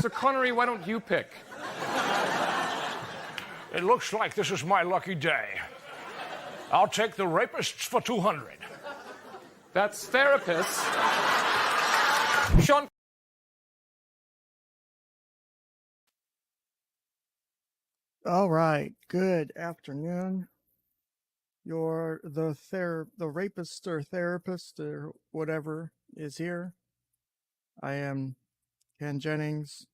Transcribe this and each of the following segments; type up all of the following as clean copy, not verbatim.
Mr. Connery, why don't you pick? It looks like this is my lucky day. I'll take the rapists for 200. That's therapist. Sean. All right. Good afternoon. The rapist or therapist or whatever is here. I am Ken Jennings,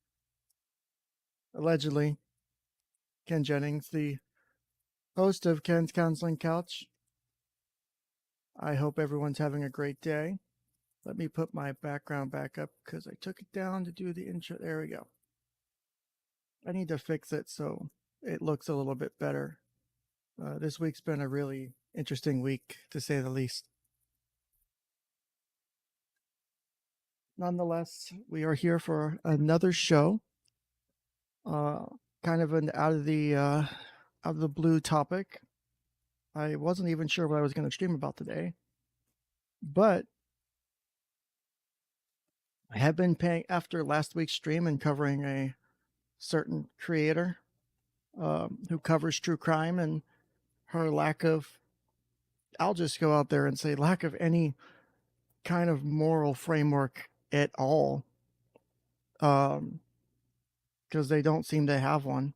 allegedly Ken Jennings, the host of Ken's Counseling Couch. I hope everyone's having a great day. Let me put my background back up because I took it down to do the intro. There we go. I need to fix it so it looks a little bit better. This week's been a really interesting week, to say the least. Nonetheless, we are here for another show. Kind of an out of the blue topic. I wasn't even sure what I was going to stream about today, but I have been paying after last week's stream and covering a certain creator who covers true crime and her lack of, I'll just go out there and say lack of any kind of moral framework at all, because they don't seem to have one,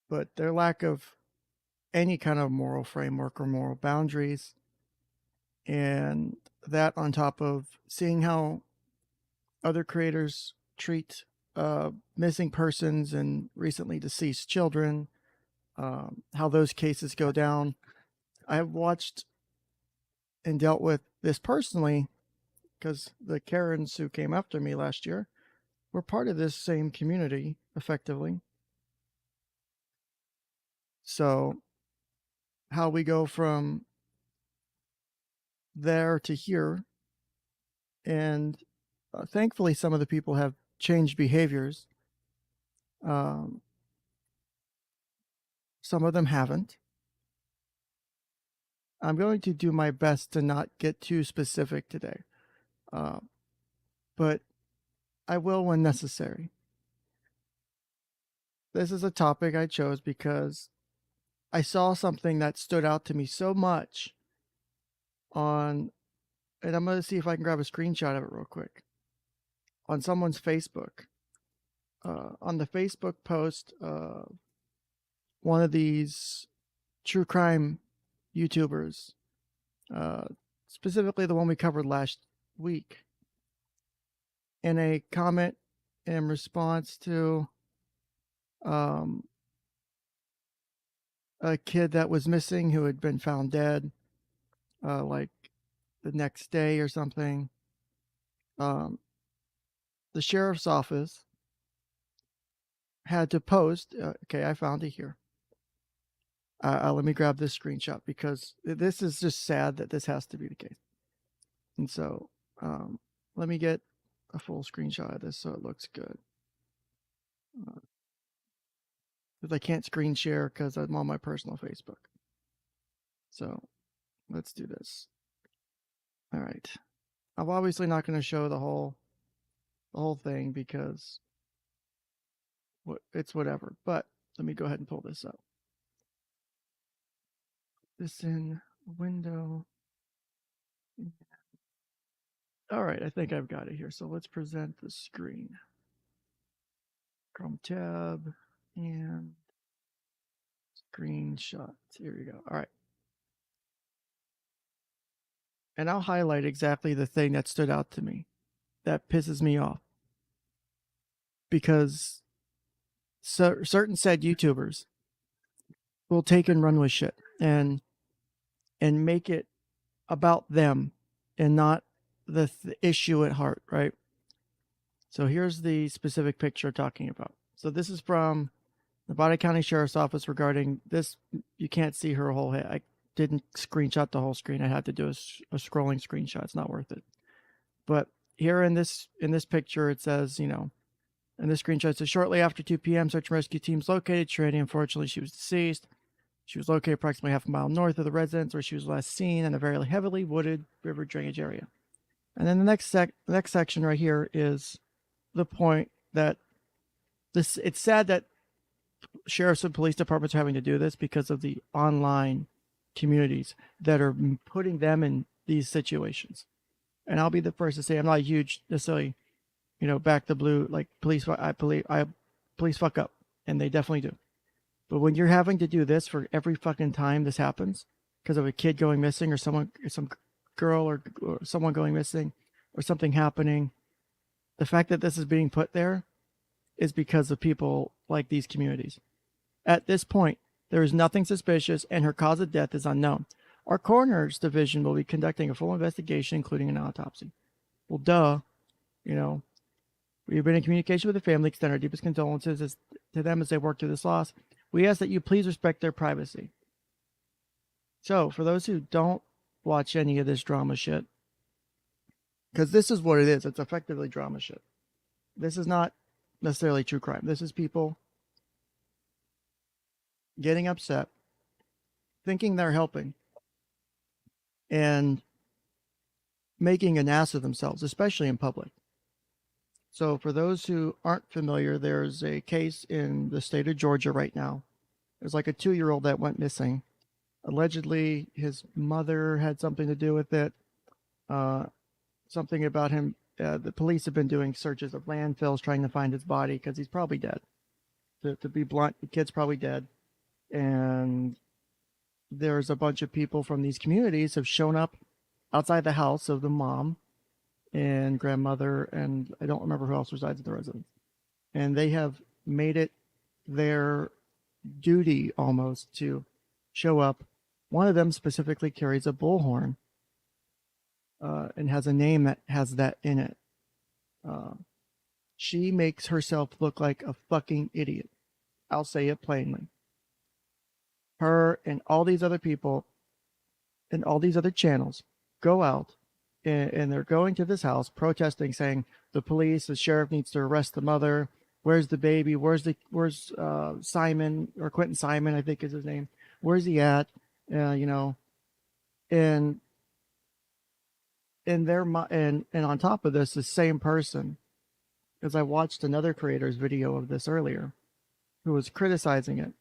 but their lack of any kind of moral framework or moral boundaries, and that on top of seeing how other creators treat missing persons and recently deceased children, how those cases go down. I have watched and dealt with this personally because the Karens who came after me last year were part of this same community, effectively. So how we go from there to here, and thankfully some of the people have changed behaviors. Some of them haven't. I'm going to do my best to not get too specific today. But I will when necessary. This is a topic I chose because I saw something that stood out to me so much on, and I'm going to see if I can grab a screenshot of it real quick, on someone's Facebook. On the Facebook post, one of these true crime YouTubers, specifically the one we covered last week, in a comment in response to a kid that was missing who had been found dead, like the next day or something. The sheriff's office had to post. Okay, I found it here. Let me grab this screenshot because this is just sad that this has to be the case. And so, let me get a full screenshot of this so it looks good. Because I can't screen share because I'm on my personal Facebook. So let's do this. All right. I'm obviously not going to show the whole thing because it's whatever. But let me go ahead and pull this up. This in window. All right, I think I've got it here. So let's present the screen. Chrome tab and screenshot. Here we go. All right. And I'll highlight exactly the thing that stood out to me that pisses me off. Because certain said YouTubers will take and run with shit and make it about them and not the issue at heart, right? So here's the specific picture I'm talking about. So this is from the Nevada County Sheriff's Office regarding this. You can't see her whole head. I didn't screenshot the whole screen. I had to do a scrolling screenshot. It's not worth it. But here in this picture, it says, you know, in this screenshot, it says, shortly after 2 p.m., search and rescue teams located Trinity. Unfortunately, she was deceased. She was located approximately half a mile north of the residence where she was last seen in a very heavily wooded river drainage area. And then the next section right here is the point that it's sad that sheriffs and police departments are having to do this because of the online communities that are putting them in these situations. And I'll be the first to say I'm not a huge necessarily, you know, back the blue, like police fuck up, and they definitely do. But when you're having to do this for every fucking time this happens because of a kid going missing or some girl or someone going missing or something happening, the fact that this is being put there is because of people like these communities. At this point, there is nothing suspicious and her cause of death is unknown. Our coroner's division will be conducting a full investigation, including an autopsy. Well, duh. You know, we've been in communication with the family, extend our deepest condolences to them as they work through this loss. We ask that you please respect their privacy. So, for those who don't watch any of this drama shit, because this is what it is. It's effectively drama shit. This is not necessarily true crime. This is people getting upset, thinking they're helping, and making an ass of themselves, especially in public. So for those who aren't familiar, there's a case in the state of Georgia right now. There's like a 2-year-old that went missing. Allegedly, his mother had something to do with it. Something about him. The police have been doing searches of landfills trying to find his body because he's probably dead. To be blunt, the kid's probably dead. And there's a bunch of people from these communities have shown up outside the house of the mom and grandmother, and I don't remember who else resides in the residence. And they have made it their duty almost to show up. One of them specifically carries a bullhorn and has a name that has that in it. She makes herself look like a fucking idiot. I'll say it plainly. Her and all these other people and all these other channels go out and they're going to this house protesting, saying the sheriff needs to arrest the mother. Where's the baby? Where's Simon, or Quentin Simon, I think is his name. Where's he at? You know, and in their and on top of this, the same person, because I watched another creator's video of this earlier, who was criticizing it.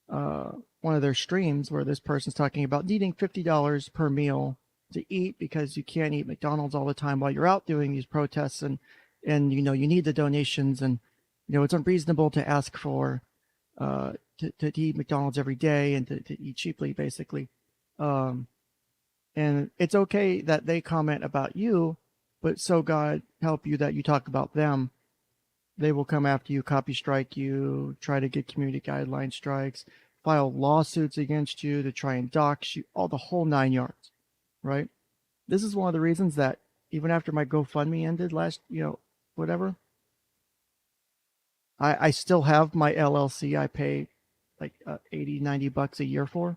One of their streams where this person's talking about needing $50 per meal to eat because you can't eat McDonald's all the time while you're out doing these protests, and you know you need the donations, and you know it's unreasonable to ask for to eat McDonald's every day and to eat cheaply, basically. And it's okay that they comment about you, but so God help you that you talk about them. They will come after you, copy strike you, try to get community guideline strikes, file lawsuits against you to try and dox you, all the whole 9 yards, right? This is one of the reasons that even after my GoFundMe ended last, whatever, I still have my LLC I pay like $80-90 a year for,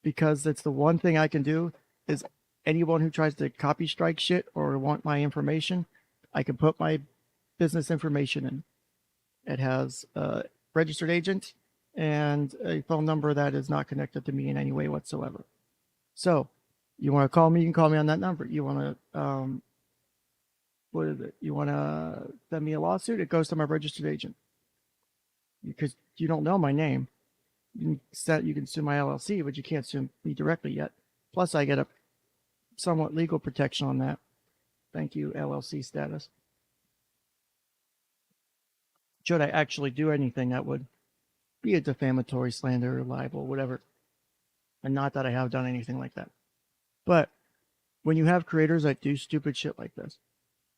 because it's the one thing I can do is anyone who tries to copy strike shit or want my information, I can put my business information in. It has a registered agent and a phone number that is not connected to me in any way whatsoever. So you want to call me, you can call me on that number. You want to, what is it? You want to send me a lawsuit? It goes to my registered agent, because you don't know my name. You can sue my LLC, but you can't sue me directly yet. Plus, I get a somewhat legal protection on that. Thank you, LLC status. Should I actually do anything that would be a defamatory, slander, libel, whatever. And not that I have done anything like that. But when you have creators that do stupid shit like this,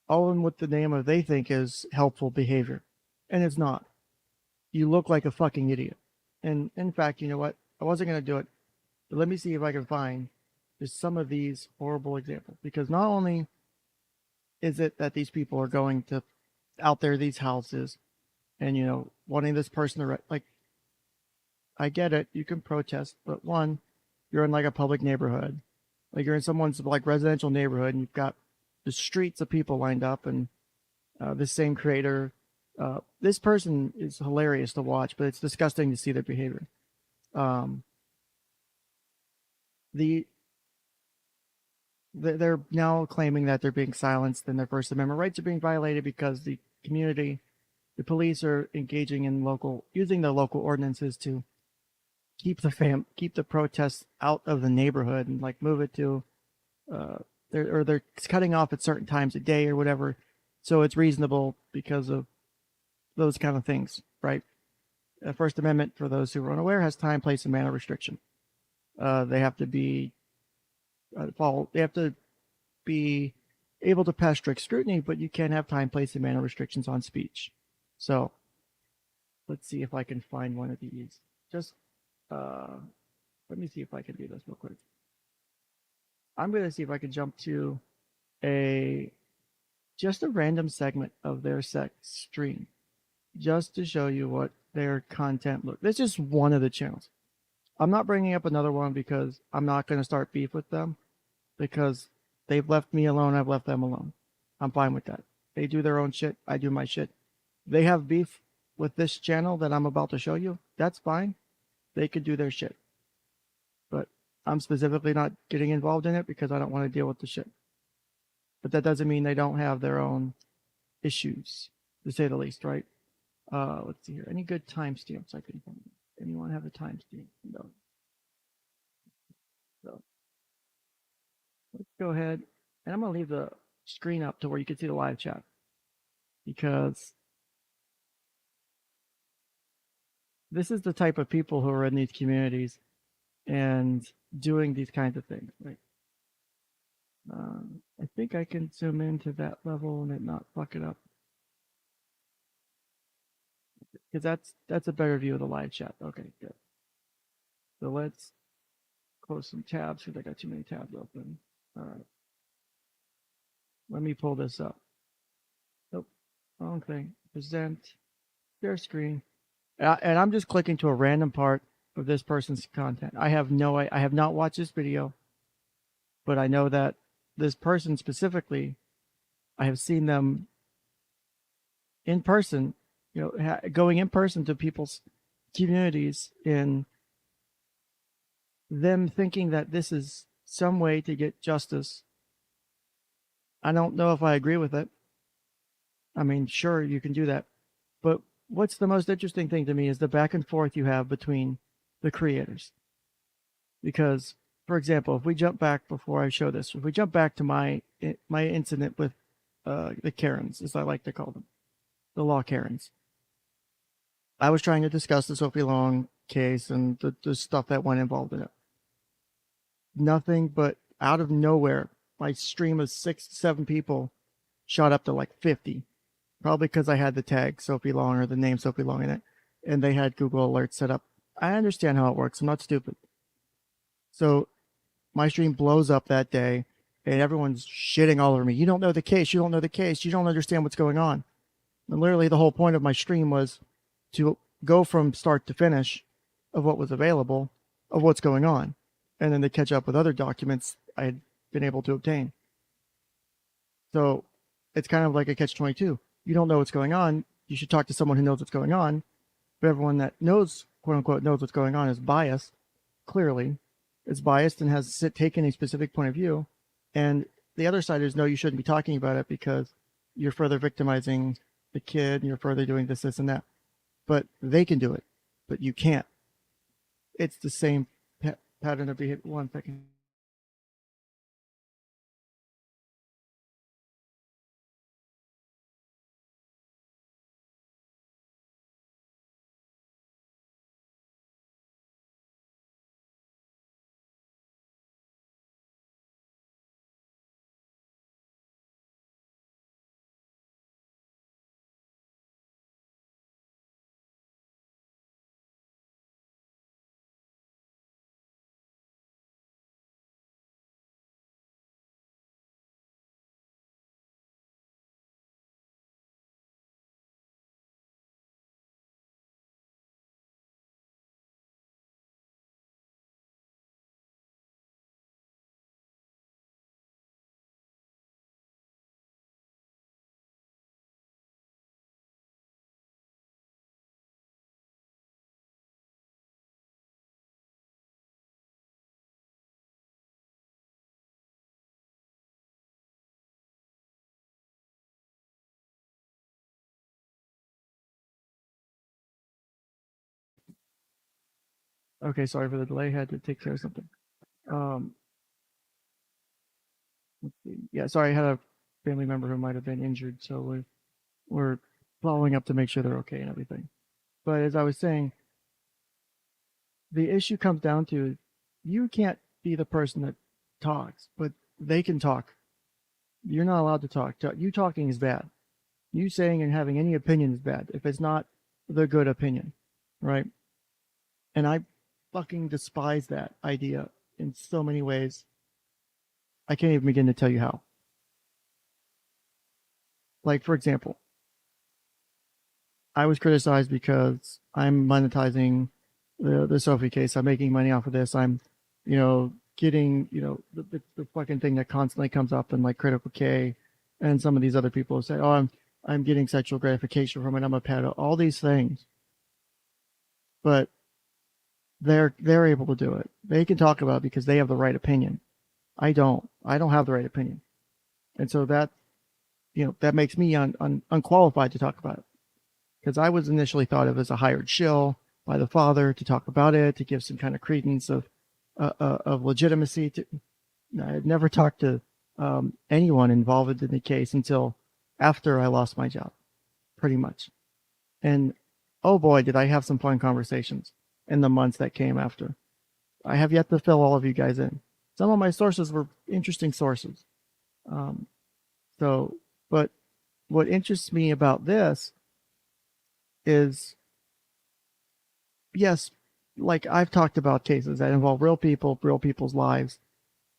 all of them with the name of they think is helpful behavior, and it's not. You look like a fucking idiot. And in fact, you know what? I wasn't going to do it, but let me see if I can find just some of these horrible examples. Because not only is it that these people are going to out there, these houses, and, wanting this person to, like, I get it. You can protest, but one, you're in like a public neighborhood. Like you're in someone's like residential neighborhood, and you've got the streets of people lined up, and this same creator, this person is hilarious to watch, but it's disgusting to see their behavior. They're now claiming that they're being silenced and their First Amendment rights are being violated because the community, the police are engaging in using the local ordinances to keep the protests out of the neighborhood and like move it to, they're cutting off at certain times a day or whatever. So it's reasonable because of those kind of things, right? First Amendment, for those who are unaware, has time, place, and manner restriction. They have to be they have to be able to pass strict scrutiny, but you can't have time, place, and manner restrictions on speech. So let's see if I can find one of these. Just let me see if I can do this real quick. I'm going to see if I can jump to just a random segment of their stream, just to show you what their content looks. This is one of the channels. I'm not bringing up another one because I'm not going to start beef with them, because they've left me alone. I've left them alone. I'm fine with that. They do their own shit. I do my shit. They have beef with this channel that I'm about to show you. That's fine. They could do their shit. But I'm specifically not getting involved in it because I don't want to deal with the shit. But that doesn't mean they don't have their own issues, to say the least, right? Let's see here. Any good timestamps I can find? Anyone have a timestamp? No. So let's go ahead, and I'm going to leave the screen up to where you can see the live chat, because this is the type of people who are in these communities and doing these kinds of things, right? I think I can zoom into that level and it not fuck it up, because that's a better view of the live chat. Okay, good. So let's close some tabs because I got too many tabs open. All right. Let me pull this up. Nope, wrong thing. Present, share screen. And I'm just clicking to a random part of this person's content. I have not watched this video, but I know that this person specifically, I have seen them in person, going in person to people's communities, in them thinking that this is some way to get justice I don't know if I agree with it. I mean, sure, you can do that. But what's the most interesting thing to me is the back and forth you have between the creators. Because, for example, if we jump back before I show this, if we jump back to my incident with the Karens, as I like to call them, the law Karens. I was trying to discuss the Sophie Long case and the stuff that went involved in it. Nothing but out of nowhere, my stream of 6 to 7 people shot up to like 50. Probably because I had the tag Sophie Long or the name Sophie Long in it, and they had Google Alerts set up. I understand how it works. I'm not stupid. So my stream blows up that day, and everyone's shitting all over me. You don't know the case. You don't know the case. You don't understand what's going on. And literally the whole point of my stream was to go from start to finish of what was available, of what's going on, and then to catch up with other documents I had been able to obtain. So it's kind of like a catch-22. You don't know what's going on. You should talk to someone who knows what's going on. But everyone that knows, quote unquote, knows what's going on is biased. Clearly, is biased and has taken a specific point of view. And the other side is, no, you shouldn't be talking about it because you're further victimizing the kid. And you're further doing this, and that. But they can do it, but you can't. It's the same pattern of behavior. 1 second. Okay, sorry for the delay. Had to take care of something. Let's see. Yeah, sorry, I had a family member who might have been injured, so we're following up to make sure they're okay and everything. But as I was saying, the issue comes down to you can't be the person that talks, but they can talk. You're not allowed to talk. You talking is bad. You saying and having any opinion is bad if it's not the good opinion, right? And I fucking despise that idea in so many ways. I can't even begin to tell you how. Like, for example, I was criticized because I'm monetizing the Sophie case. I'm making money off of this. I'm, getting, the fucking thing that constantly comes up in like Critical K and some of these other people say, oh, I'm getting sexual gratification from it. I'm a pedo. All these things. But they're able to do it. They can talk about it because they have the right opinion. I don't have the right opinion. And so that, that makes me unqualified to talk about it. Because I was initially thought of as a hired shill by the father to talk about it, to give some kind of credence of legitimacy. I had never talked to anyone involved in the case until after I lost my job, pretty much. And oh boy, did I have some fun conversations in the months that came after. I have yet to fill all of you guys in. Some of my sources were interesting sources. But what interests me about this is, yes, like I've talked about cases that involve real people, real people's lives,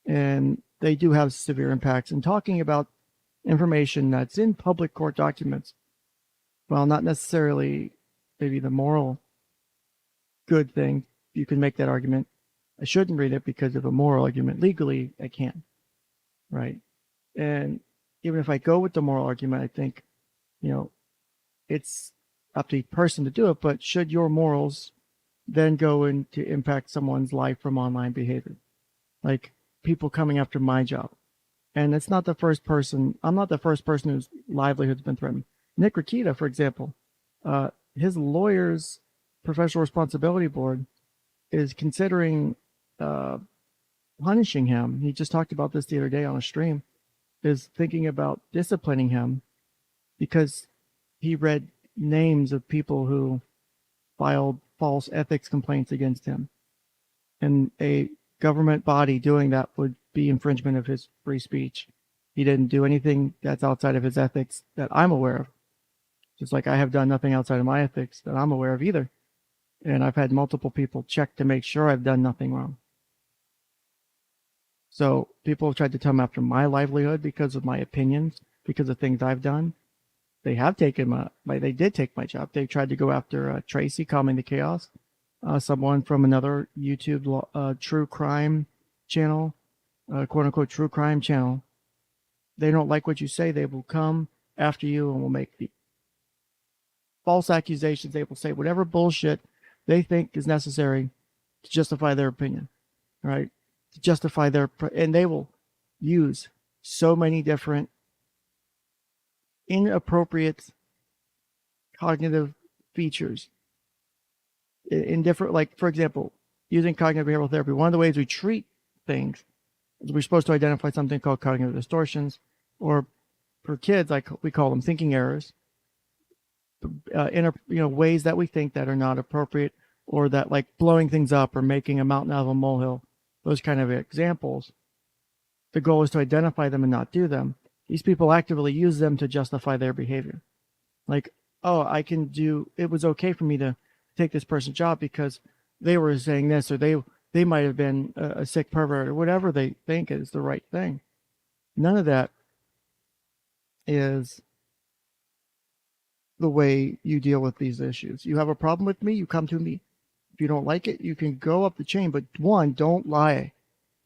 and they do have severe impacts. And talking about information that's in public court documents, well, not necessarily maybe the moral good thing. You can make that argument. I shouldn't read it because of a moral argument. Legally, I can, right? And even if I go with the moral argument, I think, it's up to each person to do it, but should your morals then go in to impact someone's life from online behavior? Like people coming after my job. And it's not the first person. I'm not the first person whose livelihood's been threatened. 𝐷𝐿, for example, his lawyer's professional responsibility board is considering punishing him. He just talked about this the other day on a stream, is thinking about disciplining him because he read names of people who filed false ethics complaints against him. And a government body doing that would be infringement of his free speech. He didn't do anything that's outside of his ethics that I'm aware of. Just like I have done nothing outside of my ethics that I'm aware of either. And I've had multiple people check to make sure I've done nothing wrong. So people have tried to come after my livelihood because of my opinions, because of things I've done. They have taken they did take my job. They tried to go after Tracy, Calming the Chaos, someone from another YouTube true crime channel, quote unquote true crime channel. They don't like what you say. They will come after you and will make the false accusations. They will say whatever bullshit they think is necessary to justify their opinion, right? To justify and they will use so many different inappropriate cognitive features in different, like, for example, using cognitive behavioral therapy. One of the ways we treat things is we're supposed to identify something called cognitive distortions, or for kids, we call them thinking errors. Ways that we think that are not appropriate, or that, like, blowing things up or making a mountain out of a molehill, those kind of examples. The goal is to identify them and not do them. These people actively use them to justify their behavior. Like, oh, it was okay for me to take this person's job because they were saying this, or they might have been a sick pervert, or whatever they think is the right thing. None of that is the way you deal with these issues. You have a problem with me, you come to me. If you don't like it, you can go up the chain, but one, don't lie.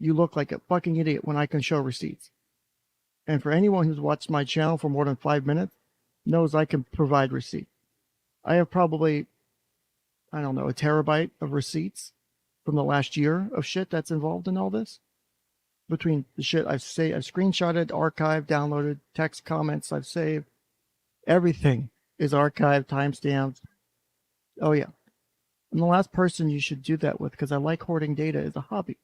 You look like a fucking idiot when I can show receipts. And for anyone who's watched my channel for more than 5 minutes, knows I can provide receipts. I have probably, I don't know, a terabyte of receipts from the last year of shit that's involved in all this. Between the shit I've screenshotted, archived, downloaded, text comments I've saved, everything is archived, timestamped. Oh yeah. I'm the last person you should do that with, because I like hoarding data as a hobby.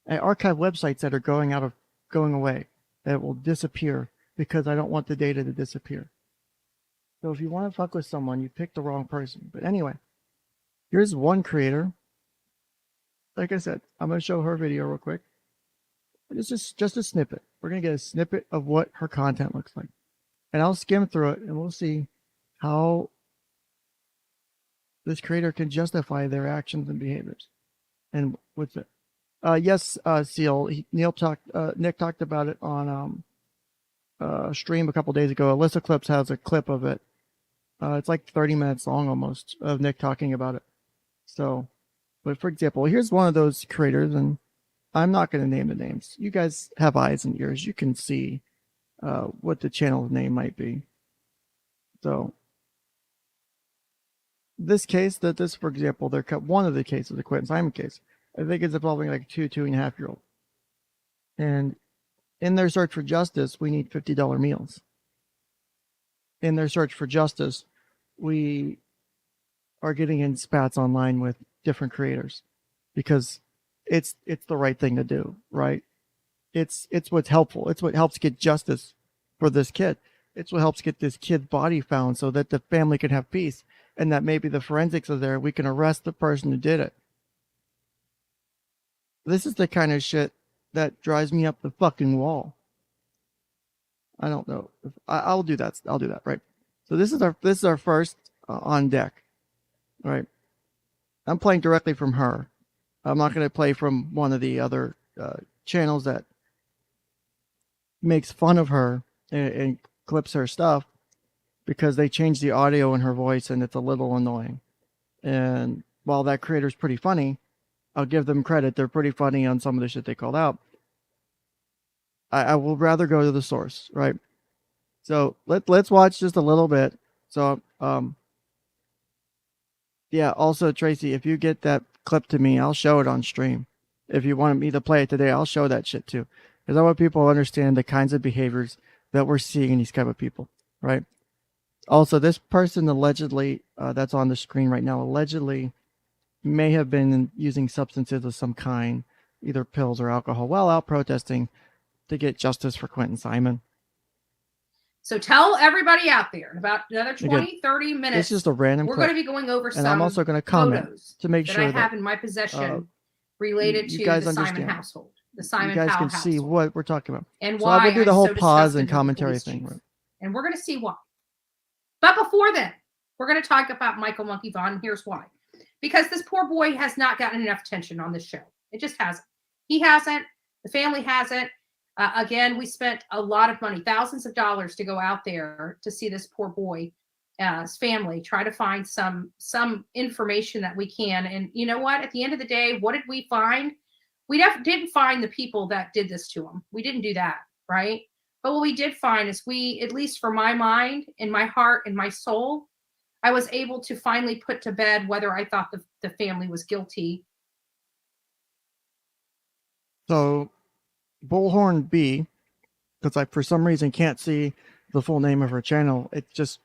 I archive websites that are going away, that will disappear, because I don't want the data to disappear. So if you want to fuck with someone, you pick the wrong person. But anyway, here's one creator. Like I said, I'm going to show her video real quick. It's just a snippet. We're going to get a snippet of what her content looks like. And I'll skim through it, and we'll see how this creator can justify their actions and behaviors. And what's it? Yes, Seal. Nick talked about it on a stream a couple days ago. Alyssa Clips has a clip of it. It's like 30 minutes long almost, of Nick talking about it. So, but for example, here's one of those creators, and I'm not going to name the names. You guys have eyes and ears. You can see what the channel's name might be. So, this case, for example, one of the cases, the Quentin Simon case, I think it's involving like a 2.5-year-old. And in their search for justice, we need $50 meals. In their search for justice, we are getting in spats online with different creators, because it's the right thing to do, right? It's what's helpful. It's what helps get justice for this kid. It's what helps get this kid's body found, so that the family can have peace, and that maybe the forensics are there. We can arrest the person who did it. This is the kind of shit that drives me up the fucking wall. I don't know. I'll do that. I'll do that, right? So this is our first on deck, right? I'm playing directly from her. I'm not going to play from one of the other channels that makes fun of her and clips her stuff, because they changed the audio in her voice and it's a little annoying. And while that creator's pretty funny, I'll give them credit. They're pretty funny on some of the shit they called out. I will rather go to the source, right? So let's watch just a little bit. So yeah, also Tracy, if you get that clip to me, I'll show it on stream. If you want me to play it today, I'll show that shit too. because I want people to understand the kinds of behaviors that we're seeing in these type of people, right? Also, this person allegedly, that's on the screen right now, allegedly may have been using substances of some kind, either pills or alcohol, while out protesting to get justice for 𝐷𝐿𝐼. So tell everybody out there in about another 20, Again, 30 minutes. It's just a random We're clip. going to be going over And some I'm also going to comment photos to make that sure I have that in my possession related you to guys the Simon understand. household, the Simon you guys Powell can household, see what we're talking about. and So why I will do the I'm whole so pause and disgusted with the commentary police thing. chief. Right? And we're going to see why. But before then, we're going to talk about Michael Monkey Vaughn, and here's why. Because this poor boy has not gotten enough attention on this show. It just hasn't. He hasn't. The family hasn't. Again, we spent a lot of money, thousands of dollars, to go out there to see this poor boy, his family, try to find some information that we can. And you know what? At the end of the day, what did we find? We didn't find the people that did this to him. We didn't do that, right? But what we did find is we, at least for my mind and my heart and my soul, I was able to finally put to bed whether I thought the family was guilty. So, Bullhorn B, because I for some reason can't see the full name of her channel. It's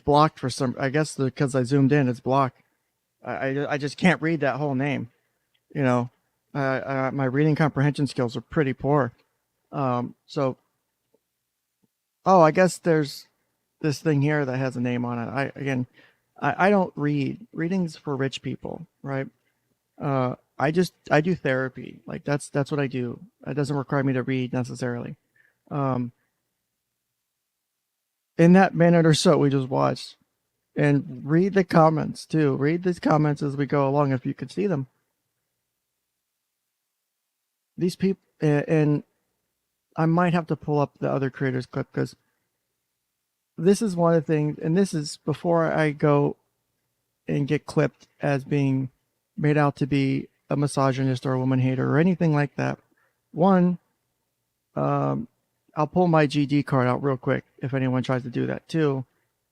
blocked for some. I guess because I zoomed in, it's blocked. I just can't read that whole name. You know, my reading comprehension skills are pretty poor. So, oh, I guess there's this thing here that has a name on it. I don't read. Reading's for rich people, right? I do therapy. Like that's what I do. It doesn't require me to read necessarily. In that minute or so we just watched, and read the comments too. Read these comments as we go along if you could see them. These people, and I might have to pull up the other creators clip because this is one of the things, and this is before I go and get clipped as being made out to be a misogynist or a woman hater or anything like that. One, I'll pull my GD card out real quick if anyone tries to do that too,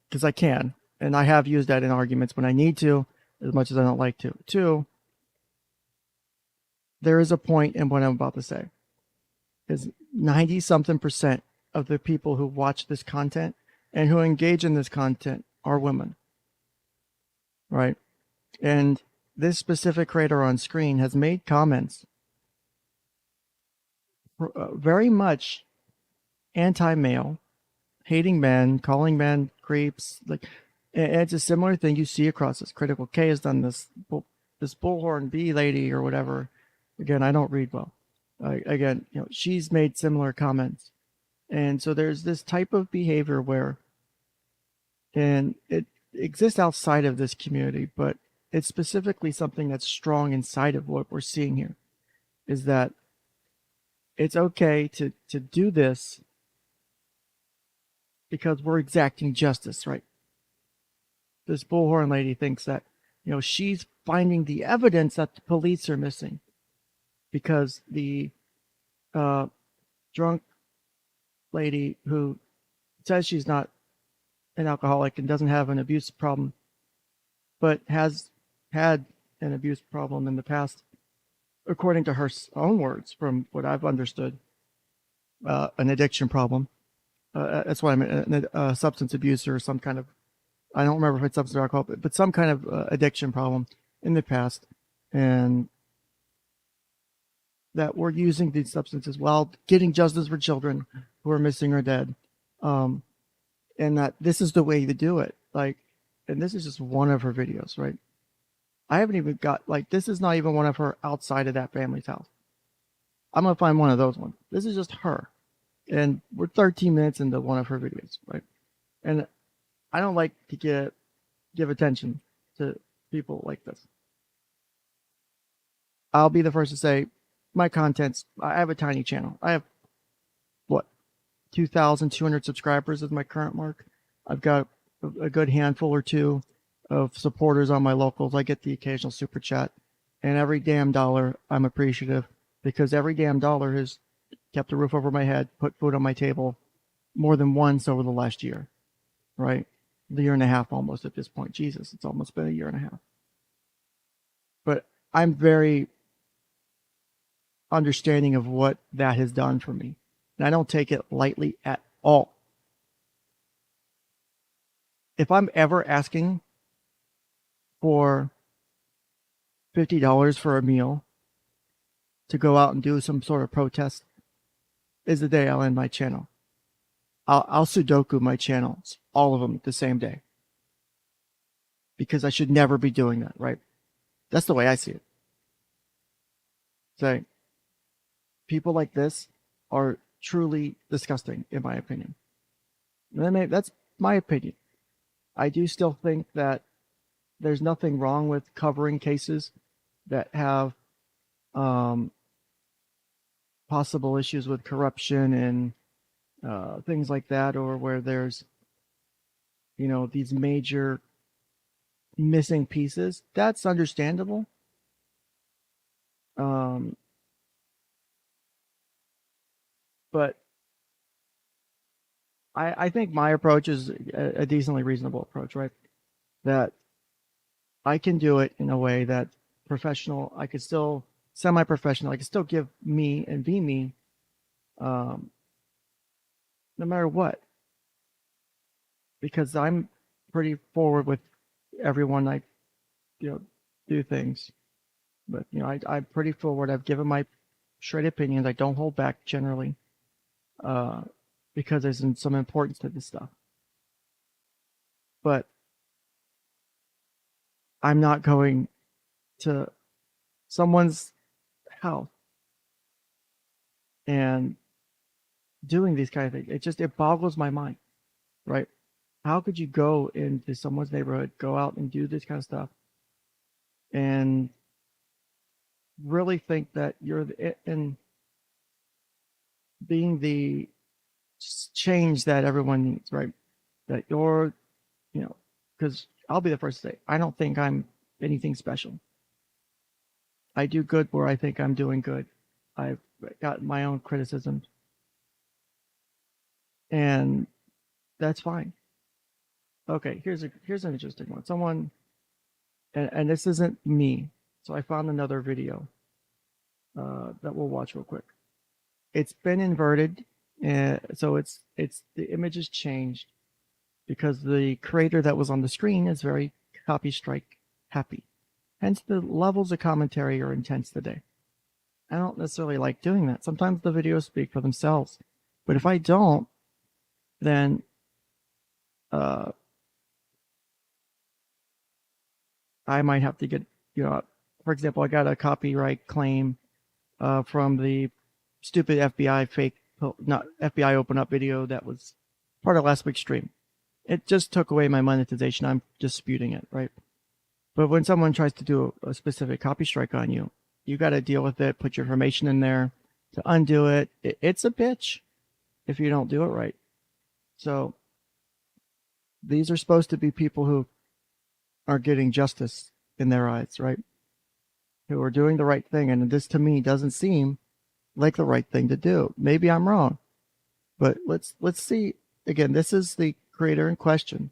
because I can, and I have used that in arguments when I need to, as much as I don't like to. Two, there is a point in what I'm about to say. Is 90-something% of the people who watch this content and who engage in this content are women, right? And this specific creator on screen has made comments very much anti-male, hating men, calling men creeps. Like, and it's a similar thing you see across this. Critical K has done this. This Bullhorn B lady or whatever. Again, I don't read well. Again, you know, she's made similar comments, and so there's this type of behavior where, and it exists outside of this community, but it's specifically something that's strong inside of what we're seeing here, is that it's okay to do this because we're exacting justice, right? This Bullhorn lady thinks that, you know, she's finding the evidence that the police are missing because the drunk lady who says she's not an alcoholic and doesn't have an abuse problem, but has had an abuse problem in the past, according to her own words, from what I've understood, an addiction problem. That's what I mean, a substance abuse or some kind of, I don't remember if it's substance or alcohol, but some kind of addiction problem in the past, and that we're using these substances while getting justice for children who are missing or dead, and that this is the way to do it. Like, and this is just one of her videos, right? I haven't even got, like, this is not even one of her outside of that family's house. I'm gonna find one of those ones. This is just her, and we're 13 minutes into one of her videos, right? And I don't like to give attention to people like this. I'll be the first to say, my content's, I have a tiny channel. I have, what, 2,200 subscribers is my current mark. I've got a good handful or two of supporters on my locals. I get the occasional super chat, and every damn dollar I'm appreciative, because every damn dollar has kept a roof over my head, put food on my table more than once over the last year, right? The year and a half almost at this point. Jesus, it's almost been a year and a half. But I'm very understanding of what that has done for me. And I don't take it lightly at all. If I'm ever asking for $50 for a meal to go out and do some sort of protest, is the day I'll end my channel. I'll Sudoku my channels, all of them, the same day. Because I should never be doing that, right? That's the way I see it. So, people like this are truly disgusting, in my opinion. That's my opinion. I do still think that there's nothing wrong with covering cases that have possible issues with corruption and things like that, or where there's, you know, these major missing pieces. That's understandable. But I think my approach is a decently reasonable approach, right? That I can do it in a way that professional, I could still semi-professional, I could still give me and be me, no matter what. Because I'm pretty forward with everyone I, do things. But, I'm pretty forward. I've given my straight opinions. I don't hold back generally. Because there's some importance to this stuff. But I'm not going to someone's house and doing these kind of things. It boggles my mind, right? How could you go into someone's neighborhood, go out and do this kind of stuff, and really think that you're in being the change that everyone needs, right? That you're, because I'll be the first to say, I don't think I'm anything special. I do good where I think I'm doing good. I've got my own criticisms. And that's fine. Okay, here's an interesting one. Someone, and this isn't me, so I found another video that we'll watch real quick. It's been inverted, so it's the image is changed because the creator that was on the screen is very copy strike happy. Hence the levels of commentary are intense today. I don't necessarily like doing that. Sometimes the videos speak for themselves. But if I don't, then I might have to get, for example, I got a copyright claim from the stupid FBI FBI open up video that was part of last week's stream. It just took away my monetization. I'm disputing it, right? But when someone tries to do a specific copy strike on you, you got to deal with it, put your information in there to undo it. It's a bitch if you don't do it right. So these are supposed to be people who are getting justice in their eyes, right? Who are doing the right thing. And this to me doesn't seem like the right thing to do. Maybe I'm wrong. But let's see. Again, this is the creator in question.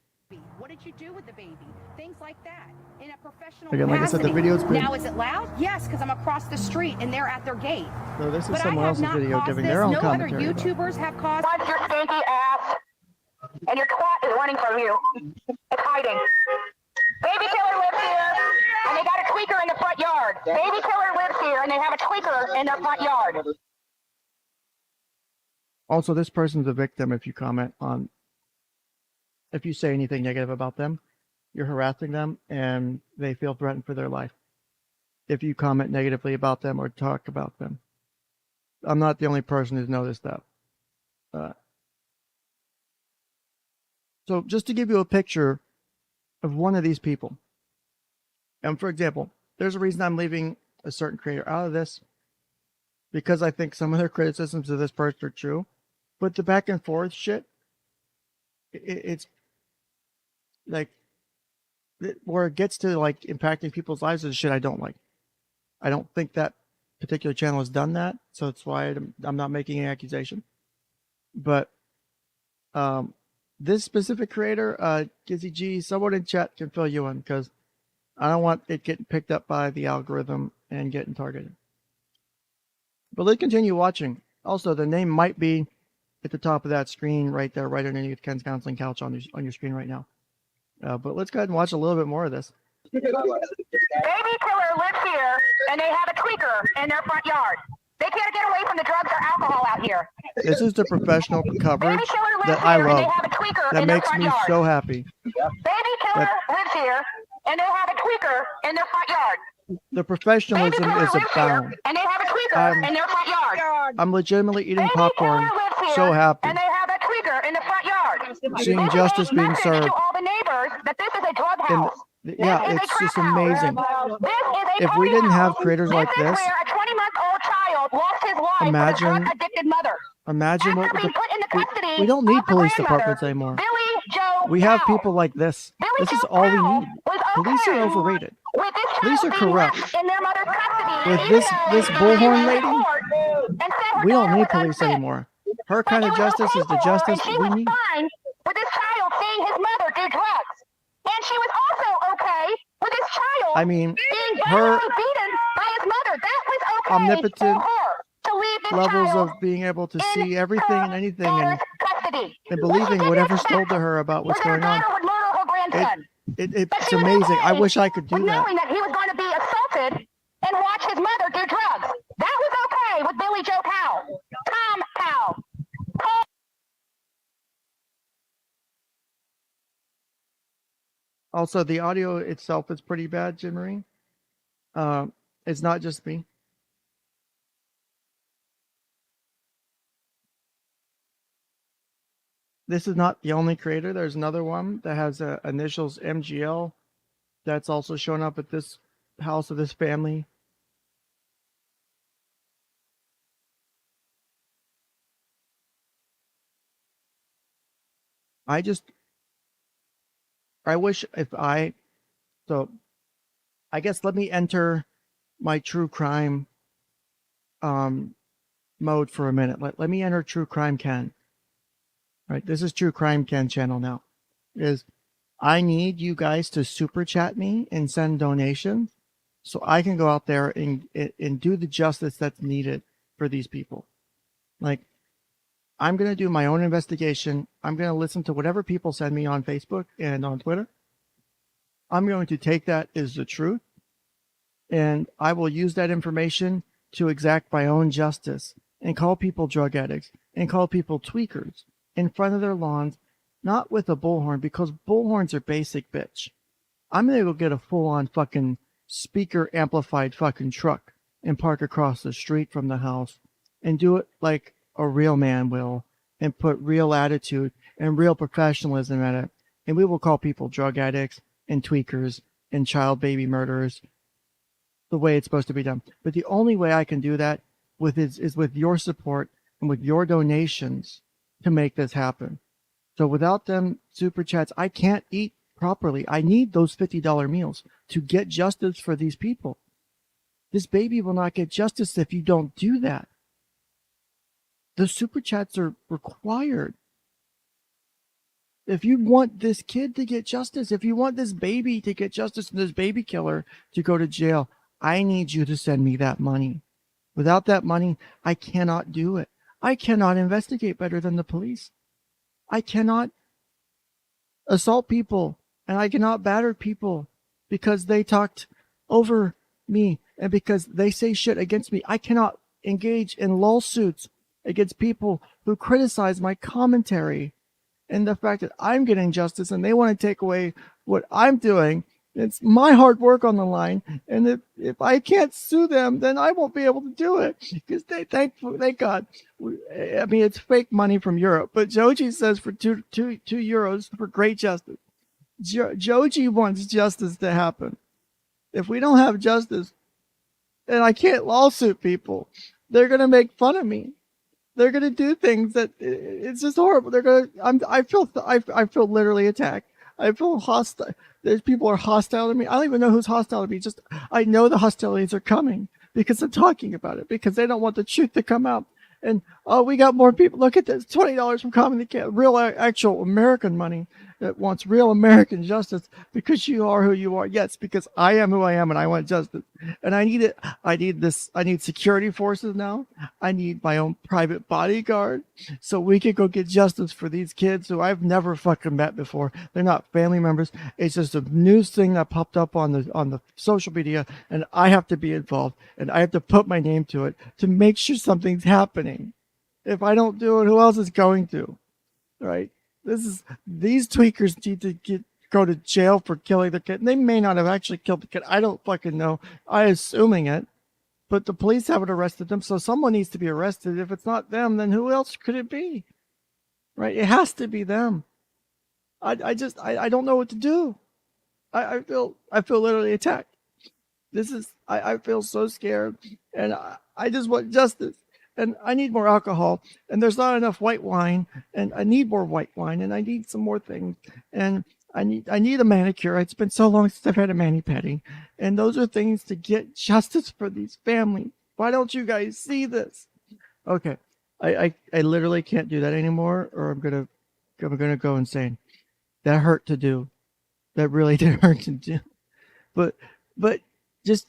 What did you do with the baby? Things like that. In a professional Again, like I said, the video's been... Now, is it loud? Yes, because I'm across the street and they're at their gate. So this is But someone else's video giving their own commentary. No other YouTubers have caused... Watch your stinky ass, and your cat is running from you. It's hiding. Baby killer lives here, and they got a tweaker in the front yard. Baby killer lives here, and they have a tweaker in their front yard. Also, this person's a victim if you comment on, if you say anything negative about them, you're harassing them and they feel threatened for their life. If you comment negatively about them or talk about them. I'm not the only person who's noticed that. So just to give you a picture of one of these people. And for example, there's a reason I'm leaving a certain creator out of this, because I think some of their criticisms of this person are true. But the back and forth shit, it's like where it gets to like impacting people's lives is shit I don't like. I don't think that particular channel has done that, so that's why I'm not making an accusation. But this specific creator, 𝐋𝐨𝐜𝐚𝐥𝐬, someone in chat can fill you in, because I don't want it getting picked up by the algorithm and getting targeted. But let's continue watching. Also, the name might be at the top of that screen right there, right underneath Ken's counseling couch on your screen right now. But let's go ahead and watch a little bit more of this. Baby killer lives here, and they have a tweaker in their front yard. They can't get away from the drugs or alcohol out here. This is the professional coverage Baby killer lives that I here, and they love. have a tweaker That in their makes front me yard. so happy. Baby killer lives here, and they have a tweaker in their front yard. The Baby professionalism killer is lives here, abound. and they have a tweaker in their front yard. I'm legitimately eating Baby popcorn, killer lives here, so happy. and they have a tweaker in the front yard. Seeing This is justice a being message served. to all the neighbors that this is a drug And house. yeah, This is it's a just crack house. amazing. This is a If we party didn't have house. creators like This this, is where a 20-month-old child lost his life with a imagine drug-addicted mother. imagine After what being put into custody we don't need of the police grandmother, departments anymore. Billy Joe We have Powell. people like this. Billy This is Joe all we Powell need. was Police are okay overrated. with this Police child are being corrupt. left in their mother's custody, With even this though this they bullhorn went to lady, court and said her we don't daughter need was police unfit. anymore. Her But kind it of was justice okay is the for her, justice and she we was need. fine with this child seeing his mother do drugs. And she was also okay with this child I mean, being her violently beaten by his mother. That was okay omnipotent for her to leave this levels child of being able to in see everything her and anything daughter's custody. and What she believing didn't whatever's expect told to her about what's was that her going on. daughter would murder her grandson. But It's she was amazing. I okay wish I could do with that. knowing that he was going to be assaulted and watch his mother do drugs. That was okay with Billy Joe Powell. Tom Powell. Also, the audio itself is pretty bad, Jim Marie. It's not just me. This is not the only creator. There's another one that has initials MGL that's also shown up at this house of this family. I wish so I guess let me enter my true crime mode for a minute. Let me enter True Crime Ken. Right, this is True Crime Ken channel now. I need you guys to super chat me and send donations so I can go out there and do the justice that's needed for these people. Like, I'm going to do my own investigation. I'm going to listen to whatever people send me on Facebook and on Twitter. I'm going to take that as the truth, and I will use that information to exact my own justice and call people drug addicts and call people tweakers in front of their lawns, not with a bullhorn, because bullhorns are basic, bitch. I'm going to go get a full-on fucking speaker amplified fucking truck and park across the street from the house and do it like a real man will and put real attitude and real professionalism in it. And we will call people drug addicts and tweakers and child baby murderers the way it's supposed to be done. But the only way I can do that is with your support and with your donations to make this happen. So without them super chats, I can't eat properly. I need those $50 meals to get justice for these people. This baby will not get justice if you don't do that. The super chats are required. If you want this kid to get justice, if you want this baby to get justice and this baby killer to go to jail, I need you to send me that money. Without that money, I cannot do it. I cannot investigate better than the police. I cannot assault people and I cannot batter people because they talked over me and because they say shit against me. I cannot engage in lawsuits against people who criticize my commentary and the fact that I'm getting justice and they want to take away what I'm doing. It's my hard work on the line, and if I can't sue them, then I won't be able to do it because thank God. I mean, it's fake money from Europe, but Joji says for two euros for great justice. Joji wants justice to happen. If we don't have justice, then I can't lawsuit people. They're gonna make fun of me. They're gonna do things that it's just horrible. I feel literally attacked. I feel hostile. There's people are hostile to me. I don't even know who's hostile to me. Just I know the hostilities are coming because I'm talking about it, because they don't want the truth to come out. And oh, we got more people. Look at this, $20 from Comedy Camp, real actual American money. that wants real American justice because you are who you are. Yes, because I am who I am and I want justice. And I need it. I need this. I need security forces now. I need my own private bodyguard so we can go get justice for these kids who I've never fucking met before. They're not family members. It's just a news thing that popped up on the social media, and I have to be involved and I have to put my name to it to make sure something's happening. If I don't do it, who else is going to? Right? These tweakers need to go to jail for killing the kid. They may not have actually killed the kid. I don't fucking know. I'm assuming it. But the police haven't arrested them, so someone needs to be arrested. If it's not them, then who else could it be? Right? It has to be them. I don't know what to do. I feel literally attacked. I feel so scared, and I just want justice. And I need more alcohol, and there's not enough white wine, and I need more white wine, and I need some more things, and I need a manicure. It's been so long since I've had a mani-pedi, and those are things to get justice for these families. Why don't you guys see this? Okay, I literally can't do that anymore, or I'm gonna go insane. That hurt to do. That really did hurt to do. But just.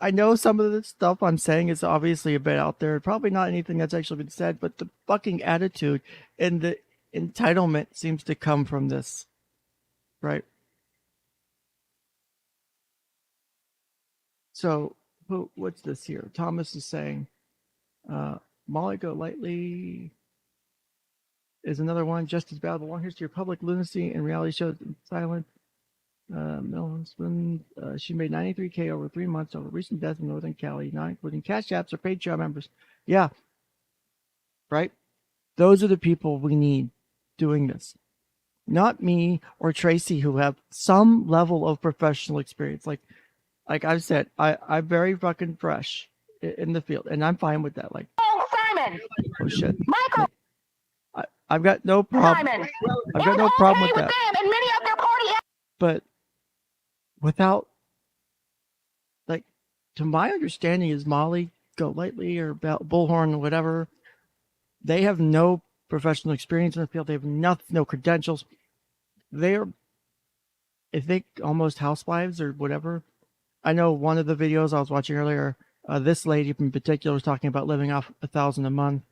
I know some of the stuff I'm saying is obviously a bit out there. Probably not anything that's actually been said, but the fucking attitude and the entitlement seems to come from this, right? So, what's this here? Thomas is saying, Molly Go Lightly is another one just as bad. Belong here's to your public lunacy and reality shows in silence. She made $93K over 3 months over recent deaths in Northern Cali, not including cash apps or Patreon members. Yeah. Right? Those are the people we need doing this. Not me or Tracy, who have some level of professional experience. Like I've said, I'm very fucking fresh in the field, and I'm fine with that. Like, Oh, Simon! oh shit. Michael! I've got no problem. Simon! I've got no problem with that. them and many of their party. But without, like, to my understanding is Molly Go Lightly or Bullhorn or whatever, they have no professional experience in the field. They have no credentials. They're, I think, almost housewives or whatever. I know one of the videos I was watching earlier, this lady in particular was talking about living off $1,000 a month.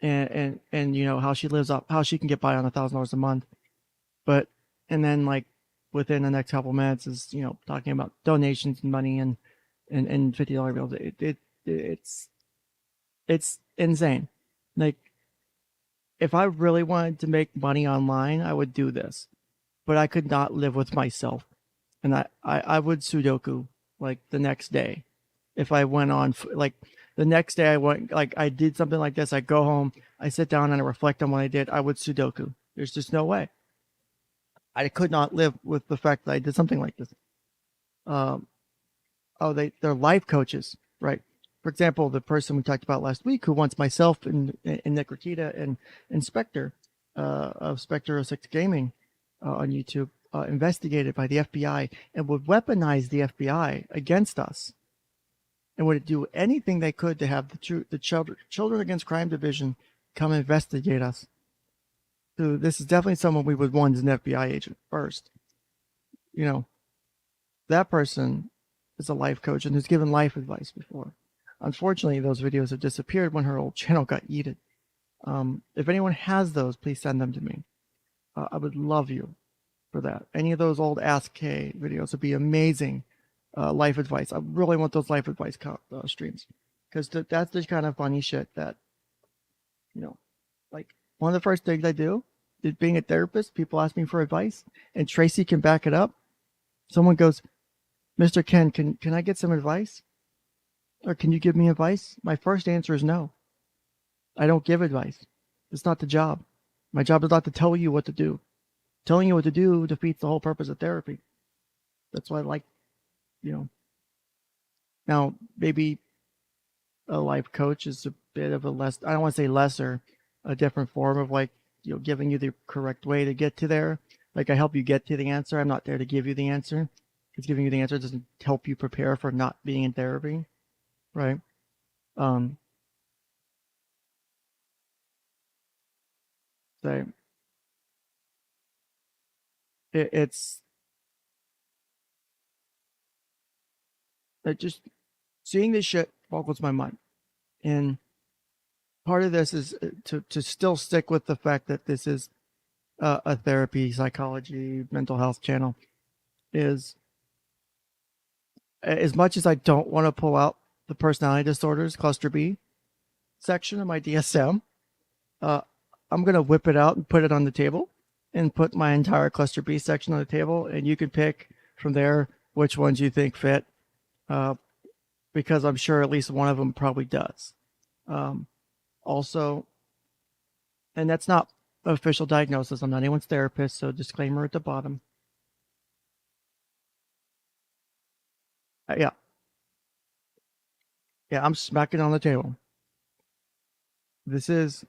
And you know how she lives up, how she can get by on $1,000 a month. But, and then like within the next couple minutes is, you know, talking about donations and money and $50 bills. It's insane. Like, if I really wanted to make money online, I would do this, but I could not live with myself. And I would Sudoku like the next day. If I went on, like the next day I went, like I did something like this, I go home, I sit down and I reflect on what I did, I would Sudoku. There's just no way. I could not live with the fact that I did something like this. They're life coaches, right? For example, the person we talked about last week who wants myself and 𝐋𝐨𝐜𝐚𝐥𝐬 and Spectre of Spectre 06 Gaming on YouTube investigated by the FBI and would weaponize the FBI against us and would do anything they could to have the Children Against Crime Division come investigate us. So this is definitely someone we would want as an FBI agent first. You know, that person is a life coach and has given life advice before. Unfortunately, those videos have disappeared when her old channel got yeeted. If anyone has those, please send them to me. I would love you for that. Any of those old Ask K videos would be amazing life advice. I really want those life advice streams because that's the kind of funny shit that, you know, like one of the first things I do is being a therapist. People ask me for advice and Tracy can back it up. Someone goes, Mr. Ken, can I get some advice? Or can you give me advice? My first answer is no. I don't give advice. It's not the job. My job is not to tell you what to do. Telling you what to do defeats the whole purpose of therapy. That's why I like, you know. Now, maybe a life coach is a bit of a less, I don't want to say lesser, a different form of like, you know, giving you the correct way to get to there. Like I help you get to the answer. I'm not there to give you the answer. Because giving you the answer doesn't help you prepare for not being in therapy. Right. say it's just seeing this shit boggles my mind. And part of this is to still stick with the fact that this is a therapy, psychology, mental health channel. Is as much as I don't want to pull out the personality disorders cluster B section of my DSM, I'm going to whip it out and put it on the table and put my entire cluster B section on the table. And you can pick from there which ones you think fit, because I'm sure at least one of them probably does. Also, and that's not an official diagnosis. I'm not anyone's therapist, so disclaimer at the bottom. Yeah, I'm smacking on the table. This is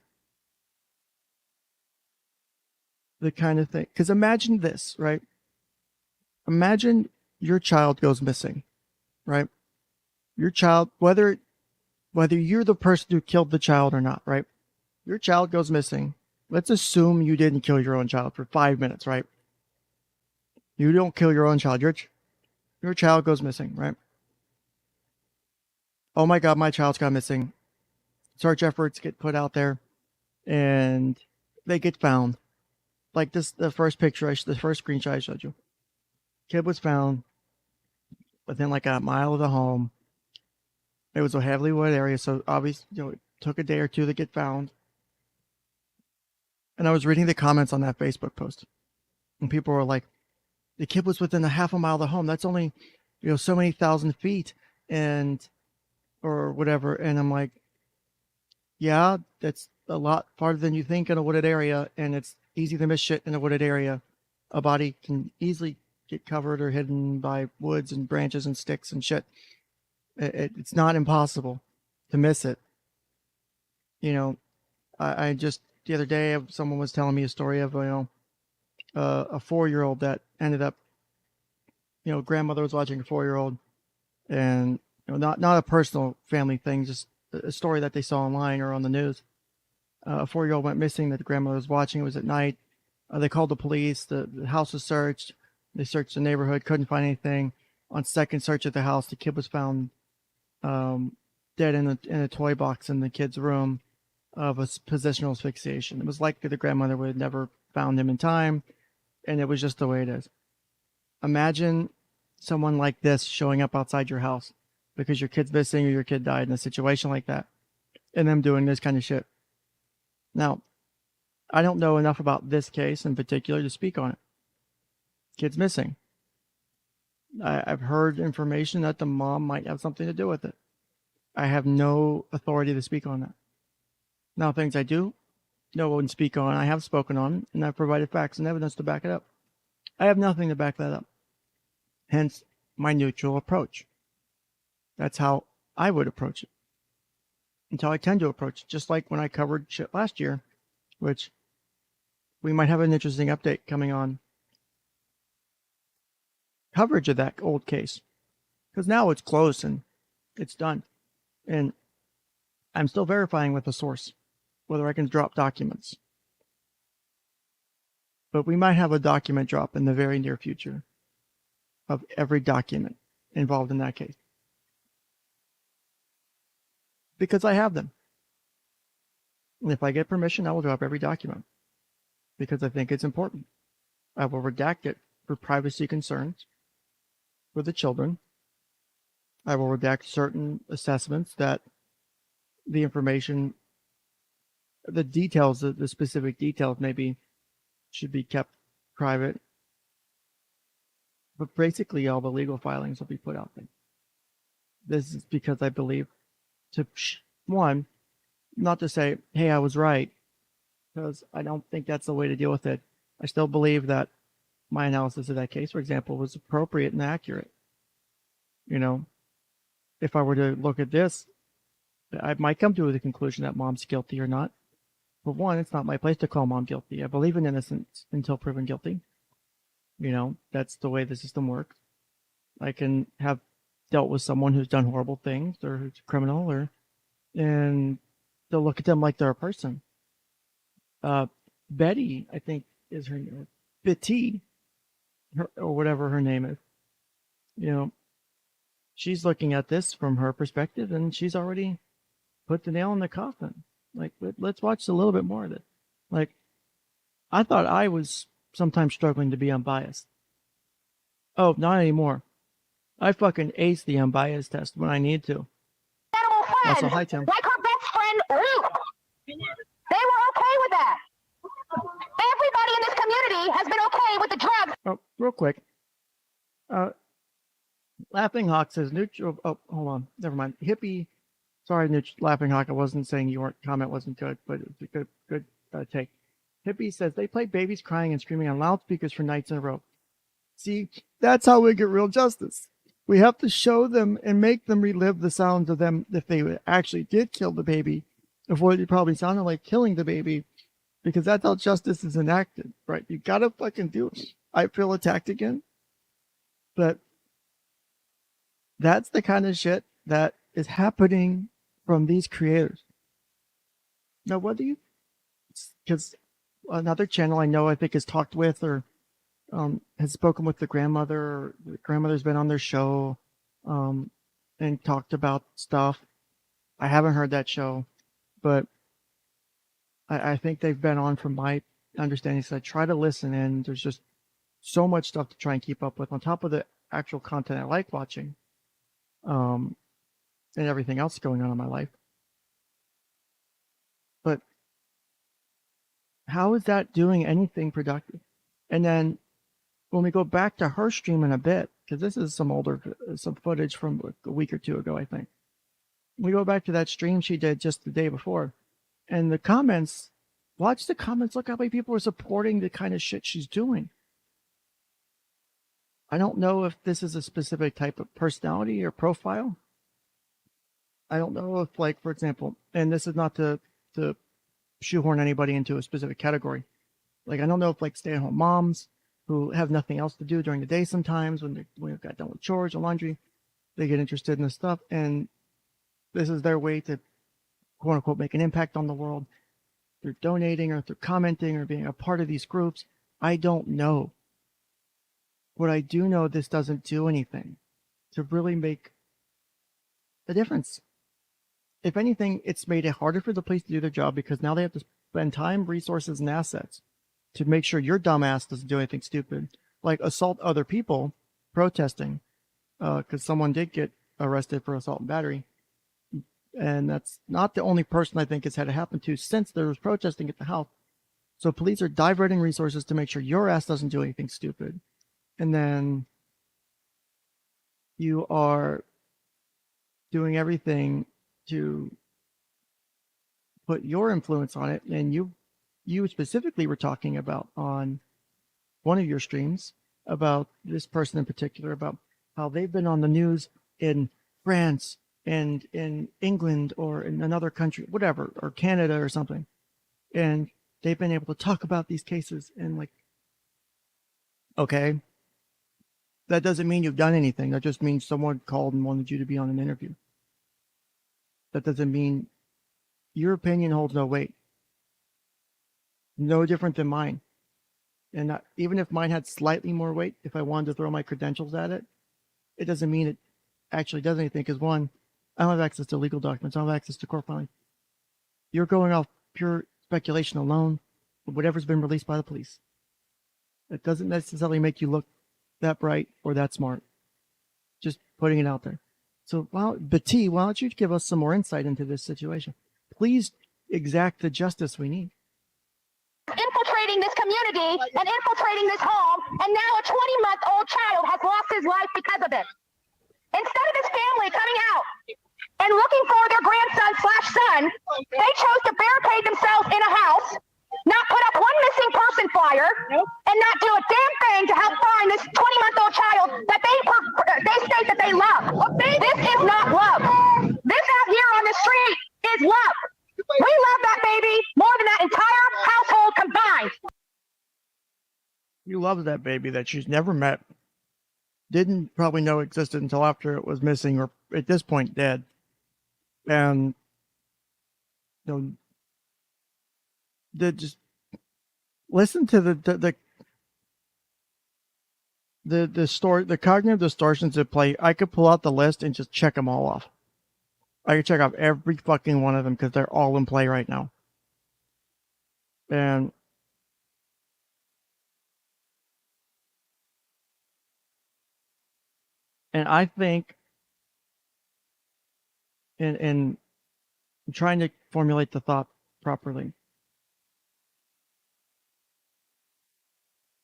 the kind of thing, because imagine this, right? Imagine your child goes missing, right? Your child, whether you're the person who killed the child or not, right? Your child goes missing. Let's assume you didn't kill your own child for 5 minutes, right? You don't kill your own child. Your child goes missing, right? Oh my God, my child's gone missing. Search efforts get put out there, and they get found. Like this, the first picture, the first screenshot I showed you. Kid was found within like a mile of the home. It was a heavily wooded area, so obviously, it took a day or two to get found. And I was reading the comments on that Facebook post, and people were like, "The kid was within a half a mile of the home. That's only, so many thousand feet, or whatever." And I'm like, yeah, that's a lot farther than you think in a wooded area, and it's easy to miss shit in a wooded area. A body can easily get covered or hidden by woods and branches and sticks and shit. It's not impossible to miss it. I just, the other day, someone was telling me a story of, a 4-year-old that ended up, grandmother was watching a 4-year-old, and, not a personal family thing, just a story that they saw online or on the news. A 4-year-old went missing that the grandmother was watching. It was at night. They called the police. The house was searched. They searched the neighborhood, couldn't find anything. On second search of the house, the kid was found dead in a toy box in the kid's room of a positional asphyxiation. It was likely the grandmother would have never found him in time, and it was just the way it is. Imagine someone like this showing up outside your house because your kid's missing or your kid died in a situation like that, and them doing this kind of shit. Now, I don't know enough about this case in particular to speak on it. Kid's missing. I've heard information that the mom might have something to do with it. I have no authority to speak on that. Now, things I do know and speak on, I have spoken on, and I've provided facts and evidence to back it up. I have nothing to back that up. Hence, my neutral approach. That's how I would approach it. Until I tend to approach it. Just like when I covered shit last year, which we might have an interesting update coming on coverage of that old case. Because now it's closed and it's done. And I'm still verifying with the source whether I can drop documents. But we might have a document drop in the very near future of every document involved in that case. Because I have them. And if I get permission, I will drop every document. Because I think it's important. I will redact it for privacy concerns for the children. I will redact certain assessments that the information, the details, the specific details maybe should be kept private. But basically all the legal filings will be put out there. This is because I believe one, not to say, hey, I was right, because I don't think that's the way to deal with it. I still believe that my analysis of that case, for example, was appropriate and accurate. If I were to look at this, I might come to the conclusion that mom's guilty or not. For one, it's not my place to call mom guilty. I believe in innocence until proven guilty. That's the way the system works. I can have dealt with someone who's done horrible things or who's a criminal, and they'll look at them like they're a person. Betty, I think is her name, Betty, or whatever her name is. You know, she's looking at this from her perspective, and she's already put the nail in the coffin. Like, let's watch a little bit more of it. Like, I thought I was sometimes struggling to be unbiased. Oh, not anymore. I fucking ace the unbiased test when I need to. Animal friends, Also, hi, Tim. like her best friend Luke. They were okay with that. Everybody in this community has been okay with the drugs. Oh, real quick. Laughing Hawk says neutral. Oh, hold on. Never mind. Hippie. Sorry, Laughing Hawk. I wasn't saying your comment wasn't good, but it's a good take. Hippie says they play babies crying and screaming on loudspeakers for nights in a row. See, that's how we get real justice. We have to show them and make them relive the sounds of them if they actually did kill the baby, of what it probably sounded like killing the baby, because that's how justice is enacted, right? You gotta fucking do it. I feel attacked again, but that's the kind of shit that is happening from these creators. Now, what do you? Because another channel I know, I think, has talked with or has spoken with the grandmother, or the grandmother's been on their show and talked about stuff. I haven't heard that show, but I think they've been on, from my understanding. So I try to listen, and there's just so much stuff to try and keep up with on top of the actual content I like watching, and everything else going on in my life. But how is that doing anything productive? And then when we go back to her stream in a bit, because this is some footage from a week or two ago, I think. We go back to that stream she did just the day before, and the comments, watch the comments, look how many people are supporting the kind of shit she's doing. I don't know if this is a specific type of personality or profile. I don't know if, like, for example, and this is not to shoehorn anybody into a specific category. Like, I don't know if, like, stay-at-home moms who have nothing else to do during the day sometimes when they've got done with chores or laundry, they get interested in this stuff, and this is their way to, quote-unquote, make an impact on the world through donating or through commenting or being a part of these groups. I don't know. What I do know, this doesn't do anything to really make a difference. If anything, it's made it harder for the police to do their job, because now they have to spend time, resources, and assets to make sure your dumbass doesn't do anything stupid, like assault other people protesting, because someone did get arrested for assault and battery. And that's not the only person I think it's had it happen to since there was protesting at the house. So police are diverting resources to make sure your ass doesn't do anything stupid. And then you are doing everything to put your influence on it. And you specifically were talking about on one of your streams about this person in particular, about how they've been on the news in France and in England or in another country, whatever, or Canada or something. And they've been able to talk about these cases, and, like, okay, that doesn't mean you've done anything. That just means someone called and wanted you to be on an interview. That doesn't mean your opinion holds no weight. No different than mine. And even if mine had slightly more weight, if I wanted to throw my credentials at it, it doesn't mean it actually does anything. Because one, I don't have access to legal documents. I don't have access to court filing. You're going off pure speculation alone, whatever's been released by the police. It doesn't necessarily make you look that bright or that smart. Just putting it out there. So, Betty, why don't you give us some more insight into this situation? Please exact the justice we need. Infiltrating this community and infiltrating this home, and now a 20-month-old child has lost his life because of it. Instead of this family coming out and looking for their grandson/son, they chose to barricade themselves in a house, not put up one missing person flyer, and not do a damn thing to help find this 20-month-old child that they state that they love. This is not love. This out here on the street is love. We love that baby more than that entire household combined. You love that baby that she's never met, didn't probably know existed until after it was missing, or at this point dead. And, you know, listen to the cognitive distortions at play. I could pull out the list and just check them all off. I could check off every fucking one of them because they're all in play right now. And I think in trying to formulate the thought properly,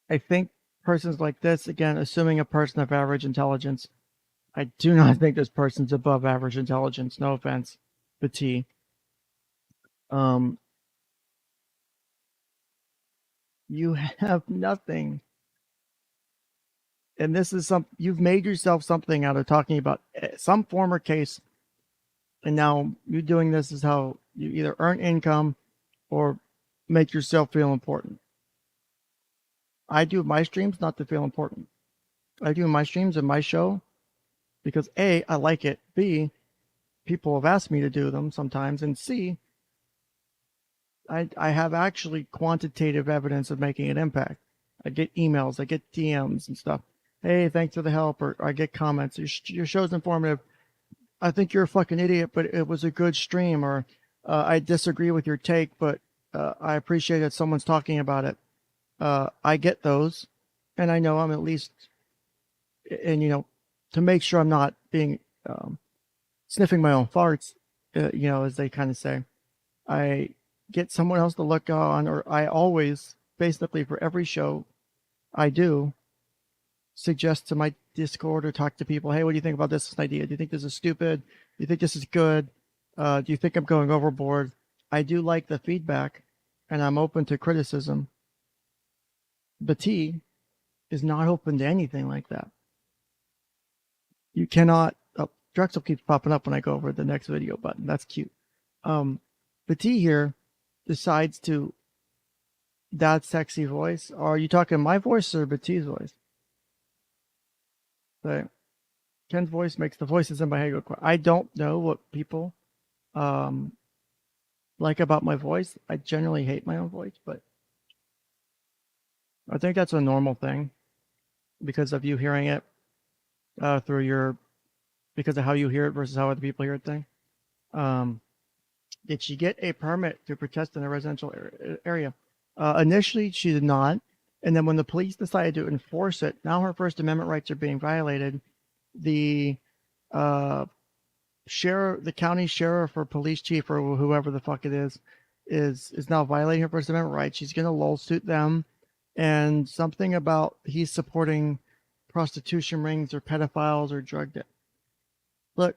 I think persons like this, again, assuming a person of average intelligence, I do not think this person's above average intelligence. No offense, but T. You have nothing. And this is you've made yourself something out of talking about some former case. And now you doing this is how you either earn income or make yourself feel important. I do my streams not to feel important. I do my streams and my show because A, I like it. B, people have asked me to do them sometimes. And C, I have actually quantitative evidence of making an impact. I get emails, I get DMs and stuff. Hey, thanks for the help. Or I get comments. Your show's informative. I think you're a fucking idiot, but it was a good stream. Or I disagree with your take, but I appreciate that someone's talking about it. I get those. And I know I'm at least, and to make sure I'm not being sniffing my own farts, as they kind of say, I get someone else to look on, or I always, basically for every show I do, suggest to my Discord or talk to people, hey, what do you think about this idea? Do you think this is stupid? Do you think this is good? Do you think I'm going overboard? I do like the feedback, and I'm open to criticism. But T is not open to anything like that. You cannot... Oh, Drexel keeps popping up when I go over the next video button. That's cute. But T here decides to... That sexy voice. Are you talking my voice or Bat's voice? So, Ken's voice makes the voices in my head go quiet. I don't know what people like about my voice. I generally hate my own voice, but I think that's a normal thing because of you hearing it because of how you hear it versus how other people hear it thing. Did she get a permit to protest in a residential area? Initially, she did not. And then when the police decided to enforce it, now her First Amendment rights are being violated. The sheriff, the county sheriff or police chief or whoever the fuck it is now violating her First Amendment rights. She's going to lawsuit them. And something about he's supporting prostitution rings or pedophiles or drug debt. Look,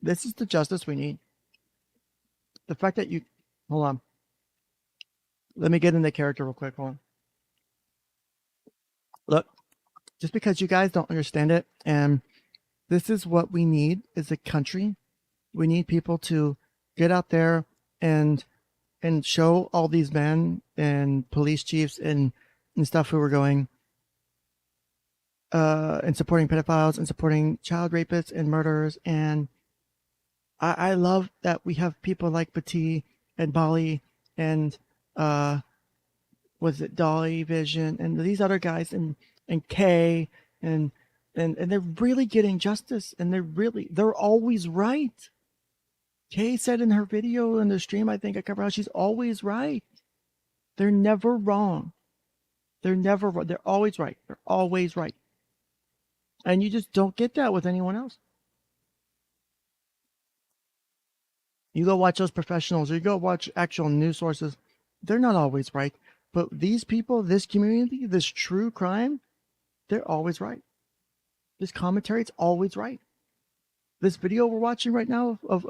this is the justice we need. The fact that you... Hold on. Let me get into character real quick. Hold on. Look, just because you guys don't understand it, and this is what we need as a country. We need people to get out there and show all these men and police chiefs and stuff who are going and supporting pedophiles and supporting child rapists and murderers. And I love that we have people like Batee and Bali and was it Dolly Vision and these other guys and Kay and they're really getting justice, and they're always right. Kay said in her video in the stream, I think I covered out, she's always right. They're never wrong. They're always right. They're always right. And you just don't get that with anyone else. You go watch those professionals, or you go watch actual news sources. They're not always right. But these people, this community, this true crime, they're always right. This commentary, it's always right. This video we're watching right now of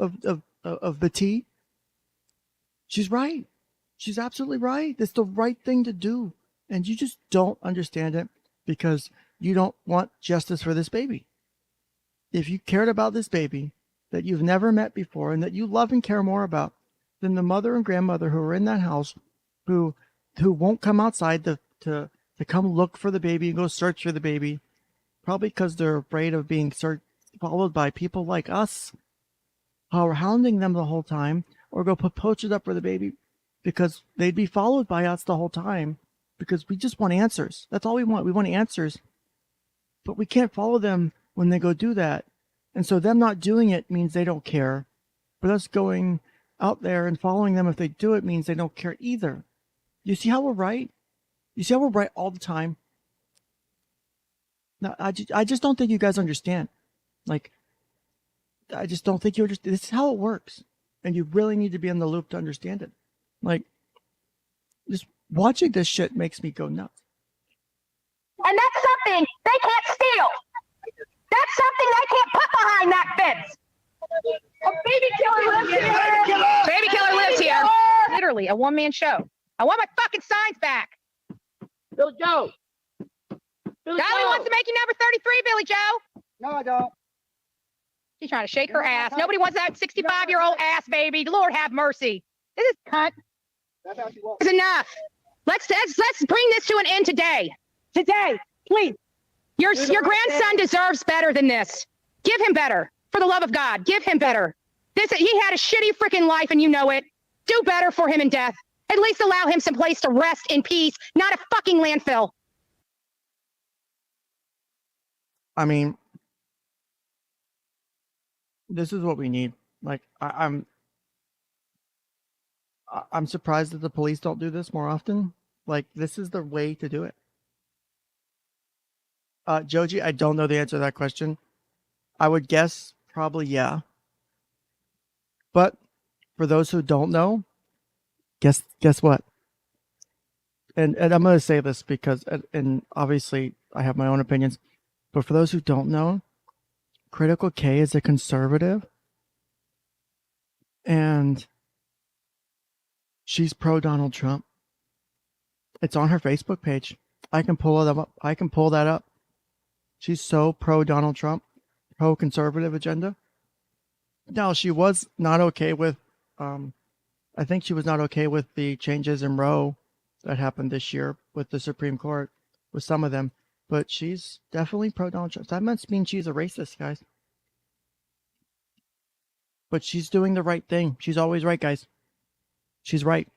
Batee, she's right. She's absolutely right. It's the right thing to do. And you just don't understand it because you don't want justice for this baby. If you cared about this baby that you've never met before and that you love and care more about than the mother and grandmother who are in that house who won't come outside to come look for the baby and go search for the baby, probably because they're afraid of being followed by people like us who are hounding them the whole time, or go poach it up for the baby because they'd be followed by us the whole time because we just want answers. That's all we want. We want answers, but we can't follow them when they go do that. And so them not doing it means they don't care. But us going out there and following them if they do it means they don't care either. You see how we're right? You see how we're right all the time? No, I just don't think you guys understand. Like, I just don't think you understand. This is how it works. And you really need to be in the loop to understand it. Like, just watching this shit makes me go nuts. And that's something they can't steal. That's something they can't put behind that fence. A baby killer lives here. Baby killer lives here. Literally a one-man show. I want my fucking signs back. Billy Joe. Billy Dolly Joe. wants to make you number 33, Billy Joe. No, I don't. She's trying to shake her ass. Nobody wants that 65-year-old ass baby. Lord have mercy. This is cunt. That's how she walks. It's enough. Let's bring this to an end today. Today, please. Your grandson deserves better than this. Give him better. For the love of God, give him better. He had a shitty freaking life and you know it. Do better for him in death. At least allow him some place to rest in peace, not a fucking landfill. I mean, this is what we need. Like, I'm surprised that the police don't do this more often. Like, this is the way to do it. Joji, I don't know the answer to that question. I would guess probably yeah. But for those who don't know, guess what? And I'm going to say this because, and obviously I have my own opinions, but for those who don't know, Critical K is a conservative and she's pro Donald Trump. It's on her Facebook page. I can pull it up. I can pull that up. She's so pro Donald Trump, pro conservative agenda. Now, she was not okay with, I think she was not okay with the changes in Roe that happened this year with the Supreme Court, with some of them, but she's definitely pro Donald Trump. That must mean she's a racist, guys. But she's doing the right thing. She's always right, guys. She's right.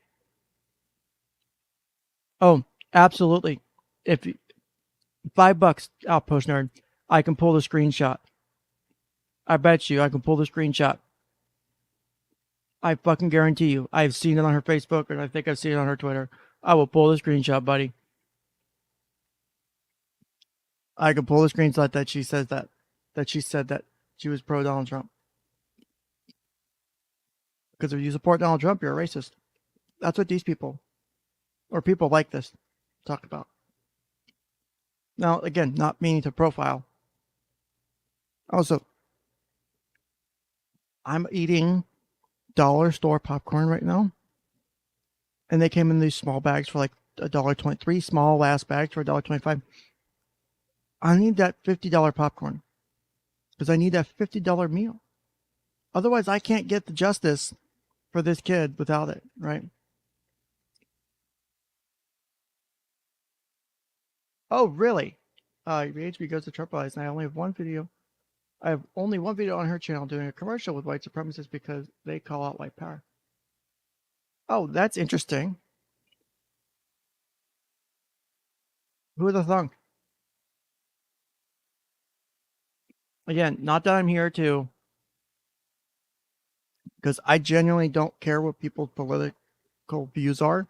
Oh, absolutely. If $5, Outpost Nerd, I can pull the screenshot. I bet you I can pull the screenshot. I fucking guarantee you. I've seen it on her Facebook, and I think I've seen it on her Twitter. I will pull the screenshot, buddy. I can pull the screenshot that she says that she said that she was pro Donald Trump. Because if you support Donald Trump, you're a racist. That's what these people, or people like this, talk about. Now, again, not meaning to profile. Also, I'm eating dollar store popcorn right now. And they came in these small bags for like $1.23, small ass bags for $1.25. I need that $50 popcorn. Because I need that $50 meal. Otherwise, I can't get the justice for this kid without it, right? Oh, really? HB goes to Trump Eyes, and I only have one video. I have only one video on her channel doing a commercial with white supremacists because they call out white power. Oh, that's interesting. Who would have thunk? Again, not that I'm here to, because I genuinely don't care what people's political views are.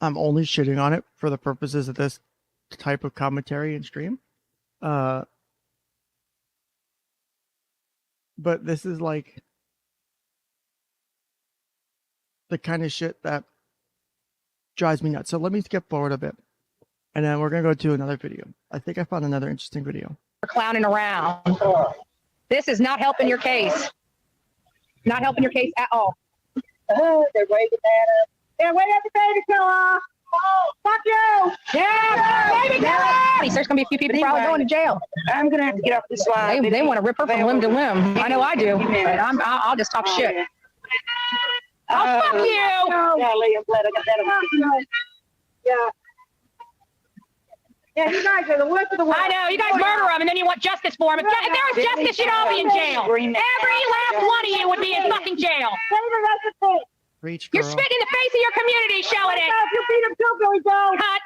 I'm only shitting on it for the purposes of this type of commentary and stream. But this is like the kind of shit that drives me nuts. So let me skip forward a bit. And then we're going to go to another video. I think I found another interesting video. Clowning around. This is not helping your case. Not helping your case at all. Oh, they're waving at us. They're waving at the baby killer. Oh, fuck you. Yeah, baby killer. There's going to be a few people probably going to jail. I'm going to have to get off this line. They want to rip her from limb to limb. I know I do. But I'll just talk shit. Oh, fuck you. Yeah, you guys are the worst of the worst. I know. You guys murder them, and then you want justice for them. If there was justice, you'd all be in jail. Every last one of you would be in fucking jail. Say the rest of it. Preach, You're girl. spitting in the face of your community, showing it. You beat him too, Billy Joe. Cut.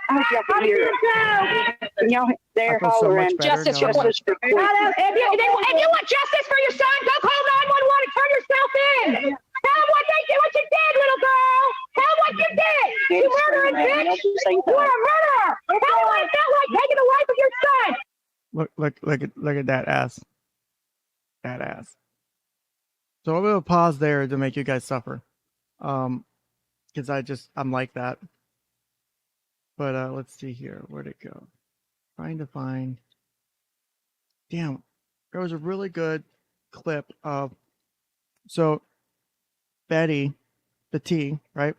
You know, they're I feel so much hollering. better Justice knowing for that. Justice for If you want justice for your son, go call 911 and turn yourself in. Tell them what you did, little girl. Tell them what you did. You murdering bitch. You're a murderer. Tell them what it felt like taking the life of your son. Look at that ass. That ass. So I'm gonna pause there to make you guys suffer. Because I'm like that. But let's see here. Where'd it go? Trying to find. Damn, there was a really good clip of. So Betty, the T, right?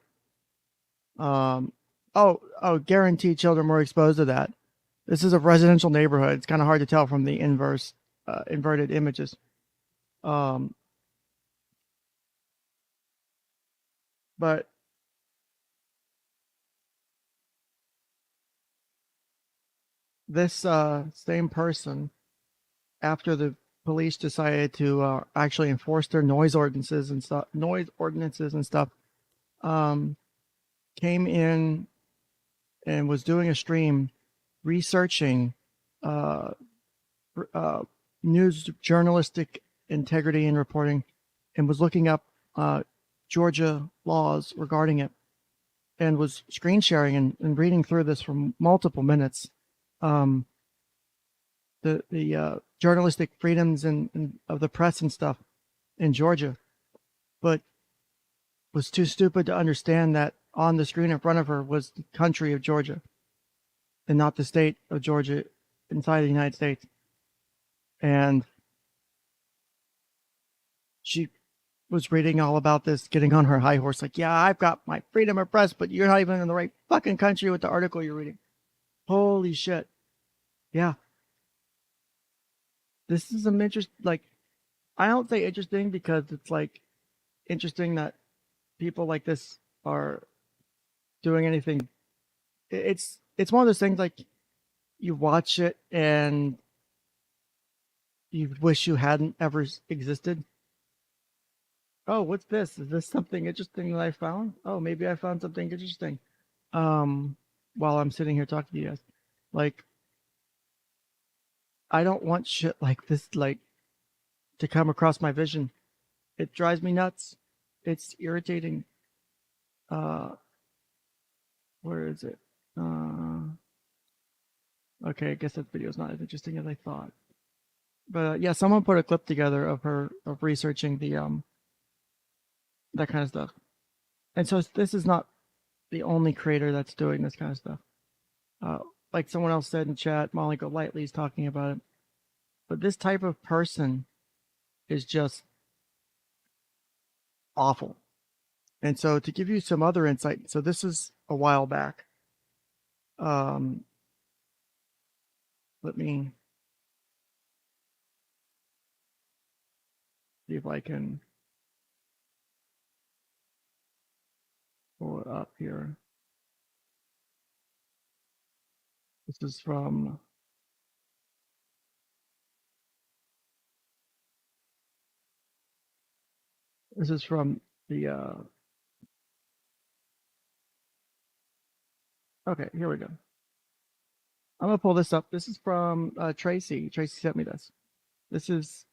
Guaranteed children were exposed to that. This is a residential neighborhood. It's kind of hard to tell from the inverted images. But this same person, after the police decided to actually enforce their noise ordinances and stuff, came in and was doing a stream researching news journalistic integrity and reporting, and was looking up Georgia laws regarding it, and was screen sharing and reading through this for multiple minutes. The journalistic freedoms and of the press and stuff in Georgia, but was too stupid to understand that on the screen in front of her was the country of Georgia and not the state of Georgia inside the United States. And she was reading all about this, getting on her high horse, like, yeah, I've got my freedom of press, but you're not even in the right fucking country with the article you're reading. Holy shit. Yeah. This is some I don't say interesting because it's like interesting that people like this are doing anything. It's one of those things like you watch it and you wish you hadn't ever existed. Oh, what's this? Is this something interesting that I found? Oh, maybe I found something interesting. While I'm sitting here talking to you guys. Like, I don't want shit like this, to come across my vision. It drives me nuts. It's irritating. Where is it? Okay, I guess that video's not as interesting as I thought. But yeah, someone put a clip together of her researching the that kind of stuff. And so this is not the only creator that's doing this kind of stuff. Like someone else said in chat, 𝐓𝐢𝐻𝐽 is talking about it. But this type of person is just awful. And so to give you some other insight, so this is a while back. Let me see if I can pull it up here. This is from the okay, here we go. I'm gonna pull this up. This is from Tracy. Tracy sent me this. This is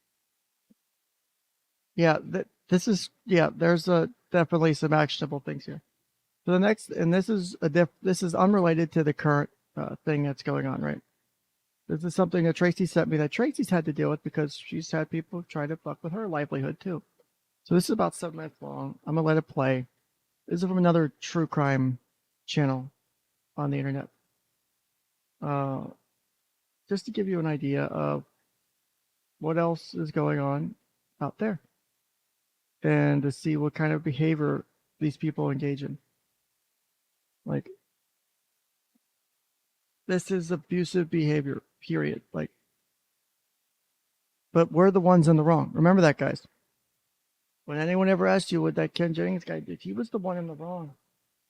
there's definitely some actionable things here. So the next, and this is unrelated to the current thing that's going on, right? This is something that Tracy sent me that Tracy's had to deal with because she's had people try to fuck with her livelihood too. So this is about 7 minutes long. I'm gonna let it play. This is from another true crime channel on the internet. Just to give you an idea of what else is going on out there and to see what kind of behavior these people engage in. Like, this is abusive behavior, period. Like, but we're the ones in the wrong. Remember that, guys. When anyone ever asked you what that Ken Jennings guy did, he was the one in the wrong.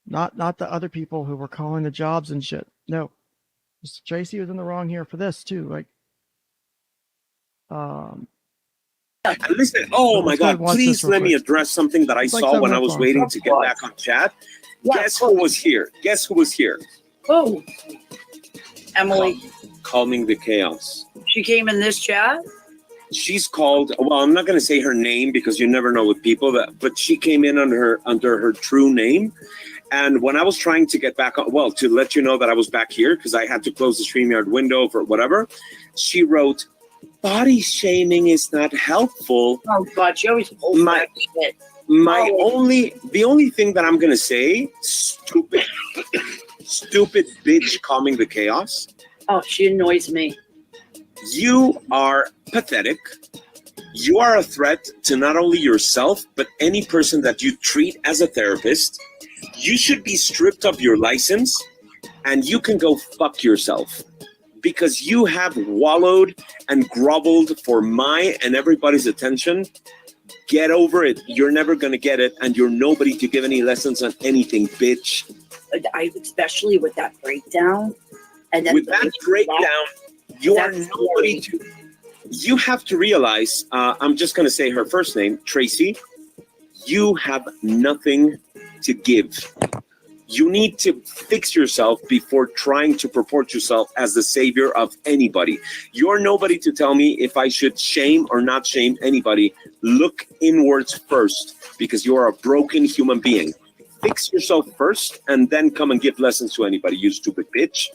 Not the other people who were calling the jobs and shit. No. Tracy was in the wrong here for this too. Like, And listen, oh my God, please let me address something that I saw when I was waiting to get back on chat. Guess who was here? Guess who was here? Who? Emily. Calming the chaos. She came in this chat? She's called, well, I'm not going to say her name because you never know with people, but she came in under her true name. And when I was trying to get back on, well, to let you know that I was back here because I had to close the StreamYard window for whatever, she wrote, body shaming is not helpful. Oh, God, she always holds that shit. The only thing that I'm going to say, stupid bitch calming the chaos. Oh, she annoys me. You are pathetic. You are a threat to not only yourself, but any person that you treat as a therapist. You should be stripped of your license and you can go fuck yourself because you have wallowed and groveled for my and everybody's attention. Get over it. You're never going to get it. And you're nobody to give any lessons on anything, bitch. Especially with that breakdown. And then with that breakdown, you are nobody to. You have to realize, I'm just going to say her first name, Tracy. You have nothing to give. You need to fix yourself before trying to purport yourself as the savior of anybody. You're nobody to tell me if I should shame or not shame anybody. Look inwards first because you're a broken human being. Fix yourself first and then come and give lessons to anybody, you stupid bitch.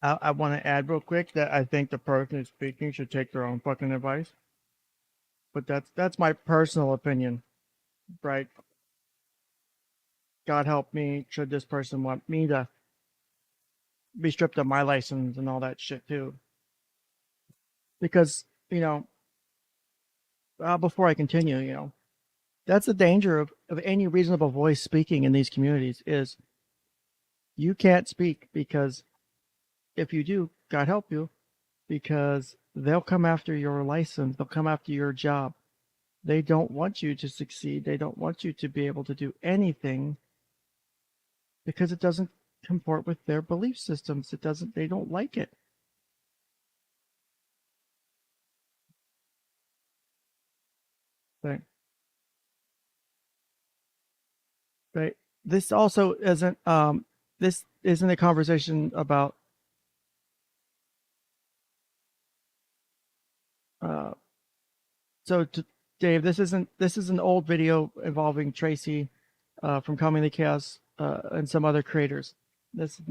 I want to add real quick that I think the person who's speaking should take their own fucking advice. But that's my personal opinion, right? God help me, should this person want me to be stripped of my license and all that shit too. Because, before I continue, that's the danger of any reasonable voice speaking in these communities is you can't speak because if you do, God help you, because they'll come after your license. They'll come after your job. They don't want you to succeed. They don't want you to be able to do anything because it doesn't comport with their belief systems. They don't like it. Right. This also isn't, this isn't a conversation about Dave, this is an old video involving Tracy from Calming the Chaos and some other creators. This is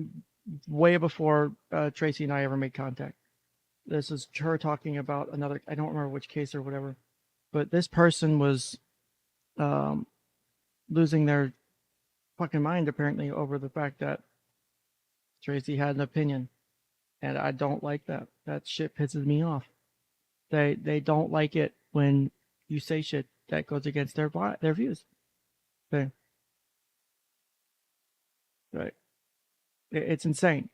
way before Tracy and I ever made contact. This is her talking about another, I don't remember which case or whatever, but this person was losing their fucking mind apparently over the fact that Tracy had an opinion. And I don't like that. That shit pisses me off. They don't like it when you say shit that goes against their views. Okay. Right. It's insane.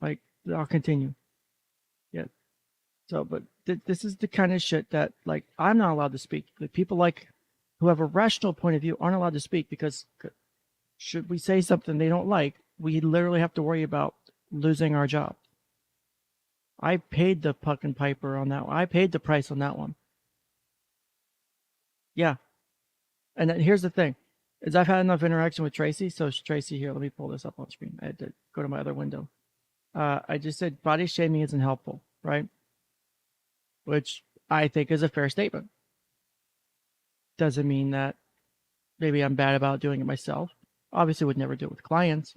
Like, I'll continue. Yeah. So, but this is the kind of shit that, like, I'm not allowed to speak. The people who have a rational point of view aren't allowed to speak because should we say something they don't like, we literally have to worry about losing our job. I paid the fucking piper on that one. I paid the price on that one. Yeah. And then here's the thing, is I've had enough interaction with Tracy. So Tracy, here, let me pull this up on screen. I had to go to my other window. I just said body shaming isn't helpful, right? Which I think is a fair statement. Doesn't mean that maybe I'm bad about doing it myself. Obviously would never do it with clients.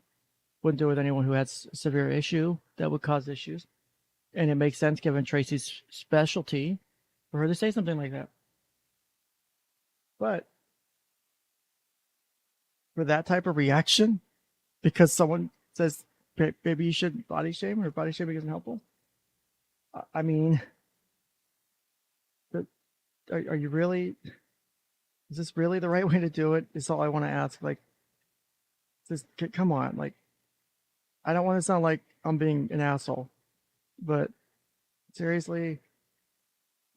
Wouldn't do it with anyone who has a severe issue that would cause issues. And it makes sense given Tracy's specialty for her to say something like that. But for that type of reaction, because someone says, maybe you shouldn't body shame or body shaming isn't helpful. I mean, are you really, is this really the right way to do it? Is all I want to ask. Like, come on. Like, I don't want to sound like I'm being an asshole. But seriously,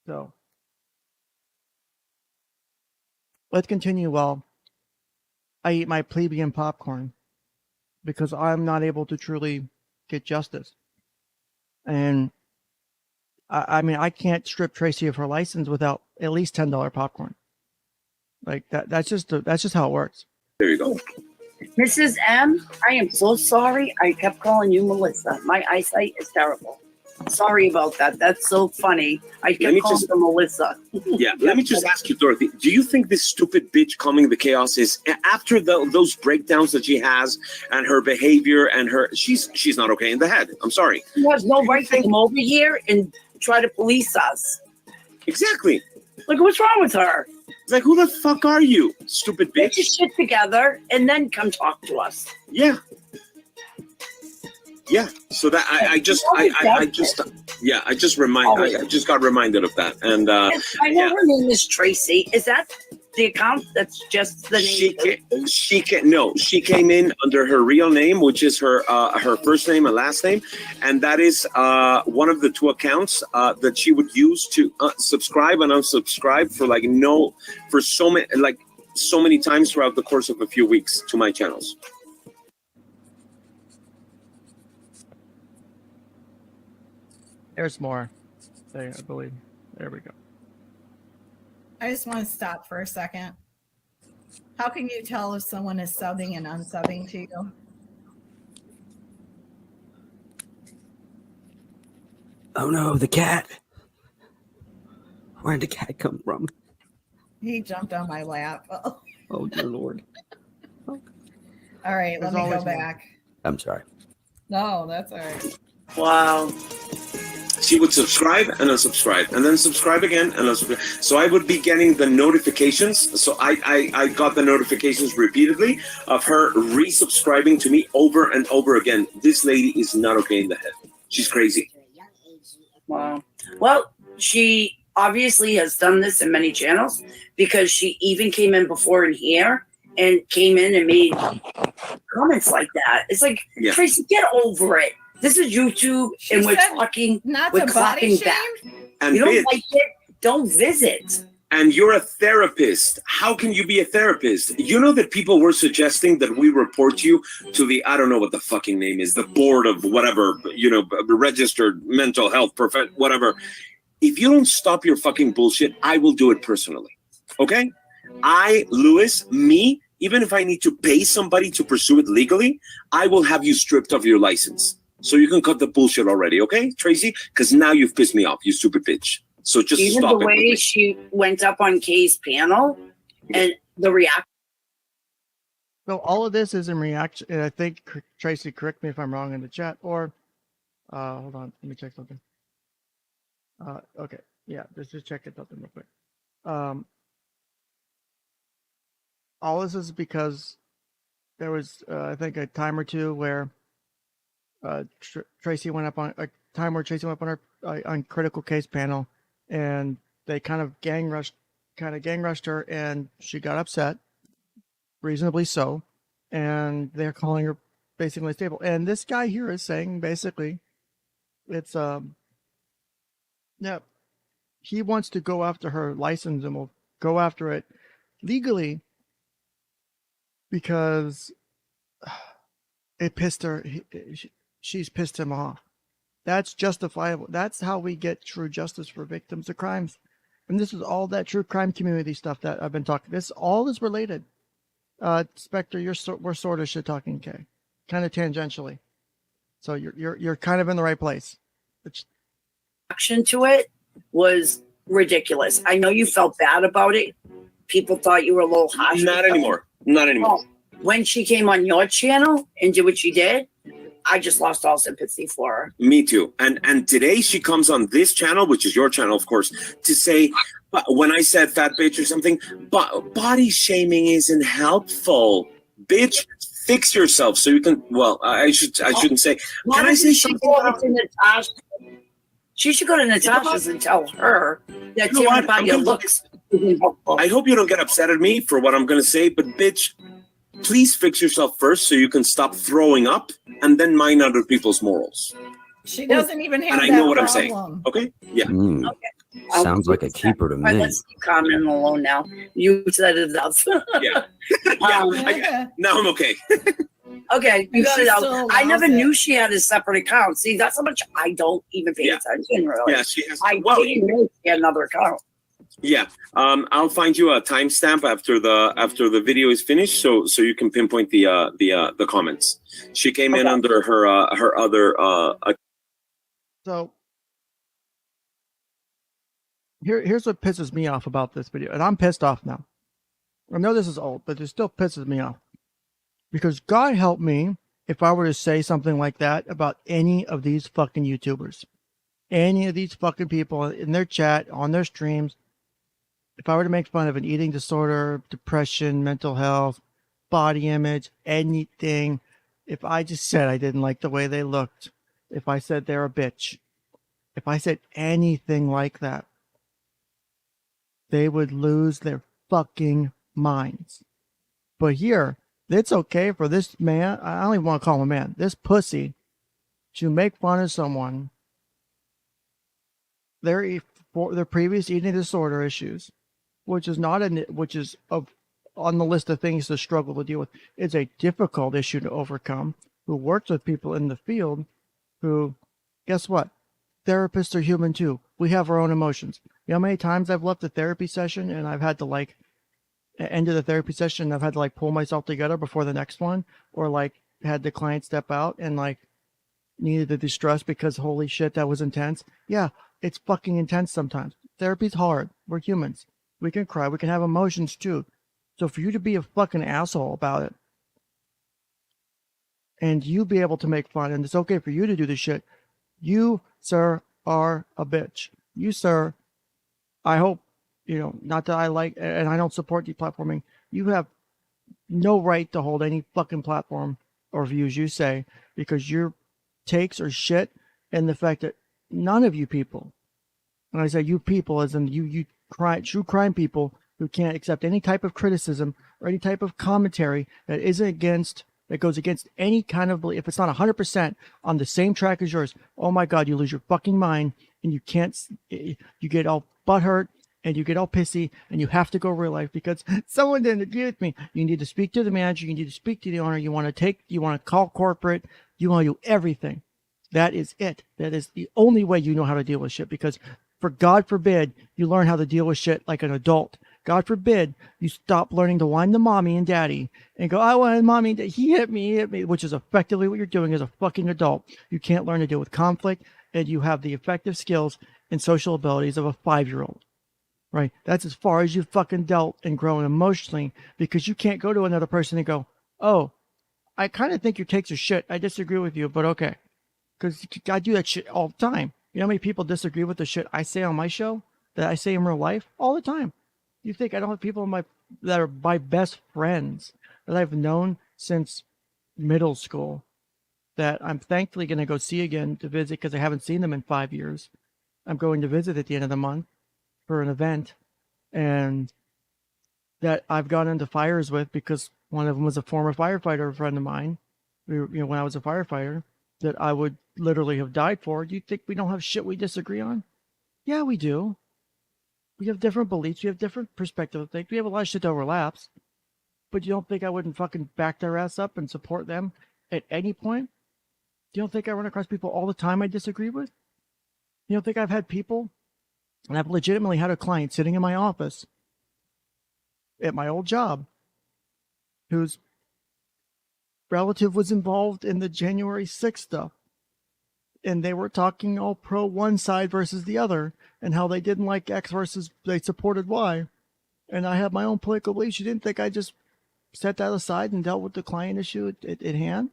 so let's continue while I eat my plebeian popcorn because I'm not able to truly get justice. And I mean, I can't strip Tracy of her license without at least $10 popcorn. Like that's just how it works. There you go. Mrs. M, I am so sorry. I kept calling you Melissa. My eyesight is terrible. Sorry about that. That's so funny. I kept calling her Melissa. Yeah, let me just ask you, Dorothy. Do you think this stupid bitch calming the chaos is after those breakdowns that she has and her behavior and she's not okay in the head? I'm sorry. She has no right to come over here and try to police us. Exactly. Like, what's wrong with her? It's like, who the fuck are you, stupid bitch? Get your shit together and then come talk to us. Yeah. Yeah. So that I just got reminded of that. And I know her name is Tracy. Is that the account? That's just the name. She came in under her real name, which is her first name and last name, and that is one of the two accounts that she would use to subscribe and unsubscribe for so many times throughout the course of a few weeks to my channels. There's more. I believe. There we go. I just want to stop for a second. How can you tell if someone is subbing and unsubbing to you? Oh no, the cat. Where'd the cat come from? He jumped on my lap. Oh dear Lord. All right, let me go back. I'm sorry. No, that's all right. Wow. She would subscribe and unsubscribe and then subscribe again and unsubscribe. So I would be getting the notifications. So I got the notifications repeatedly of her resubscribing to me over and over again. This lady is not okay in the head. She's crazy. Wow. Well, she obviously has done this in many channels because she even came in before in here and came in and made comments like that. It's like, yeah. Tracy, get over it. This is YouTube, and we're talking. We're talking back. And you don't like it? Don't visit. And you're a therapist. How can you be a therapist? You know that people were suggesting that we report you to the, I don't know what the fucking name is, the board of whatever, registered mental health, whatever. If you don't stop your fucking bullshit, I will do it personally. Okay? Me, even if I need to pay somebody to pursue it legally, I will have you stripped of your license. So you can cut the bullshit already, okay, Tracy? Because now you've pissed me off, you stupid bitch. So just even stop the way she went up on Kay's panel and the reaction. So all of this is in reaction. And I think Tracy, correct me if I'm wrong in the chat. Or hold on, let me check something. Okay, yeah, let's just check something real quick. All this is because there was, I think, a time or two where. Tracy went up on a time where Tracy went up on her on critical case panel, and they kind of gang rushed her, and she got upset, reasonably so, and they're calling her basically unstable. And this guy here is saying basically, it's yeah, he wants to go after her license and will go after it legally because it pissed her. She's pissed him off. That's justifiable. That's how we get true justice for victims of crimes. And this is all that true crime community stuff that I've been talking. This all is related. Spectre, we're sort of shit talking, Kay, kind of tangentially. So you're kind of in the right place. Reaction to it was ridiculous. I know you felt bad about it. People thought you were a little harsh. Not anymore. Not anymore. When she came on your channel and did what she did, I just lost all sympathy for her. Me too. And today she comes on this channel, which is your channel, of course, to say, when I said fat bitch or something, body shaming isn't helpful. Bitch, fix yourself so you can, well, I shouldn't say. Can I say something? She should go to Natasha's and tell her that tearing about your looks isn't helpful. I hope you don't get upset at me for what I'm going to say, but bitch, please fix yourself first so you can stop throwing up and then mind other people's morals. She doesn't even have and I know what I'm saying. Okay? Yeah. Okay. Sounds like a keeper to me. Let's keep commenting alone now. You said it enough. Yeah. Now I'm okay. Okay, you And got she it out. still I never allows it. knew she had a separate account. See, that's how much I don't even pay attention, really. Yeah, she has. I didn't know she had another account. Yeah, I'll find you a timestamp after the video is finished, so you can pinpoint the comments. She came in under her other. So here's what pisses me off about this video, and I'm pissed off now. I know this is old, but it still pisses me off because God help me if I were to say something like that about any of these fucking YouTubers, any of these fucking people in their chat, on their streams. If I were to make fun of an eating disorder, depression, mental health, body image, anything, if I just said I didn't like the way they looked, if I said they're a bitch, if I said anything like that, they would lose their fucking minds. But here, it's okay for this man, I don't even want to call him a man, this pussy, to make fun of someone, their previous eating disorder issues, which is on the list of things to struggle to deal with. It's a difficult issue to overcome. Who works with people in the field who, guess what? Therapists are human too. We have our own emotions. You know how many times I've left a therapy session and I've had to end of the therapy session, I've had to pull myself together before the next one, or had the client step out and needed to distress because holy shit, that was intense. Yeah, it's fucking intense sometimes. Therapy's hard. We're humans. We can cry. We can have emotions too. So for you to be a fucking asshole about it, and you be able to make fun, and it's okay for you to do this shit, you, sir, are a bitch. You, sir, I hope, not that I like, and I don't support deplatforming, you have no right to hold any fucking platform or views you say, because your takes are shit, and the fact that none of you people, and I say you people as in you true crime people who can't accept any type of criticism or any type of commentary that goes against any kind of belief. If it's not 100% on the same track as yours, oh my God, you lose your fucking mind, and you get all butthurt and you get all pissy, and you have to go real life because someone didn't agree with me. You need to speak to the manager. You need to speak to the owner. You want to call corporate. You want to do everything. That is it. That is the only way you know how to deal with shit, because for God forbid you learn how to deal with shit like an adult. God forbid you stop learning to whine to mommy and daddy and go, I wanted mommy, he hit me, which is effectively what you're doing as a fucking adult. You can't learn to deal with conflict, and you have the effective skills and social abilities of a 5-year-old, right? That's as far as you've fucking dealt and grown emotionally, because you can't go to another person and go, oh, I kind of think your takes are shit. I disagree with you, but okay. Because I do that shit all the time. You know how many people disagree with the shit I say on my show that I say in real life all the time? You think I don't have people that are my best friends that I've known since middle school that I'm thankfully going to go see again to visit because I haven't seen them in 5 years. I'm going to visit at the end of the month for an event, and that I've gone into fires with because one of them was a former firefighter friend of mine. When I was a firefighter, that I would literally have died for. Do you think we don't have shit we disagree on? Yeah, we do. We have different beliefs. We have different perspectives of things. We have a lot of shit that overlaps. But you don't think I wouldn't fucking back their ass up and support them at any point? You don't think I run across people all the time I disagree with? You don't think I've had people, and I've legitimately had a client sitting in my office at my old job whose relative was involved in the January 6th stuff. And they were talking all pro one side versus the other, and how they didn't like X versus they supported Y. And I have my own political beliefs. You didn't think I just set that aside and dealt with the client issue at hand?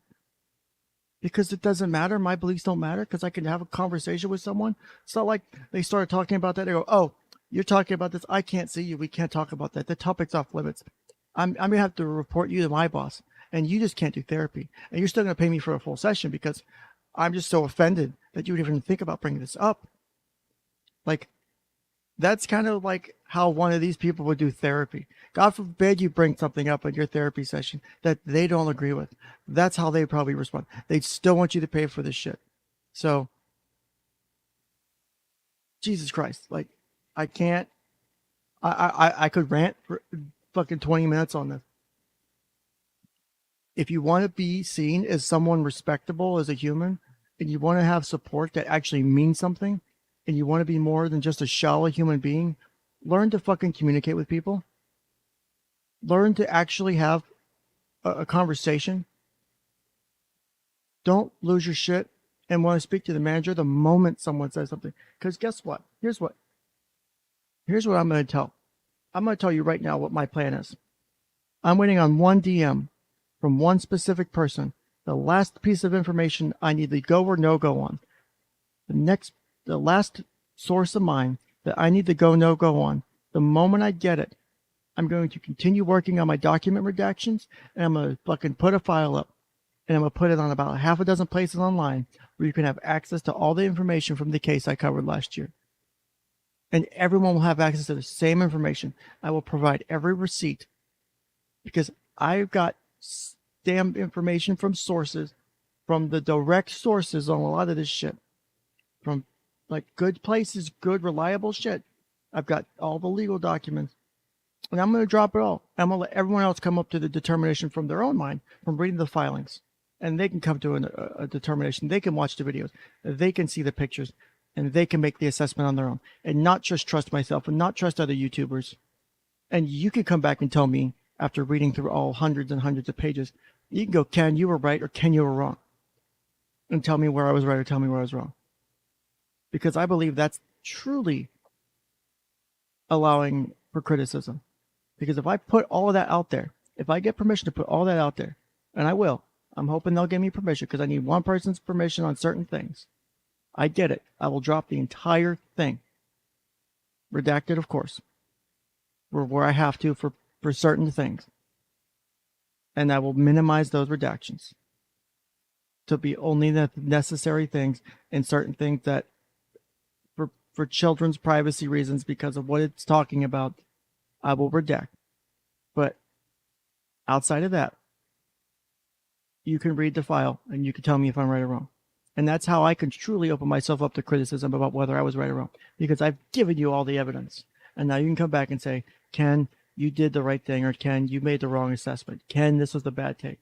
Because it doesn't matter. My beliefs don't matter because I can have a conversation with someone. It's not like they started talking about that. They go, oh, you're talking about this. I can't see you. We can't talk about that. The topic's off limits. I'm going to have to report you to my boss. And you just can't do therapy. And you're still going to pay me for a full session because I'm just so offended that you would even think about bringing this up. That's kind of like how one of these people would do therapy. God forbid you bring something up in your therapy session that they don't agree with. That's how they probably respond. They still want you to pay for this shit. So, Jesus Christ. I can't. I could rant for fucking 20 minutes on this. if you want to be seen as someone respectable as a human, and you want to have support that actually means something, and you want to be more than just a shallow human being, learn to fucking communicate with people. Learn to actually have a conversation. Don't lose your shit and want to speak to the manager the moment someone says something. Because guess what? Here's what I'm going to tell. I'm going to tell you right now what my plan is. I'm waiting on one DM from one specific person. The last piece of information I need to go or no go on. The last source of mine that I need to go no go on. The moment I get it, I'm going to continue working on my document redactions, and I'm going to fucking put a file up, and I'm going to put it on about half a dozen places online where you can have access to all the information from the case I covered last year. And everyone will have access to the same information. I will provide every receipt because I've got damn information from sources, from the direct sources on a lot of this shit, from like good places, good reliable shit. I've got all the legal documents, and I'm going to drop it all. I'm going to let everyone else come up to the determination from their own mind, from reading the filings, and they can come to a determination. They can watch the videos, they can see the pictures, and they can make the assessment on their own, and not just trust myself and not trust other YouTubers. And you can come back and tell me after reading through all hundreds and hundreds of pages, you can go, Ken, you were right, or Ken, you were wrong, and tell me where I was right or tell me where I was wrong. Because I believe that's truly allowing for criticism. Because if I put all of that out there, if I get permission to put all that out there, and I will, I'm hoping they'll give me permission because I need one person's permission on certain things. I get it. I will drop the entire thing. Redacted, of course. Where I have to for certain things. And I will minimize those redactions to be only the necessary things and certain things that for children's privacy reasons, because of what it's talking about, I will redact. But outside of that, you can read the file and you can tell me if I'm right or wrong. And that's how I can truly open myself up to criticism about whether I was right or wrong, because I've given you all the evidence. And now you can come back and say, Ken, you did the right thing, or Ken, you made the wrong assessment. Ken, this was the bad take.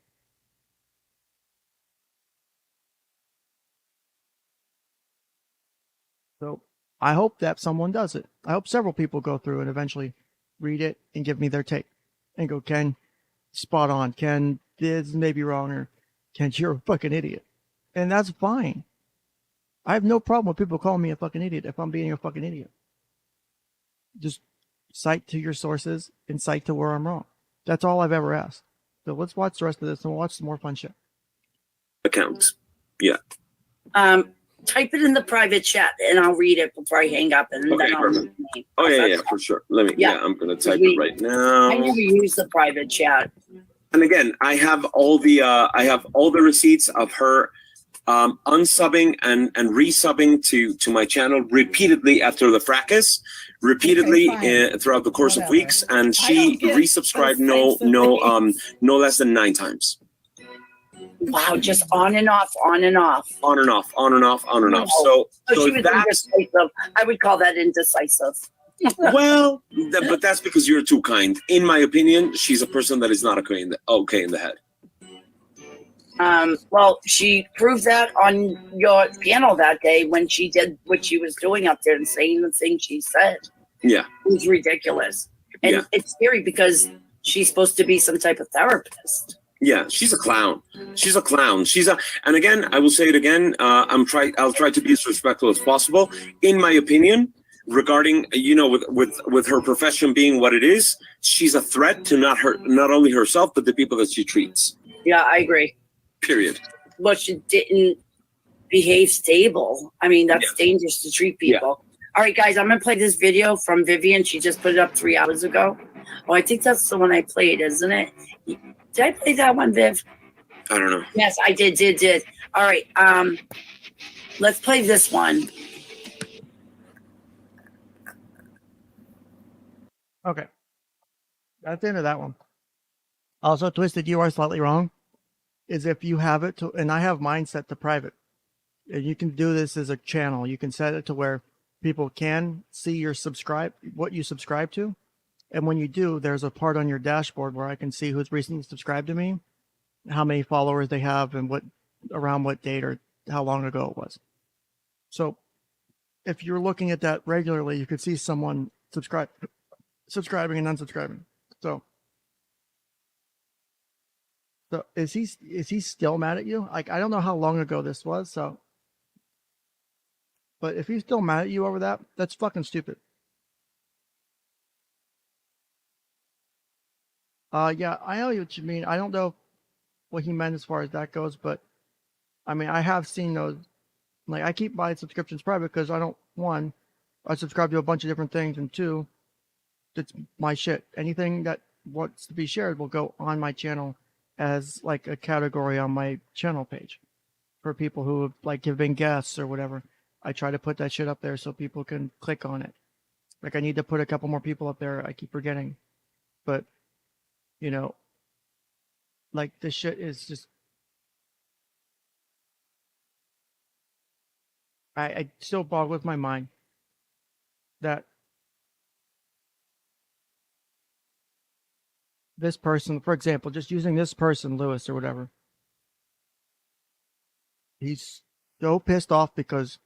So I hope that someone does it. I hope several people go through and eventually read it and give me their take and go, Ken, spot on. Ken, this may be wrong, or Ken, you're a fucking idiot. And that's fine. I have no problem with people calling me a fucking idiot if I'm being a fucking idiot. Just cite to your sources and cite to where I'm wrong. That's all I've ever asked. So let's watch the rest of this and we'll watch some more fun shit. Accounts. Yeah. Type it in the private chat and I'll read it before I hang up. And Okay, then I'll perfect. Oh yeah, for sure. Let me. Yeah, I'm gonna type it right now. I never use the private chat. And again, I have all the receipts of her unsubbing and resubbing to my channel repeatedly after the fracas, repeatedly throughout the course of weeks, and she resubscribed no less than 9 times. Wow, just on and off, on and off. On and off, on and off, on and off. So she was indecisive. I would call that indecisive. Well, but that's because you're too kind. In my opinion, she's a person that is not okay in the head. Well, she proved that on your panel that day when she did what she was doing up there and saying the thing she said. Yeah. It was ridiculous. And it's scary because she's supposed to be some type of therapist. Yeah, she's a clown. She's a clown. And again, I will say it again. I'll try to be as respectful as possible. In my opinion, regarding with her profession being what it is, she's a threat to not only herself but the people that she treats. Yeah, I agree. Period. But she didn't behave stable. I mean, that's dangerous to treat people. All right, guys, I'm gonna play this video from Vivian. She just put it up 3 hours ago. Oh, I think that's the one I played, isn't it? Did I play that one, Viv? I don't know. Yes, I did. All right, let's play this one. Okay. That's the end of that one. Also, Twisted, you are slightly wrong. Is if you have it to, and I have mine set to private. And you can do this as a channel. You can set it to where people can see your what you subscribe to. And when you do, there's a part on your dashboard where I can see who's recently subscribed to me. how many followers they have and around what date or how long ago it was. So if you're looking at that regularly, you could see someone subscribing and unsubscribing. So is he still mad at you? Like, I don't know how long ago this was, so, but if he's still mad at you over that, that's fucking stupid. Yeah, I know what you mean. I don't know what he meant as far as that goes, but I mean, I have seen those. Like, I keep my subscriptions private because I don't, one, I subscribe to a bunch of different things, and two, it's my shit. Anything that wants to be shared will go on my channel as like a category on my channel page for people who like have been guests or whatever. I try to put that shit up there so people can click on it. Like, I need to put a couple more people up there. I keep forgetting, but you know, like, this shit is just, I still bog with my mind that this person, for example, just using this person, Lewis or whatever, he's so pissed off because,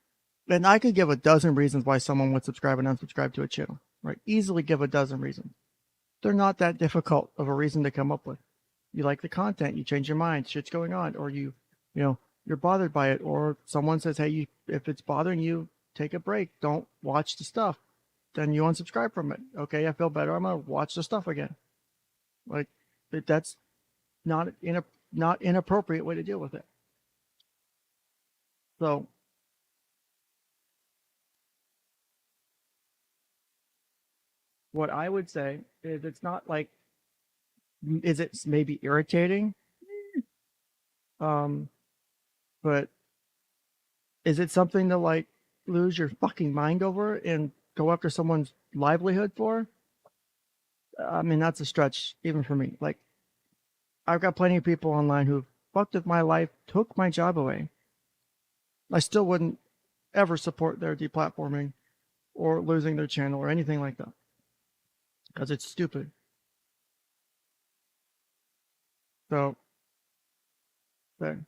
and I could give a dozen reasons why someone would subscribe and unsubscribe to a channel, right? Easily give a dozen reasons. They're not that difficult of a reason to come up with. You like the content, you change your mind, shit's going on, or you know, you're bothered by it, or someone says, hey, if it's bothering you, take a break, don't watch the stuff. Then you unsubscribe from it. Okay, I feel better, I'm gonna watch the stuff again. Like, that's not inappropriate way to deal with it. So what I would say is, it's not like, is it maybe irritating? But is it something to like lose your fucking mind over and go after someone's livelihood for? I mean, that's a stretch even for me. Like, I've got plenty of people online who fucked with my life, took my job away. I still wouldn't ever support their deplatforming or losing their channel or anything like that, because it's stupid. So, there.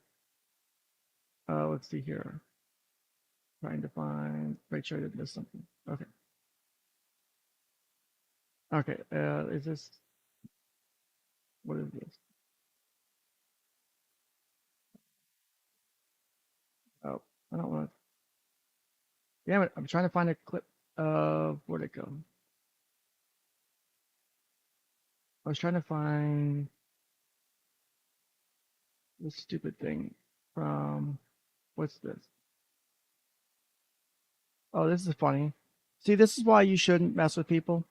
Let's see here. Trying to make sure I didn't miss something. Okay. Okay, is this, what is this? Oh, I don't want to, damn it, I'm trying to find a clip of, where'd it go? I was trying to find this stupid thing from, what's this? Oh, this is funny. See, this is why you shouldn't mess with people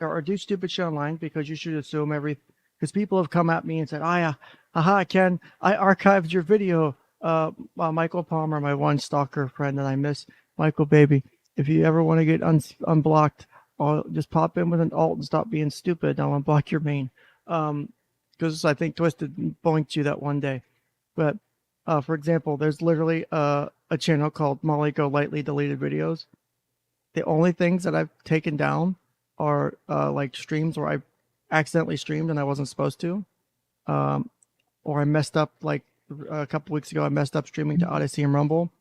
or do stupid shit online, because you should assume because people have come at me and said, haha, Ken, I archived your video. Michael Palmer, my one stalker friend that I miss, Michael baby. If you ever want to get unblocked, I'll just pop in with an alt and stop being stupid. I'll unblock your main. Because I think Twisted boinked you that one day. But for example, there's literally a channel called Molly Go Lightly Deleted Videos. The only things that I've taken down are like streams where I accidentally streamed and I wasn't supposed to, or I messed up. Like a couple weeks ago, I messed up streaming to Odysee and Rumble,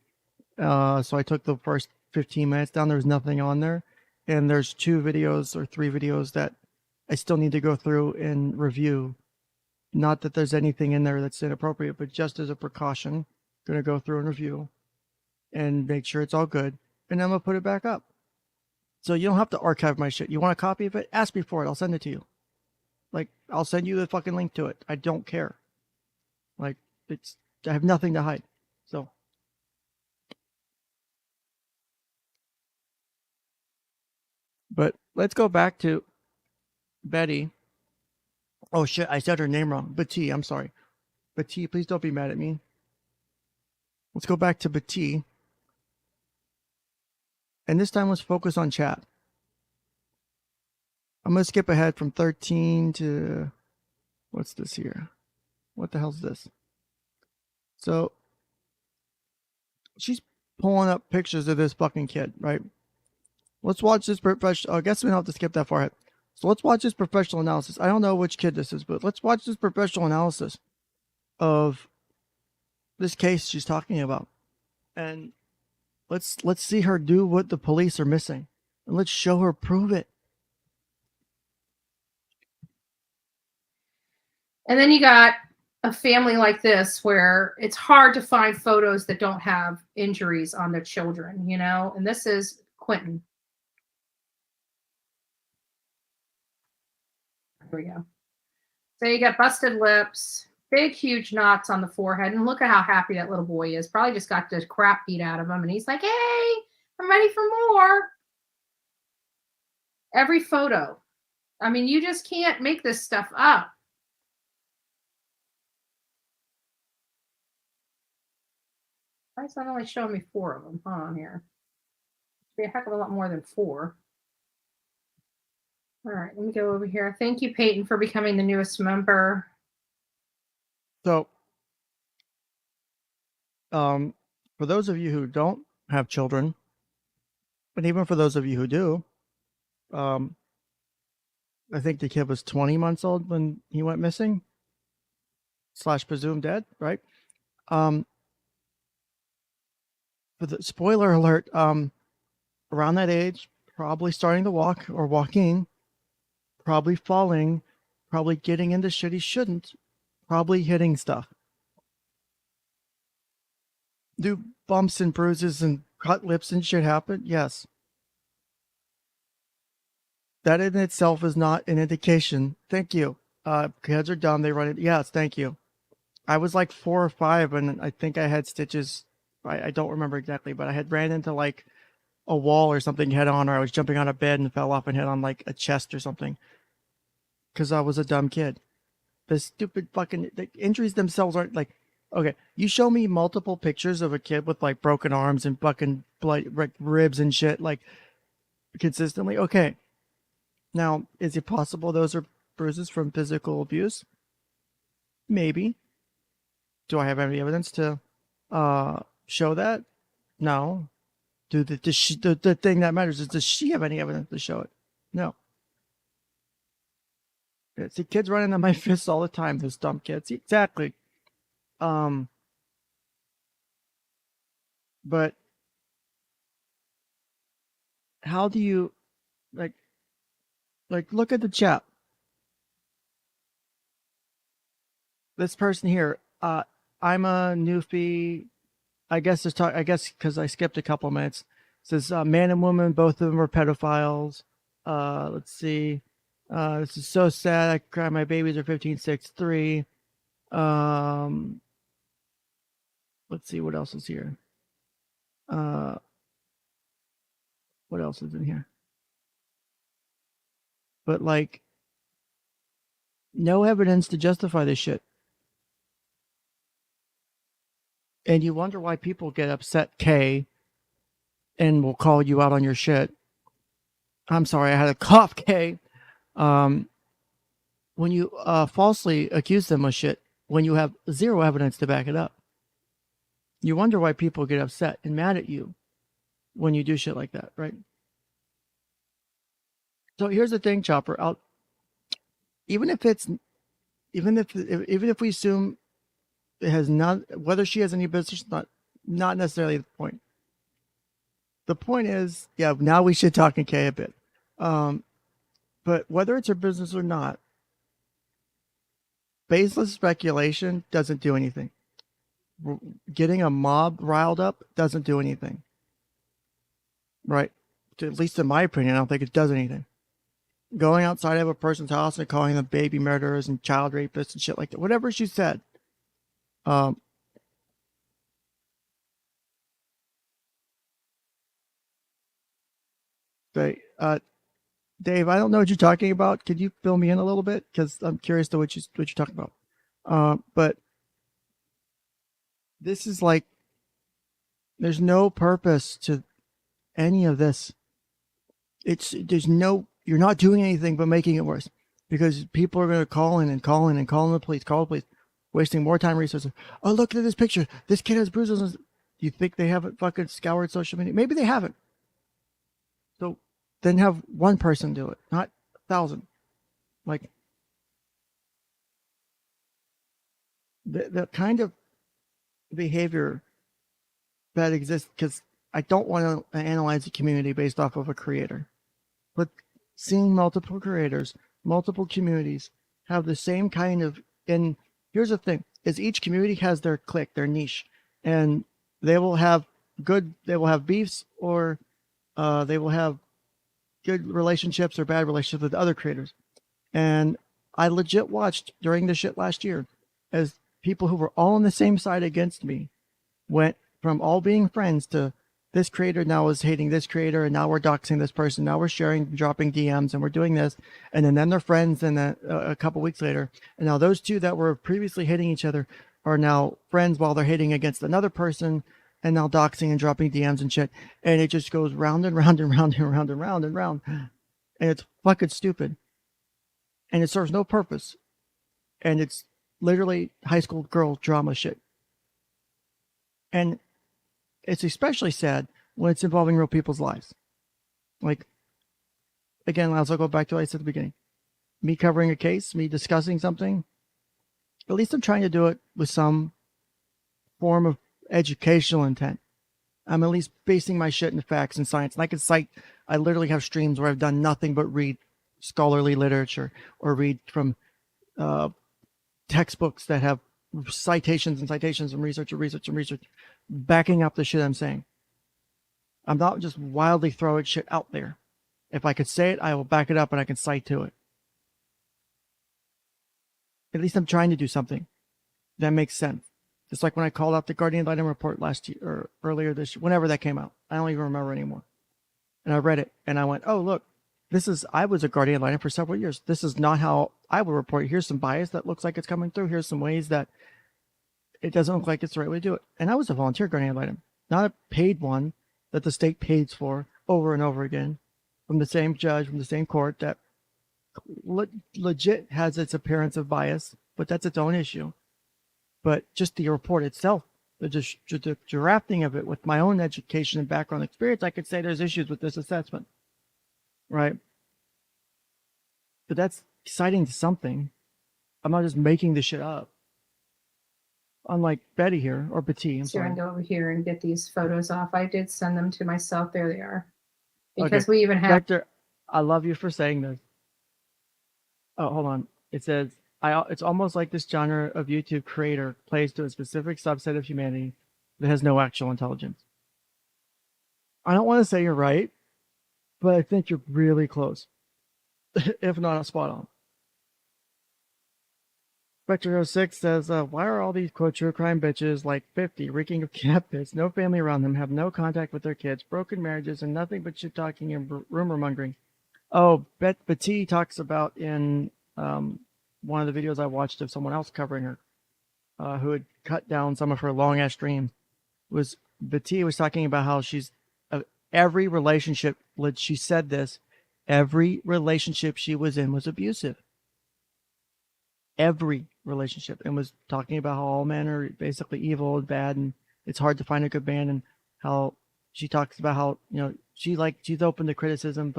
so I took the first 15 minutes down. There was nothing on there, and there's 2 videos or 3 videos that I still need to go through and review. Not that there's anything in there that's inappropriate, but just as a precaution, I'm gonna go through and review and make sure it's all good, and then I'm gonna put it back up. So you don't have to archive my shit. You want a copy of it? Ask me for it. I'll send it to you. Like, I'll send you the fucking link to it. I don't care. Like, I have nothing to hide. So. But let's go back to Betty. Oh shit, I said her name wrong. Betty, I'm sorry. Betty, please don't be mad at me. Let's go back to Betty. And this time let's focus on chat. I'm going to skip ahead from 13 to, what's this here? What the hell's this? So, she's pulling up pictures of this fucking kid, right? Let's watch this professional, I guess we don't have to skip that far ahead. So let's watch this professional analysis. I don't know which kid this is, but let's watch this professional analysis. of this case she's talking about. And let's see her do what the police are missing. And let's show her prove it. And then you got a family like this where it's hard to find photos that don't have injuries on their children, you know? And this is Quentin. Here we go. So you got busted lips, big, huge knots on the forehead. And look at how happy that little boy is. Probably just got the crap beat out of him. And he's like, hey, I'm ready for more. Every photo. I mean, you just can't make this stuff up. Why is that only showing me 4 of them? Hold on here. Be a heck of a lot more than 4. All right, let me go over here. Thank you, Peyton, for becoming the newest member. So, for those of you who don't have children, but even for those of you who do, I think the kid was 20 months old when he went missing / presumed dead, right? For the spoiler alert, around that age, probably starting to walk or walking, probably falling, probably getting into shit he shouldn't, probably hitting stuff. Do bumps and bruises and cut lips and shit happen? Yes. That in itself is not an indication. Thank you. Kids are dumb. They run it. Yes, thank you. I was like 4 or 5 and I think I had stitches. I don't remember exactly, but I had ran into like a wall or something head on, or I was jumping on a bed and fell off and hit on like a chest or something. Because I was a dumb kid. The stupid fucking the injuries themselves aren't like, okay, you show me multiple pictures of a kid with like broken arms and fucking blood, like ribs and shit, like consistently. Okay. Now, is it possible those are bruises from physical abuse? Maybe. Do I have any evidence to show that? No. The thing that matters is, does she have any evidence to show it? No. Yeah, see, kids running on my fists all the time. Those dumb kids. Exactly. But how do you like look at the chat? This person here. I'm a newfie. I guess because I skipped a couple minutes. It says man and woman, both of them are pedophiles. Let's see. This is so sad. I cry. My babies are 15, 6, 3. Let's see what else is here. What else is in here? But like, no evidence to justify this shit. And you wonder why people get upset, Kay, and will call you out on your shit. I'm sorry, I had a cough, Kay. When you falsely accuse them of shit, when you have 0 evidence to back it up. You wonder why people get upset and mad at you when you do shit like that, right? So here's the thing, Chopper. Even if we assume it has not, whether she has any business, not necessarily the point. The point is, yeah, now we should talk in Kay a bit. But whether it's her business or not, baseless speculation doesn't do anything. Getting a mob riled up doesn't do anything. Right? At least in my opinion, I don't think it does anything. Going outside of a person's house and calling them baby murderers and child rapists and shit like that, whatever she said. Dave, I don't know what you're talking about. Could you fill me in a little bit? Because I'm curious to what you're talking about. But this is like, there's no purpose to any of this. You're not doing anything but making it worse, because people are going to call in the police, wasting more time and resources. Oh, look at this picture. This kid has bruises. Do you think they haven't fucking scoured social media? Maybe they haven't. So then have one person do it, not 1,000. Like, the kind of behavior that exists, because I don't want to analyze the community based off of a creator, but seeing multiple creators, multiple communities have the same kind of, and here's the thing, is each community has their clique, their niche, and they will have beefs, or they will have good relationships or bad relationships with other creators. And I legit watched during the shit last year as people who were all on the same side against me went from all being friends to this creator now is hating this creator, and now we're doxing this person, now we're sharing, dropping DMs, and we're doing this, and then they're friends, and then a couple weeks later, and now those two that were previously hating each other are now friends while they're hating against another person, and now doxing and dropping DMs and shit, and it just goes round and round and round and round and round and round, and it's fucking stupid, and it serves no purpose, and it's literally high school girl drama shit, and it's especially sad when it's involving real people's lives. Like, again, I'll go back to what I said at the beginning. Me covering a case, me discussing something, at least I'm trying to do it with some form of educational intent. I'm at least basing my shit in facts and science. And I can cite, I literally have streams where I've done nothing but read scholarly literature or read from textbooks that have citations and citations and research backing up the shit I'm saying. I'm not just wildly throwing shit out there. If I could say it, I will back it up and I can cite to it. At least I'm trying to do something that makes sense. Just like when I called out the Guardian of Light report last year or earlier this year, whenever that came out. I don't even remember anymore. And I read it and I went, oh, look, I was a Guardian of Light for several years. This is not how I would report. Here's some bias that looks like it's coming through. Here's some ways that it doesn't look like it's the right way to do it. And I was a volunteer Guardian ad litem, not a paid one that the state pays for over and over again from the same judge, from the same court that legit has its appearance of bias, but that's its own issue. But just the report itself, the drafting of it with my own education and background experience, I could say there's issues with this assessment, right? But that's citing something. I'm not just making this shit up. Unlike Betty here, or Betty, I'm sorry. I can go over here and get these photos off. I did send them to myself. There they are. Because we even have... Vector, I love you for saying this. Oh, hold on. It says, it's almost like this genre of YouTube creator plays to a specific subset of humanity that has no actual intelligence. I don't want to say you're right, but I think you're really close. If not, spot on. Spectre06 says, why are all these, quote, true crime bitches like 50, reeking of cat piss, no family around them, have no contact with their kids, broken marriages, and nothing but shit talking and rumor mongering? Oh, Betty talks about in one of the videos I watched of someone else covering her, who had cut down some of her long-ass streams, was Betty was talking about how she's, every relationship, she said this, every relationship she was in was abusive. Every relationship, and was talking about how all men are basically evil and bad, and it's hard to find a good man, and how she talks about how, you know, she's open to criticism,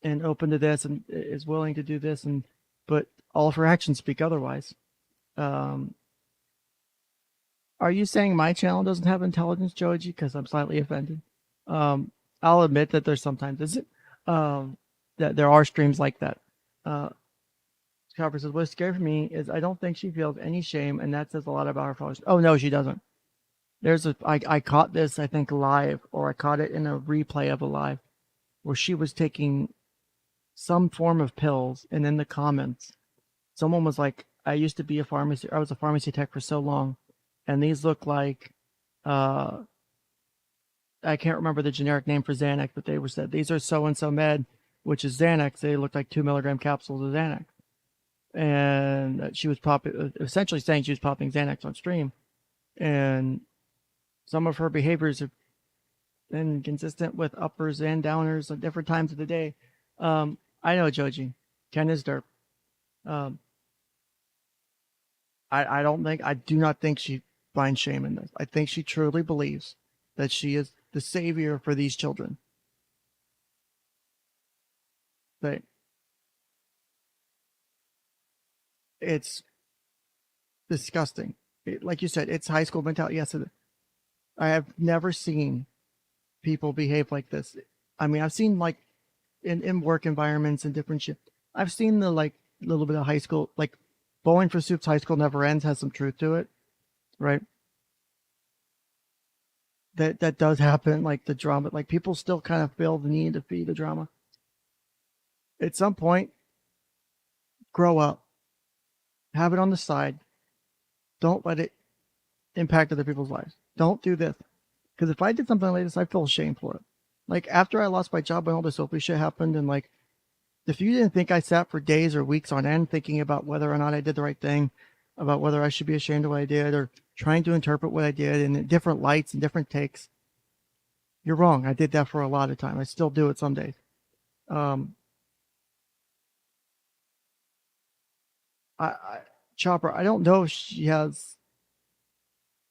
and open to this, and is willing to do this, but all of her actions speak otherwise. Are you saying my channel doesn't have intelligence, Joji? Because I'm slightly offended. I'll admit that there's sometimes that there are streams like that. Copper says, what's scary for me is I don't think she feels any shame, and that says a lot about her followers. Oh, no, she doesn't. I caught this, I think, live, or I caught it in a replay of a live, where she was taking some form of pills, and in the comments, someone was like, I was a pharmacy tech for so long, and these look like, I can't remember the generic name for Xanax, but they were said, these are so-and-so med, which is Xanax. They look like 2 milligram capsules of Xanax. And she was essentially saying she was popping Xanax on stream, and some of her behaviors have been consistent with uppers and downers at different times of the day. I know, Joji. Ken is derp. I do not think she finds shame in this. I think she truly believes that she is the savior for these children. But it's disgusting. Like you said, it's high school mentality. Yes, I have never seen people behave like this. I mean, I've seen like in work environments and different shit. I've seen the like little bit of high school, like Bowling for Soup's High School Never Ends has some truth to it, right? That does happen, like the drama, like people still kind of feel the need to feed the drama. At some point, grow up, have it on the side. Don't let it impact other people's lives. Don't do this. Because if I did something like this, I feel ashamed for it. Like after I lost my job and all this Opie shit happened, and like, if you didn't think I sat for days or weeks on end thinking about whether or not I did the right thing, about whether I should be ashamed of what I did, or trying to interpret what I did in different lights and different takes, you're wrong. I did that for a lot of time. I still do it some days. Chopper, I don't know if she has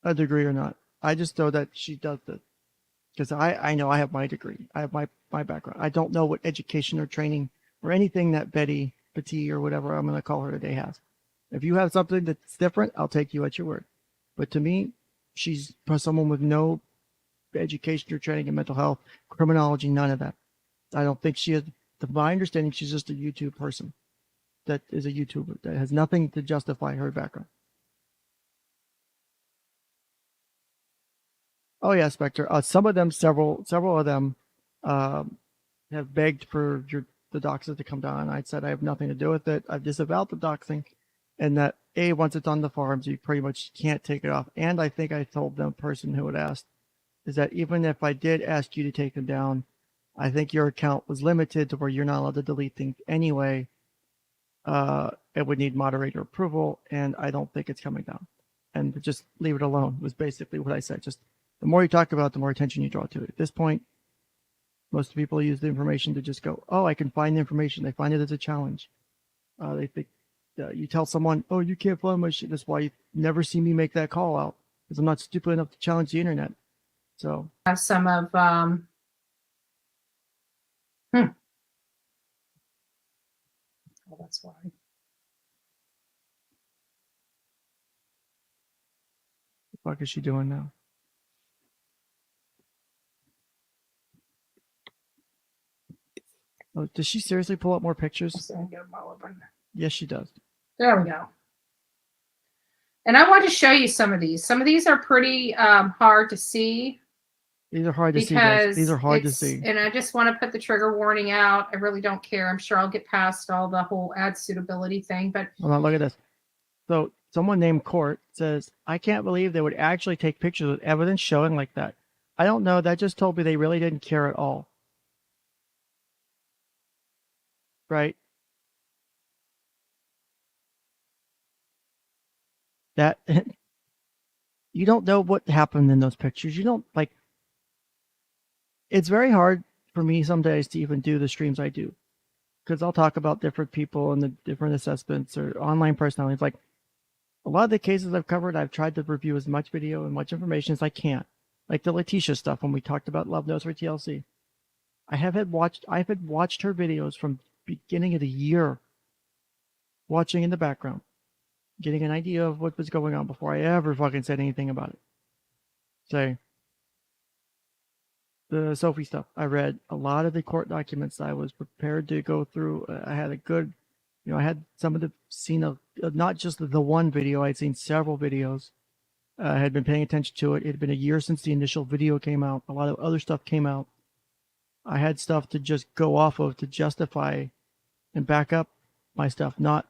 a degree or not. I just know that she does this. Because I know I have my degree. I have my background. I don't know what education or training or anything that Betty Petit or whatever I'm going to call her today has. If you have something that's different, I'll take you at your word. But to me, she's someone with no education or training in mental health, criminology, none of that. I don't think she is, to my understanding, she's just a YouTube person that is a YouTuber that has nothing to justify her background. Oh yeah, Spectre. Some of them, several of them, have begged for the doxers to come down. I said I have nothing to do with it. I've disavowed the doxing, and that once it's on the forums, you pretty much can't take it off. And I think I told the person who had asked is that even if I did ask you to take them down, I think your account was limited to where you're not allowed to delete things anyway. It would need moderator approval, and I don't think it's coming down. And just leave it alone was basically what I said. Just the more you talk about it, the more attention you draw to it. At this point, most people use the information to just go, oh, I can find the information. They find it as a challenge. They think you tell someone, oh, you can't find my shit. That's why you never see me make that call out, because I'm not stupid enough to challenge the internet. So have some of oh, that's why. What the fuck is she doing now? Oh, does she seriously pull up more pictures? Yes, she does. There we go. And I want to show you some of these. Some of these are pretty hard to see. These are hard to see, guys. These are hard to see. And I just want to put the trigger warning out. I really don't care. I'm sure I'll get past all the whole ad suitability thing. But hold on, look at this. So someone named Court says, I can't believe they would actually take pictures with evidence showing like that. I don't know. That just told me they really didn't care at all. Right? That you don't know what happened in those pictures. You don't like. It's very hard for me some days to even do the streams I do, because I'll talk about different people and the different assessments or online personalities. Like a lot of the cases I've covered, I've tried to review as much video and much information as I can. Like the Letitia stuff when we talked about Love Notes for TLC. I've had watched her videos from beginning of the year, watching in the background, getting an idea of what was going on before I ever fucking said anything about it. Say, the Sophie stuff, I read a lot of the court documents. I was prepared to go through. I had a good, I had some of the seen of not just the one video. I'd seen several videos. I had been paying attention to it. It had been a year since the initial video came out. A lot of other stuff came out. I had stuff to just go off of to justify and back up my stuff, not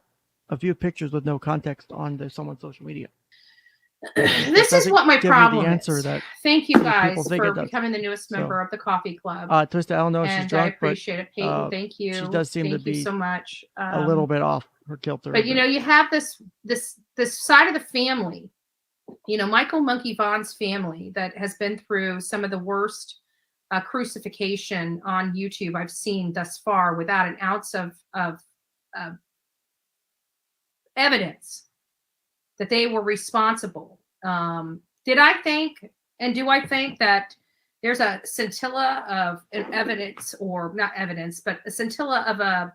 a few pictures with no context on someone's social media. This is what my problem is. That thank you guys for becoming the newest member of the coffee club. Twisted, I don't know if she's drunk, I appreciate it, Peyton. Thank you. She does seem to be so much. A little bit off her kilter. But you have this side of the family, Michael Monkey Vaughn's family that has been through some of the worst crucifixion on YouTube I've seen thus far, without an ounce of evidence that they were responsible. Did I think, and do I think that there's a scintilla of evidence, or not evidence, but a scintilla of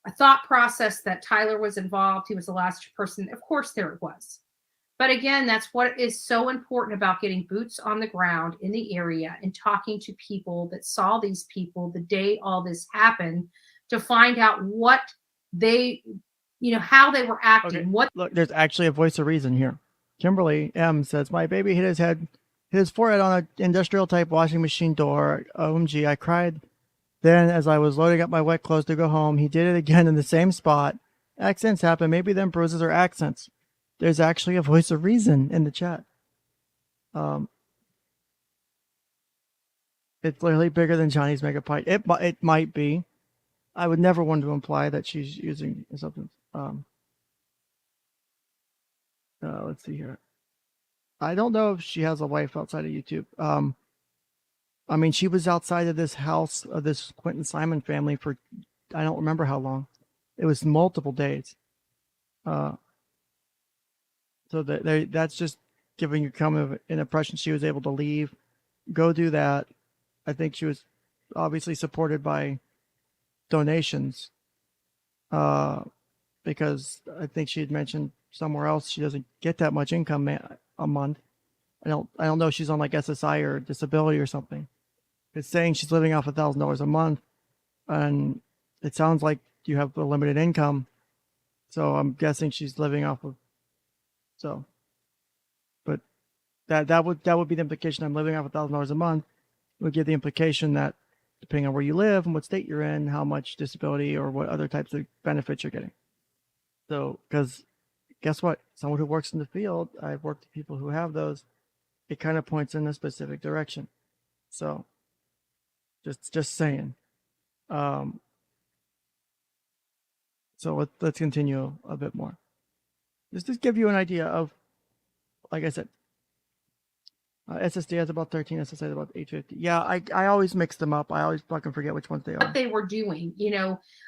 a thought process that Tyler was involved. He was the last person. Of course, there it was. But again, that's what is so important about getting boots on the ground in the area and talking to people that saw these people the day all this happened to find out what they, how they were acting. Okay. What Look, there's actually a voice of reason here. Kimberly M says, my baby hit his forehead on an industrial type washing machine door. OMG, I cried. Then as I was loading up my wet clothes to go home, he did it again in the same spot. Accents happen. Maybe them bruises are accents. There's actually a voice of reason in the chat. It's literally bigger than Johnny's Megapint. It might be. I would never want to imply that she's using something. Let's see here. I don't know if she has a wife outside of YouTube. I mean, she was outside of this house of this 𝐷𝐷𝐿 family for, I don't remember how long. It was multiple days. So that's just giving you kind of an impression she was able to leave, go do that. I think she was obviously supported by donations, because I think she had mentioned somewhere else she doesn't get that much income a month. I don't know if she's on like SSI or disability or something. It's saying she's living off $1,000 a month, and it sounds like you have a limited income. So I'm guessing she's living off of. So, but that would be the implication. I'm living off $1,000 a month. Would give the implication that depending on where you live and what state you're in, how much disability or what other types of benefits you're getting. So, because guess what? Someone who works in the field, I've worked with people who have those. It kind of points in a specific direction. So, just saying. So let's continue a bit more. Just to give you an idea of, like I said, SSD has about 13, SSI has about 850. Yeah, I always mix them up. I always fucking forget which ones they are. What they were doing,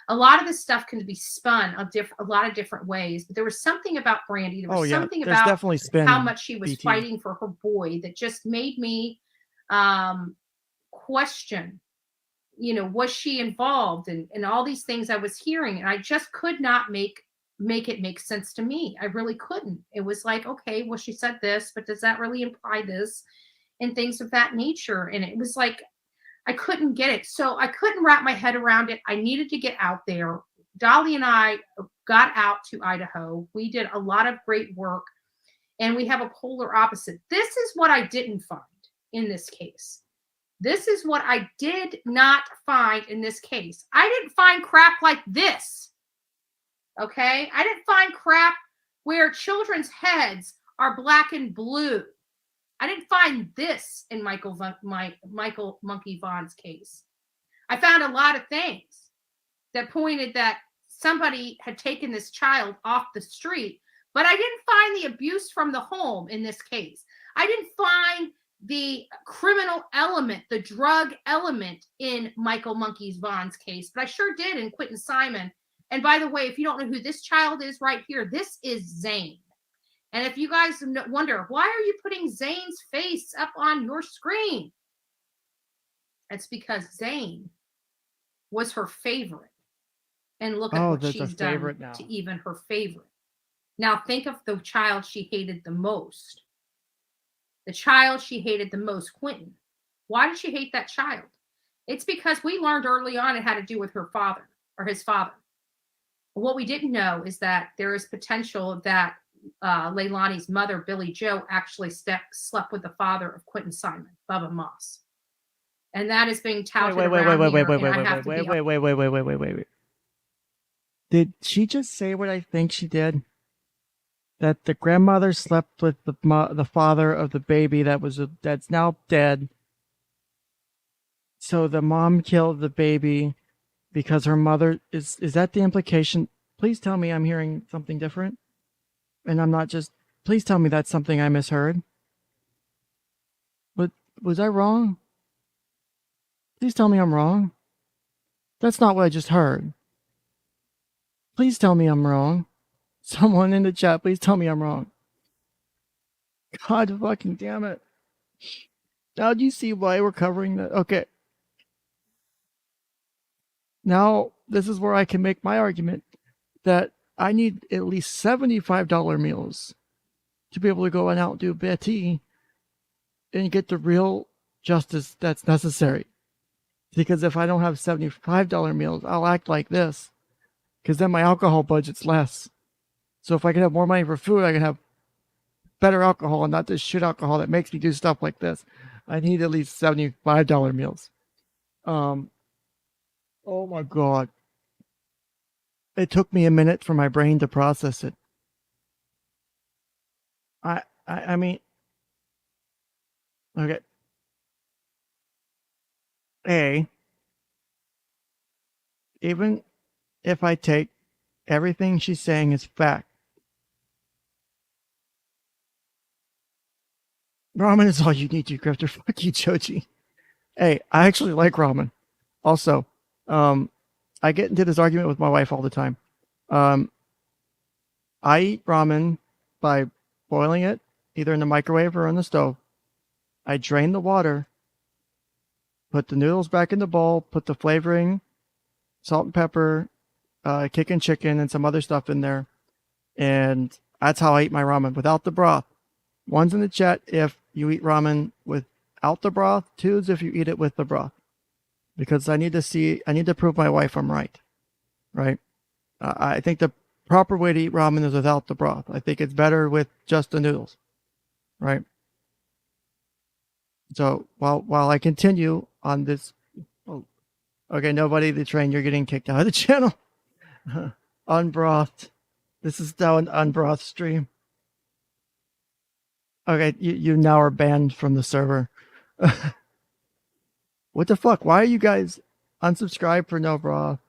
a lot of this stuff can be spun a lot of different ways. But there was something about Brandy. There was something There's about definitely spin how much she was BT. fighting for her boy that just made me question, was she involved and all these things I was hearing, and I just could not make it make sense to me. I really couldn't. It was like, okay, well, she said this, but does that really imply this, and things of that nature? And it was like I couldn't get it. So I couldn't wrap my head around it. I needed to get out there. Dolly and I got out to Idaho. We did a lot of great work, and we have a polar opposite. This is what I didn't find in this case. This is what I did not find in this case. I didn't find crap like this. Okay? I didn't find crap where children's heads are black and blue. I didn't find this in Michael Monkey Vaughn's case. I found a lot of things that pointed that somebody had taken this child off the street, but I didn't find the abuse from the home in this case. I didn't find the criminal element, the drug element in Michael Monkey Vaughn's case, but I sure did in 𝐷𝐿𝐴. And by the way, if you don't know who this child is right here, this is Zane. And if you guys wonder, why are you putting Zane's face up on your screen? It's because Zane was her favorite. And look at what she's done to even her favorite. Now think of the child she hated the most. The child she hated the most, Quentin. Why did she hate that child? It's because we learned early on it had to do with her father or his father. What we didn't know is that there is potential that Leilani's mother, Billy Joe, actually slept with the father of Quentin Simon, Bubba Moss. And that is being touted Wait. Did she just say what I think she did? That the grandmother slept with the father of the baby that's now dead. So the mom killed the baby because her mother is that the implication? Please tell me I'm hearing something different. And I'm not just, please tell me that's something I misheard. But was I wrong? Please tell me I'm wrong. That's not what I just heard. Please tell me I'm wrong. Someone in the chat, please tell me I'm wrong. God fucking damn it. Now do you see why we're covering that? Okay. Now, this is where I can make my argument that I need at least $75 meals to be able to go and outdo Betty and get the real justice that's necessary. Because if I don't have $75 meals, I'll act like this. Because then my alcohol budget's less. So if I can have more money for food, I can have better alcohol and not this shit alcohol that makes me do stuff like this. I need at least $75 meals. Oh my God. It took me a minute for my brain to process it. I mean, okay. Even if I take everything she's saying as fact, ramen is all you need, you grifter. Fuck you, Joji. Hey, I actually like ramen. Also, I get into this argument with my wife all the time. I eat ramen by boiling it either in the microwave or on the stove. I drain the water, put the noodles back in the bowl, put the flavoring, salt and pepper, kicking chicken, and some other stuff in there. And that's how I eat my ramen, without the broth. One's in the chat if you eat ramen without the broth. Two's if you eat it with the broth. Because I need to prove my wife I'm right. Right? I think the proper way to eat ramen is without the broth. I think it's better with just the noodles. Right? So while I continue on this, okay, nobody the train, you're getting kicked out of the channel. Unbrothed. This is now an unbrothed stream. Okay, you now are banned from the server. What the fuck? Why are you guys unsubscribed for no broth?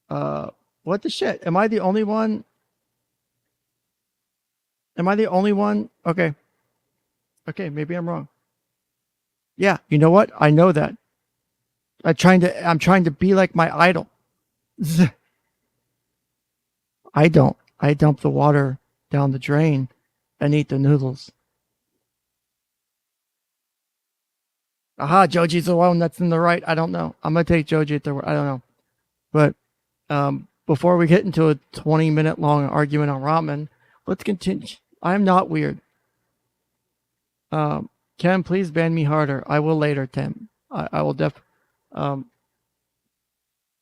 What the shit? Am I the only one? Am I the only one? Okay. Okay, maybe I'm wrong. Yeah, you know what? I know that. I'm trying to be like my idol. I don't. I dump the water down the drain and eat the noodles. Aha, Joji's the one that's in the right. I don't know. I'm going to take Joji at the right. I don't know. But before we get into a 20-minute long argument on ramen, let's continue. I'm not weird. Ken, please ban me harder. I will later, Tim. I will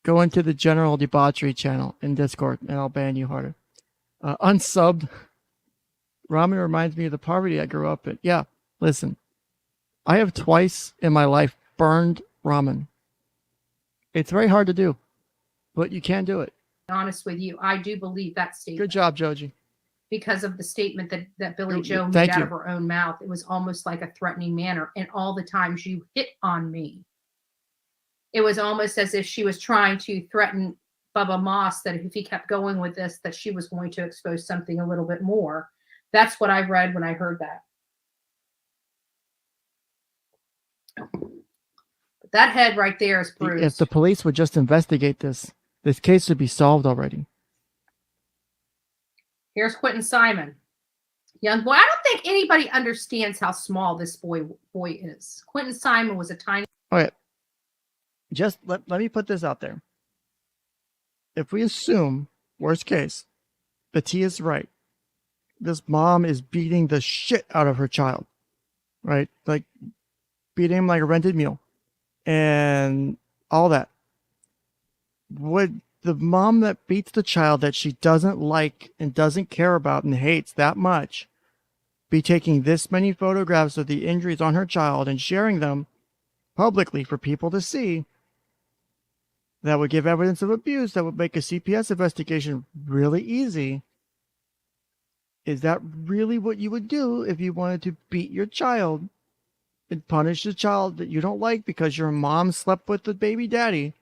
go into the general debauchery channel in Discord and I'll ban you harder. Unsubbed. Ramen reminds me of the poverty I grew up in. Yeah, listen. I have twice in my life burned ramen. It's very hard to do, but you can do it. Honest with you, I do believe that statement. Good job, Joji. Because of the statement that Billy Joe made Thank out you. of her own mouth. It was almost like a threatening manner. And all the times you hit on me, it was almost as if she was trying to threaten Bubba Moss that if he kept going with this, that she was going to expose something a little bit more. That's what I read when I heard that. But that head right there is bruised. If the police would just investigate this case would be solved already. Here's Quentin Simon. Young boy. I don't think anybody understands how small this boy is. Quentin Simon was a tiny... Okay. Just let me put this out there. If we assume, worst case, that T is right, this mom is beating the shit out of her child, right? Like, beating him like a rented mule and all that. Would the mom that beats the child that she doesn't like and doesn't care about and hates that much be taking this many photographs of the injuries on her child and sharing them publicly for people to see? That would give evidence of abuse. That would make a CPS investigation really easy. Is that really what you would do if you wanted to beat your child and punish the child that you don't like because your mom slept with the baby daddy?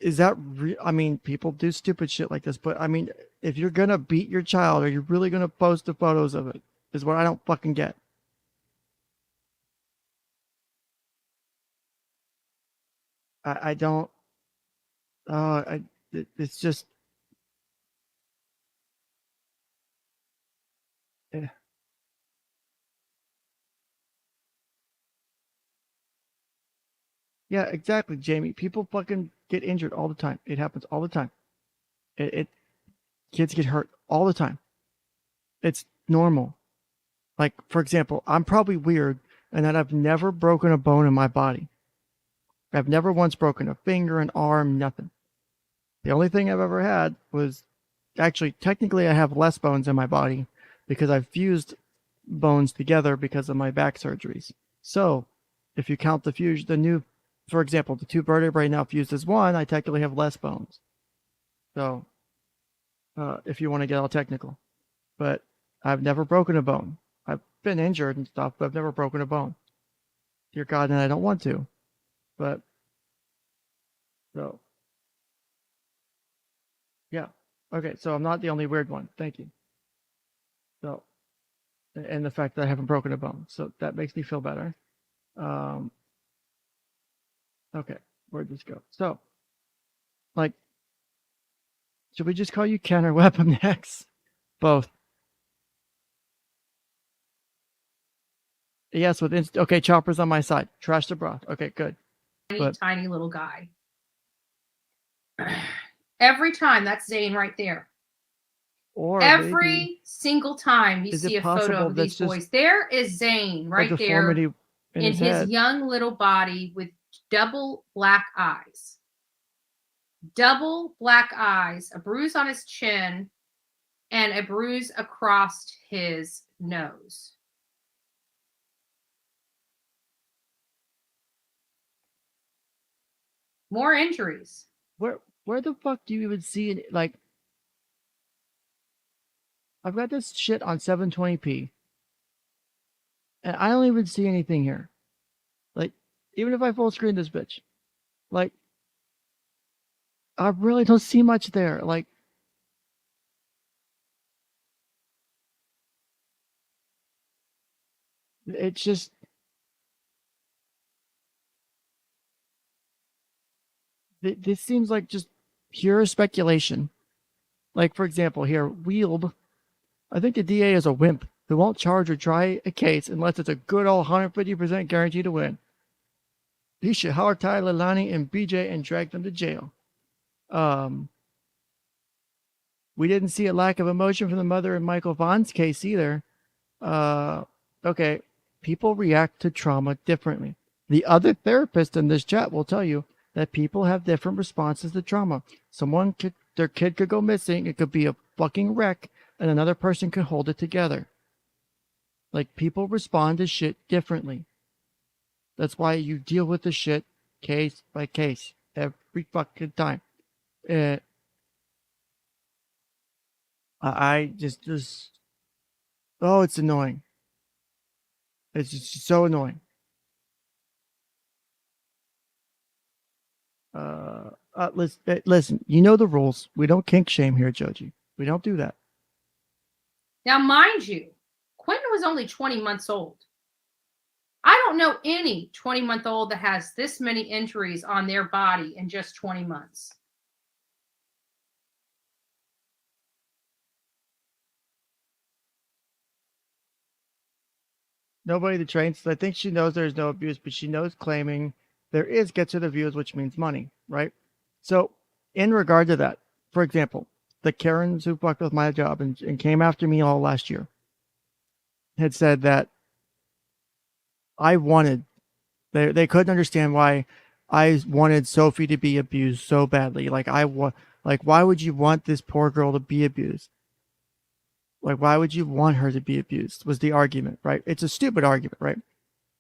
Is that I mean, people do stupid shit like this, but I mean, if you're gonna beat your child, are you really gonna post the photos of it? Is what I don't fucking get. I don't. It's just. Yeah. Yeah, exactly, Jamie. People fucking get injured all the time. It happens all the time. Kids get hurt all the time. It's normal. Like, for example, I'm probably weird in that I've never broken a bone in my body. I've never once broken a finger, an arm, nothing. The only thing I've ever had was, actually, technically I have less bones in my body because I've fused bones together because of my back surgeries. So, if you count the new, for example, the 2 vertebrae now fused as one, I technically have less bones. So, if you want to get all technical. But I've never broken a bone. I've been injured and stuff, but I've never broken a bone. Dear God, and I don't want to. But, so, yeah. Okay, so I'm not the only weird one. Thank you. So, and the fact that I haven't broken a bone. So that makes me feel better. Okay, where'd this go? So, like, should we just call you Ken or Weapon X? Both. Yes, with okay, Chopper's on my side. Trash the broth. Okay, good. Tiny little guy. Every time, that's Zane right there. Or every single time you see a photo of these boys, there is Zane right there in his young little body with double black eyes. Double black eyes, a bruise on his chin, and a bruise across his nose. More injuries. Where the fuck do you even see it? Like, I've got this shit on 720p, and I don't even see anything here. Like, even if I full screen this bitch, like, I really don't see much there. Like, it's just, this seems like just pure speculation. Like, for example, here, 𝐓𝐢𝐻𝐬, I think the DA is a wimp who won't charge or try a case unless it's a good old 150% guarantee to win. He should 𝐓𝐢𝐻𝐬 and BJ and drag them to jail. We didn't see a lack of emotion from the mother in Michael Vaughn's case either. Okay, people react to trauma differently. The other therapist in this chat will tell you that people have different responses to trauma. Their kid could go missing. It could be a fucking wreck, and another person could hold it together. Like, people respond to shit differently. That's why you deal with the shit case by case every fucking time. I just oh, it's annoying. It's just so annoying. Listen, you know the rules. We don't kink shame here, Joji. We don't do that. Now, mind you, Quentin was only 20 months old. I don't know any 20-month-old that has this many injuries on their body in just 20 months. Nobody that trains. I think she knows there's no abuse, but she knows claiming there is gets her the views, which means money, right? So, in regard to that, for example, the Karens who fucked with my job and came after me all last year had said that I wanted, they couldn't understand why I wanted Sophie to be abused so badly. Like, why would you want this poor girl to be abused? Like, why would you want her to be abused? Was the argument, right? It's a stupid argument, right?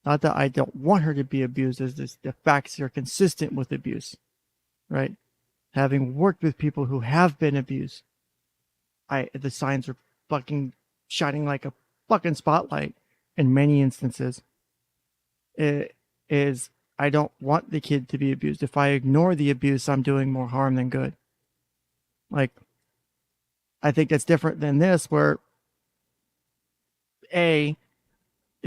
Not that I don't want her to be abused, as the facts are consistent with abuse, right? Having worked with people who have been abused, the signs are fucking shining like a fucking spotlight in many instances. It is, I don't want the kid to be abused. If I ignore the abuse, I'm doing more harm than good. Like, I think that's different than this, where if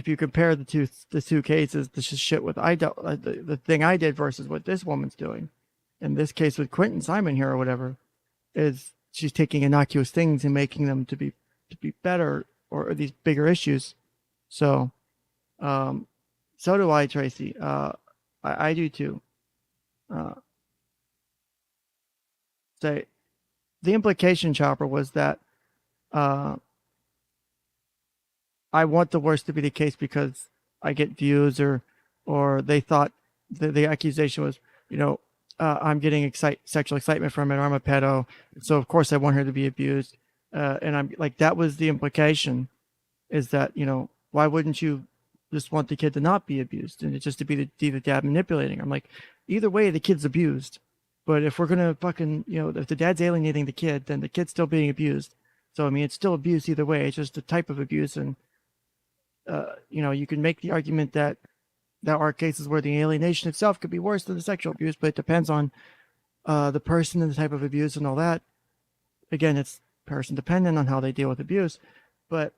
you compare the two cases, this is shit with the thing I did versus what this woman's doing. In this case with Quentin Simon here or whatever, is she's taking innocuous things and making them to be better, or these bigger issues. So, so do I, Tracy. I do too. say the implication, Chopper, was that I want the worst to be the case because I get views, or they thought the accusation was, I'm getting sexual excitement from it, or I'm a pedo, so of course I want her to be abused. And I'm like, that was the implication, is that, why wouldn't you just want the kid to not be abused and it's just to be the dad manipulating her? I'm like, either way, the kid's abused. But if we're going to fucking, if the dad's alienating the kid, then the kid's still being abused. So, I mean, it's still abuse either way. It's just a type of abuse. And, you can make the argument that there are cases where the alienation itself could be worse than the sexual abuse, but it depends on the person and the type of abuse and all that. Again, it's person dependent on how they deal with abuse. But,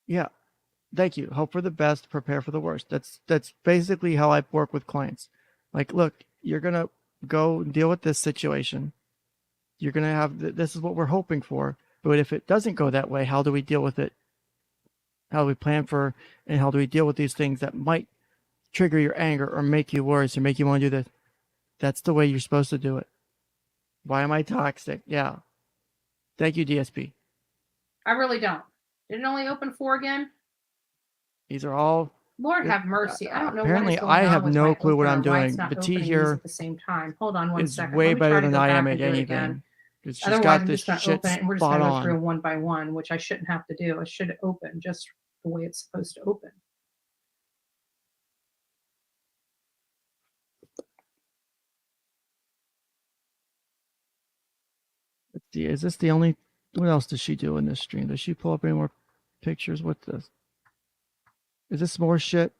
yeah. Thank you. Hope for the best, prepare for the worst. That's basically how I work with clients. Like, look, you're going to go deal with this situation. You're going to have, this is what we're hoping for. But if it doesn't go that way, how do we deal with it? How do we plan for, and how do we deal with these things that might trigger your anger or make you worse or make you want to do this? That's the way you're supposed to do it. Why am I toxic? Yeah. Thank you, DSP. I really don't. Did it only open 4 again? These are all. Lord have mercy. I don't know. Apparently, what is going I on have with no my clue what I'm opener, why it's doing. not But T opening these here at the same time. Hold on one is second. way Let me try better to than go I back am and at do it again. anything. Because she's Otherwise, got I'm this just going to shit open it, and we're just spot going to go through on. one by one, which I shouldn't have to do. I should open just the way it's supposed to open. Let's see, is this the only? What else does she do in this stream? Does she pull up any more pictures? What's this? Is this more shit?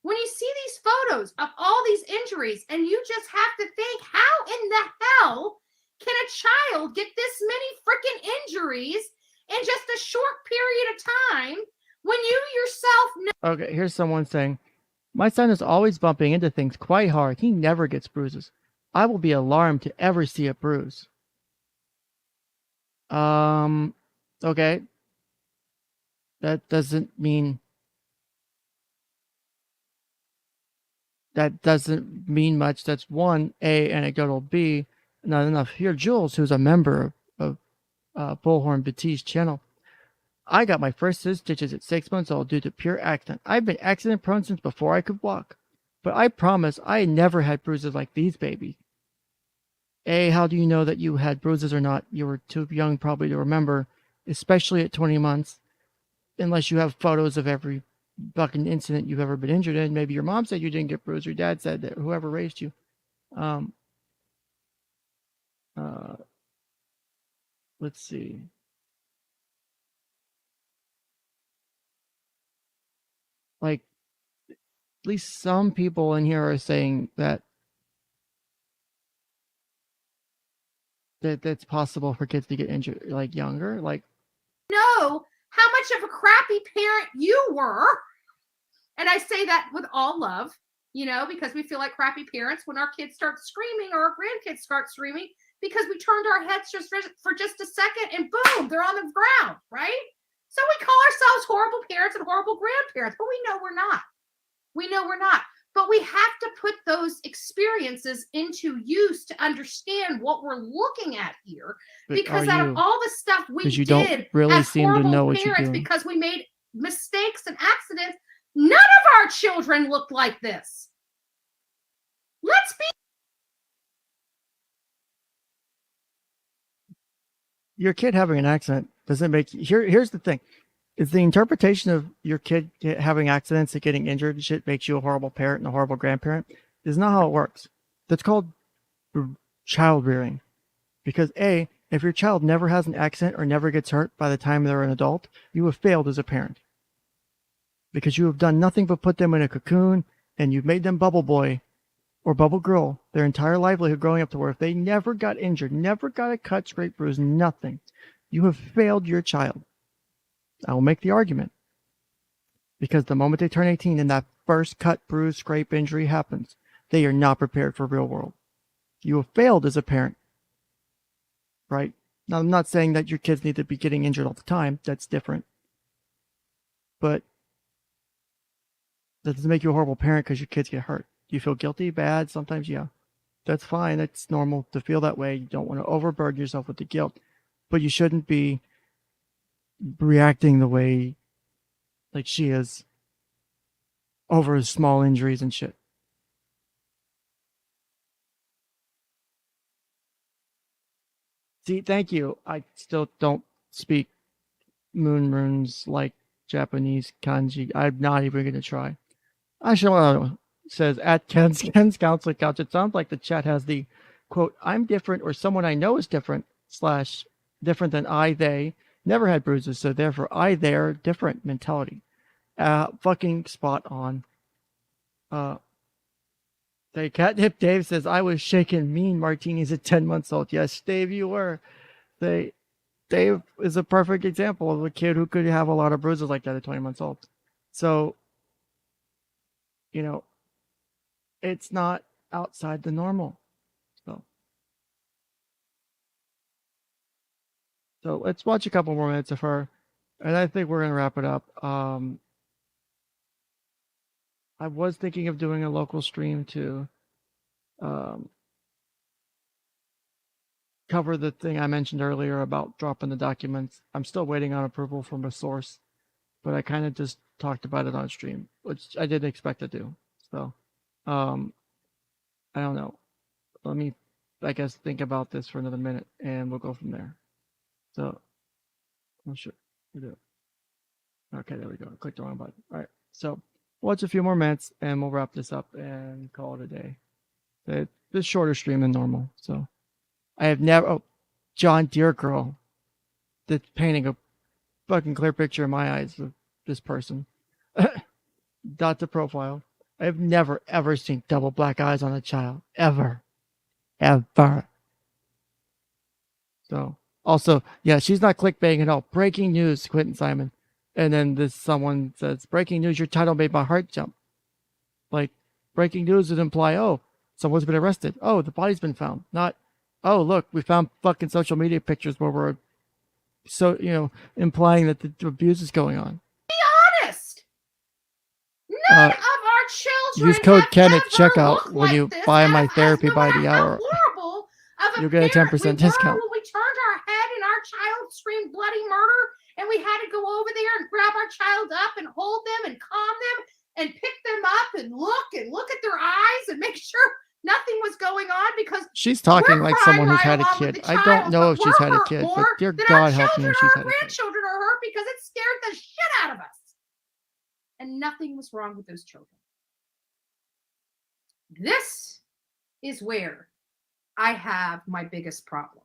When you see these photos of all these injuries, and you just have to think, how in the hell can a child get this many freaking injuries in just a short period of time when you yourself know? Okay, here's someone saying, my son is always bumping into things quite hard. He never gets bruises. I will be alarmed to ever see a bruise. Okay. That doesn't mean much. That's one, A, anecdotal. B, not enough. Here, Jules, who's a member of 𝐓𝐢𝐻𝐽𝐵𝐵𝐁 channel. I got my first stitches at 6 months old due to pure accident. I've been accident prone since before I could walk. But I promise I never had bruises like these babies. A, how do you know that you had bruises or not? You were too young probably to remember, especially at 20 months, unless you have photos of every fucking incident you've ever been injured in. Maybe your mom said you didn't get bruised, your dad said that, whoever raised you. Let's see. Like, at least some people in here are saying that that's possible for kids to get injured like younger. Like, Know how much of a crappy parent you were. And I say that with all love, because we feel like crappy parents when our kids start screaming or our grandkids start screaming because we turned our heads just for just a second and boom, they're on the ground, right? So we call ourselves horrible parents and horrible grandparents, but we know we're not. We know we're not. But we have to put those experiences into use to understand what we're looking at here. But because out of all the stuff we did don't really as seem to horrible know what you're parents, doing. because we made mistakes and accidents, none of our children looked like this. Let's be. Your kid having an accident doesn't make here's the thing. Is the interpretation of your kid having accidents and getting injured and shit makes you a horrible parent and a horrible grandparent is not how it works. That's called child rearing. Because A, if your child never has an accident or never gets hurt by the time they're an adult, you have failed as a parent. Because you have done nothing but put them in a cocoon and you've made them bubble boy or bubble girl their entire livelihood growing up to where if they never got injured, never got a cut, scrape, bruise, nothing, you have failed your child. I will make the argument. Because the moment they turn 18 and that first cut, bruise, scrape, injury happens, they are not prepared for real world. You have failed as a parent. Right? Now, I'm not saying that your kids need to be getting injured all the time. That's different. But that doesn't make you a horrible parent because your kids get hurt. you feel guilty, bad? Sometimes, yeah. That's fine. It's normal to feel that way. You don't want to overburden yourself with the guilt, but you shouldn't be reacting the way like she is over small injuries and shit. See, thank you. I still don't speak moon runes like Japanese kanji. I'm not even going to try. Actually, says at Ken's Counselor Couch, it sounds like the chat has the quote, I'm different or someone I know is different / different than they never had bruises, so therefore they're different mentality. Fucking spot on. The Catnip Dave says, I was shaking mean martinis at 10 months old. Yes, Dave, you were. Dave is a perfect example of a kid who could have a lot of bruises like that at 20 months old. So, you know, it's not outside the normal. So let's watch a couple more minutes of her, and I think we're going to wrap it up. I was thinking of doing a local stream to cover the thing I mentioned earlier about dropping the documents. I'm still waiting on approval from a source, but I kind of just talked about it on stream, which I didn't expect to do. So, I don't know. Let me, I guess, think about this for another minute, and we'll go from there. So, I'm sure we do. Okay, there we go. I clicked the wrong button. All right. So, watch a few more minutes, and we'll wrap this up and call it a day. It's shorter stream than normal. So, I have never. Oh, John Deere Girl, that's painting a fucking clear picture in my eyes of this person. Dot to profile. I have never ever seen double black eyes on a child. Ever. So, also, yeah, she's not clickbaiting at all. Breaking news, Quentin Simon. And then someone says, breaking news, your title made my heart jump. Like, breaking news would imply, oh, someone's been arrested. Oh, the body's been found. Not, oh, look, we found fucking social media pictures where we're, so, implying that the abuse is going on. Be honest. None of our children use code Ken at have checkout ever when looked you like this, buy my no therapy by the matter how hour. horrible of a You'll get a parent 10% we were discount. when we turned our head and our child screamed bloody murder, and we had to go over there and grab our child up and hold them and calm them and pick them up and look at their eyes and make sure nothing was going on, because She's talking like someone who's had a along with kid. the I don't child, know if but she's we're had a hurt kid, but more dear than God our help me children if or she's our had a kid. grandchildren are hurt, because it scared the shit out of us. And nothing was wrong with those children. This is where I have my biggest problem.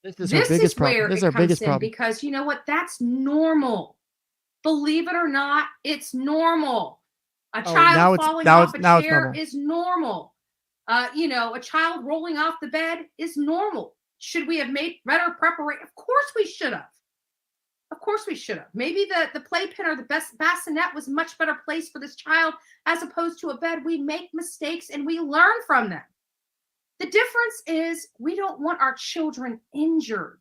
This is her biggest problem. This is her biggest problem. Because you know what? That's normal. Believe it or not, it's normal. A child falling off a chair is normal. A child rolling off the bed is normal. Should we have made better preparation? Of course we should have. Of course we should have. Maybe the playpen or the best bassinet was a much better place for this child as opposed to a bed. We make mistakes and we learn from them. The difference is we don't want our children injured.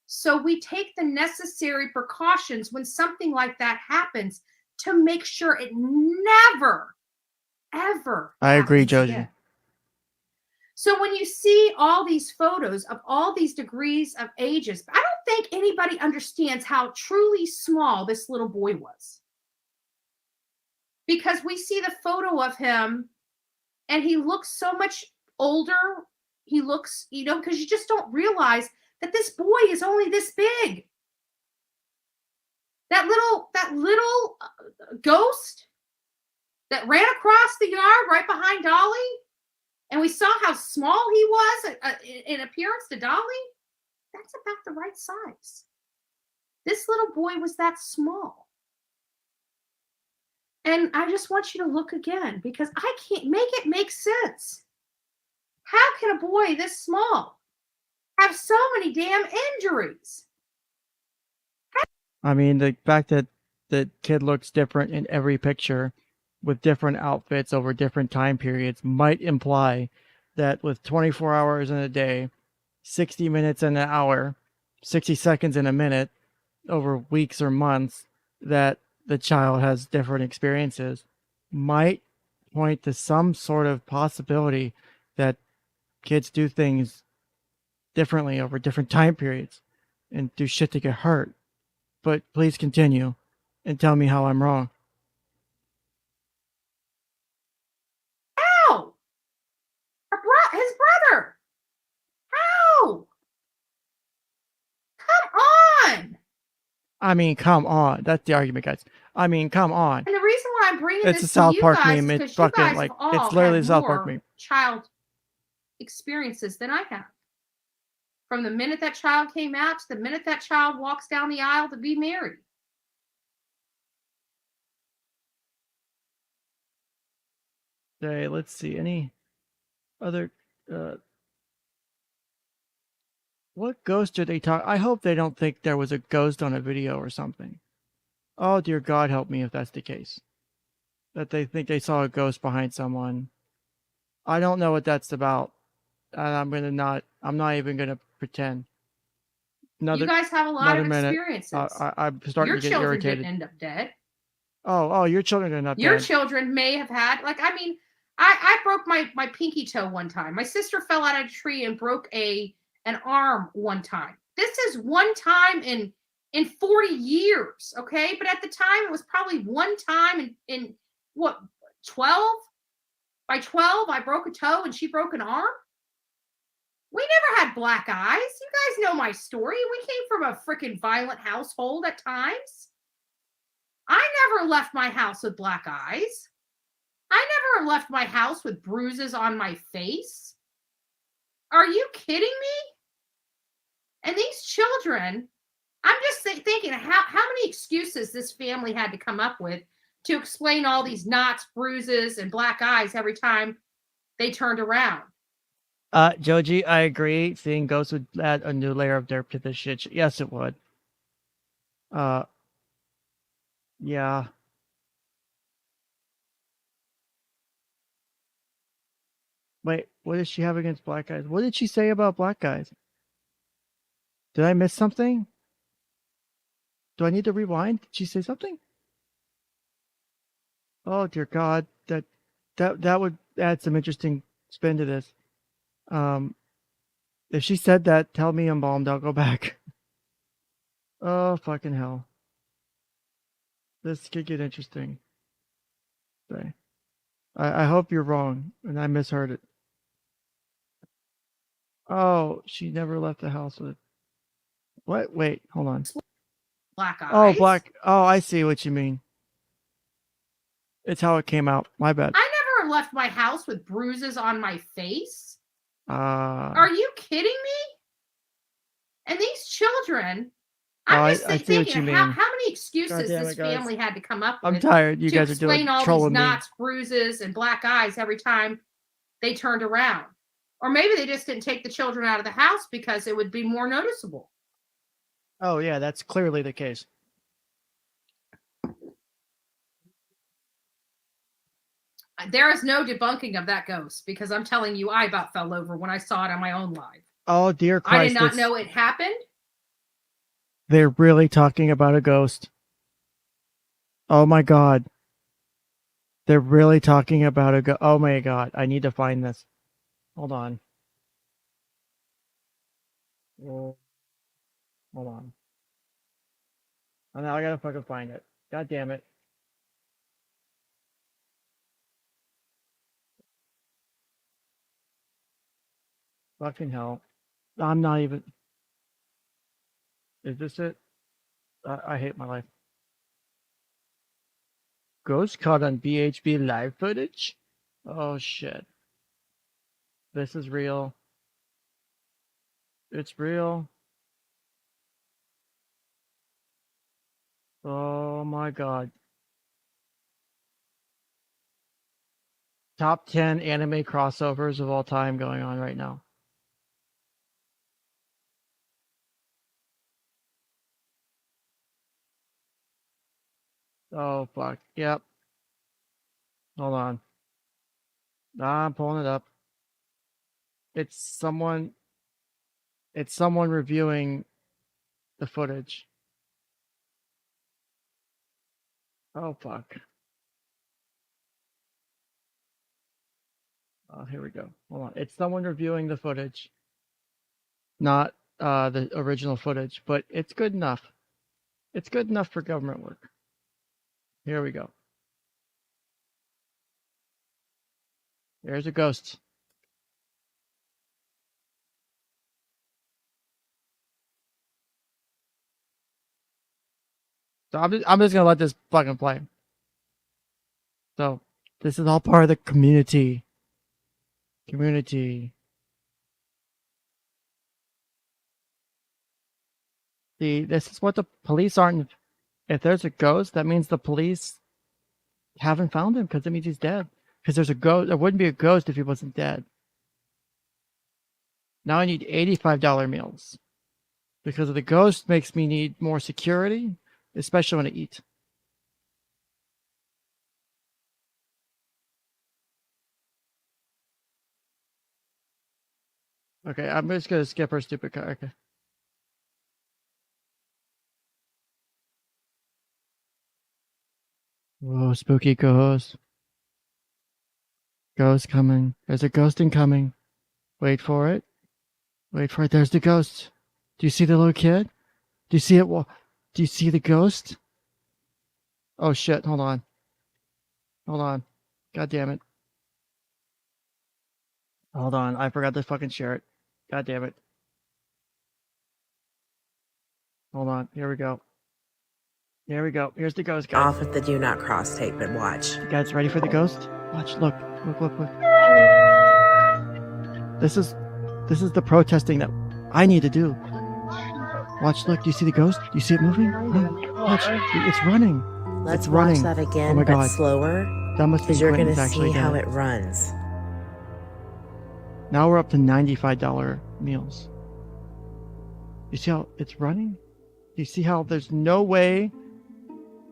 So we take the necessary precautions when something like that happens to make sure it never, ever. I agree, Joji. So when you see all these photos of all these degrees of ages, I don't think anybody understands how truly small this little boy was. Because we see the photo of him and he looks so much older. He looks, because you just don't realize that this boy is only this big. That little ghost that ran across the yard right behind Dolly, and we saw how small he was in appearance to Dolly. That's about the right size. This little boy was that small. And I just want you to look again, because I can't make it make sense. How can a boy this small have so many damn injuries? I mean, the fact that the kid looks different in every picture with different outfits over different time periods might imply that with 24 hours in a day, 60 minutes in an hour, 60 seconds in a minute, over weeks or months, that the child has different experiences might point to some sort of possibility that kids do things differently over different time periods and do shit to get hurt. But please continue and tell me how I'm wrong. How? His brother. How? Come on. I mean, come on. That's the argument, guys. I mean, come on. And the reason why I'm bringing It's this a South to you Park guys meme. is It's because you fucking guys like have all it's literally had a South Park more meme. child experiences than I have. From the minute that child came out to the minute that child walks down the aisle to be married. Okay, let's see. Any other what ghost did they talk? I hope they don't think there was a ghost on a video or something. Oh dear God, help me if that's the case. That they think they saw a ghost behind someone. I don't know what that's about. And I'm not even gonna pretend. You guys have a lot of minute. experiences. I'm starting Your to get children irritated. didn't end up dead. Oh, your children are not Your dead. children may have had, like, I mean, I broke my pinky toe one time. My sister fell out of a tree and broke an arm one time. This is one time in 40 years, okay? But at the time, it was probably one time in what, 12? By 12, I broke a toe and she broke an arm. We never had black eyes. You guys know my story. We came from a freaking violent household at times. I never left my house with black eyes. I never left my house with bruises on my face. Are you kidding me? And these children, I'm just thinking how many excuses this family had to come up with to explain all these knots, bruises, and black eyes every time they turned around. Joji, I agree. Seeing ghosts would add a new layer of dirt to this shit. Yes, it would. Yeah. Wait, what does she have against black guys? What did she say about black guys? Did I miss something? Do I need to rewind? Did she say something? Oh dear God, that would add some interesting spin to this. If she said that, tell me I'm bombed. I'll go back. Oh fucking hell. This could get interesting. Okay. I hope you're wrong and I misheard it. Oh, she never left the house with. What? Wait, hold on. Black eyes. Oh, black. Oh, I see what you mean. It's how it came out. My bad. I never left my house with bruises on my face. Are you kidding me? And these children, I'm just thinking how many excuses this family had to come up with. I'm tired. You to guys are doing explain all trolling these me. knots, bruises, and black eyes every time they turned around. Or maybe they just didn't take the children out of the house because it would be more noticeable. Oh yeah, that's clearly the case. There is no debunking of that ghost because I'm telling you, I about fell over when I saw it on my own live. Oh dear Christ! I did not know it happened. They're really talking about a ghost. Oh my God! They're really talking about a ghost. Oh my God! I need to find this. Hold on. Hold on. Oh, now I gotta fucking find it. God damn it. Fucking hell. I'm not even. Is this it? I hate my life. Ghost caught on BHB live footage? Oh shit. This is real. It's real. Oh my God. Top 10 anime crossovers of all time going on right now. Oh fuck. Yep. Hold on. I'm pulling it up. It's someone reviewing the footage. Oh fuck. Here we go. Hold on. It's someone reviewing the footage, not the original footage, but it's good enough. It's good enough for government work. Here we go. There's a ghost. So I'm just gonna let this fucking play. So this is all part of the community. See, this is what the police aren't. If there's a ghost, that means the police haven't found him because it means he's dead. Because there's a ghost. There wouldn't be a ghost if he wasn't dead. Now I need $85 meals. Because of the ghost makes me need more security, especially when I eat. Okay, I'm just gonna skip her stupid car. Okay. Whoa, spooky ghost. Ghost coming. There's a ghost incoming. Wait for it. Wait for it. There's the ghost. Do you see the little kid? Do you see it? Do you see the ghost? Oh shit, hold on. Hold on. God damn it. Hold on, I forgot to fucking share it. God damn it. Hold on, here we go. Here we go. Here's the ghost, guys. Off with the do not cross tape and watch. You guys ready for the ghost? Watch, look. Look. This is the protesting that I need to do. Watch, look, do you see the ghost? Do you see it moving? Watch, it's running. Let's it's running. watch that again, oh my but God. slower. That must be because you're going Quentin's to see how dead. it runs. Now we're up to $95 meals. You see how it's running? You see how there's no way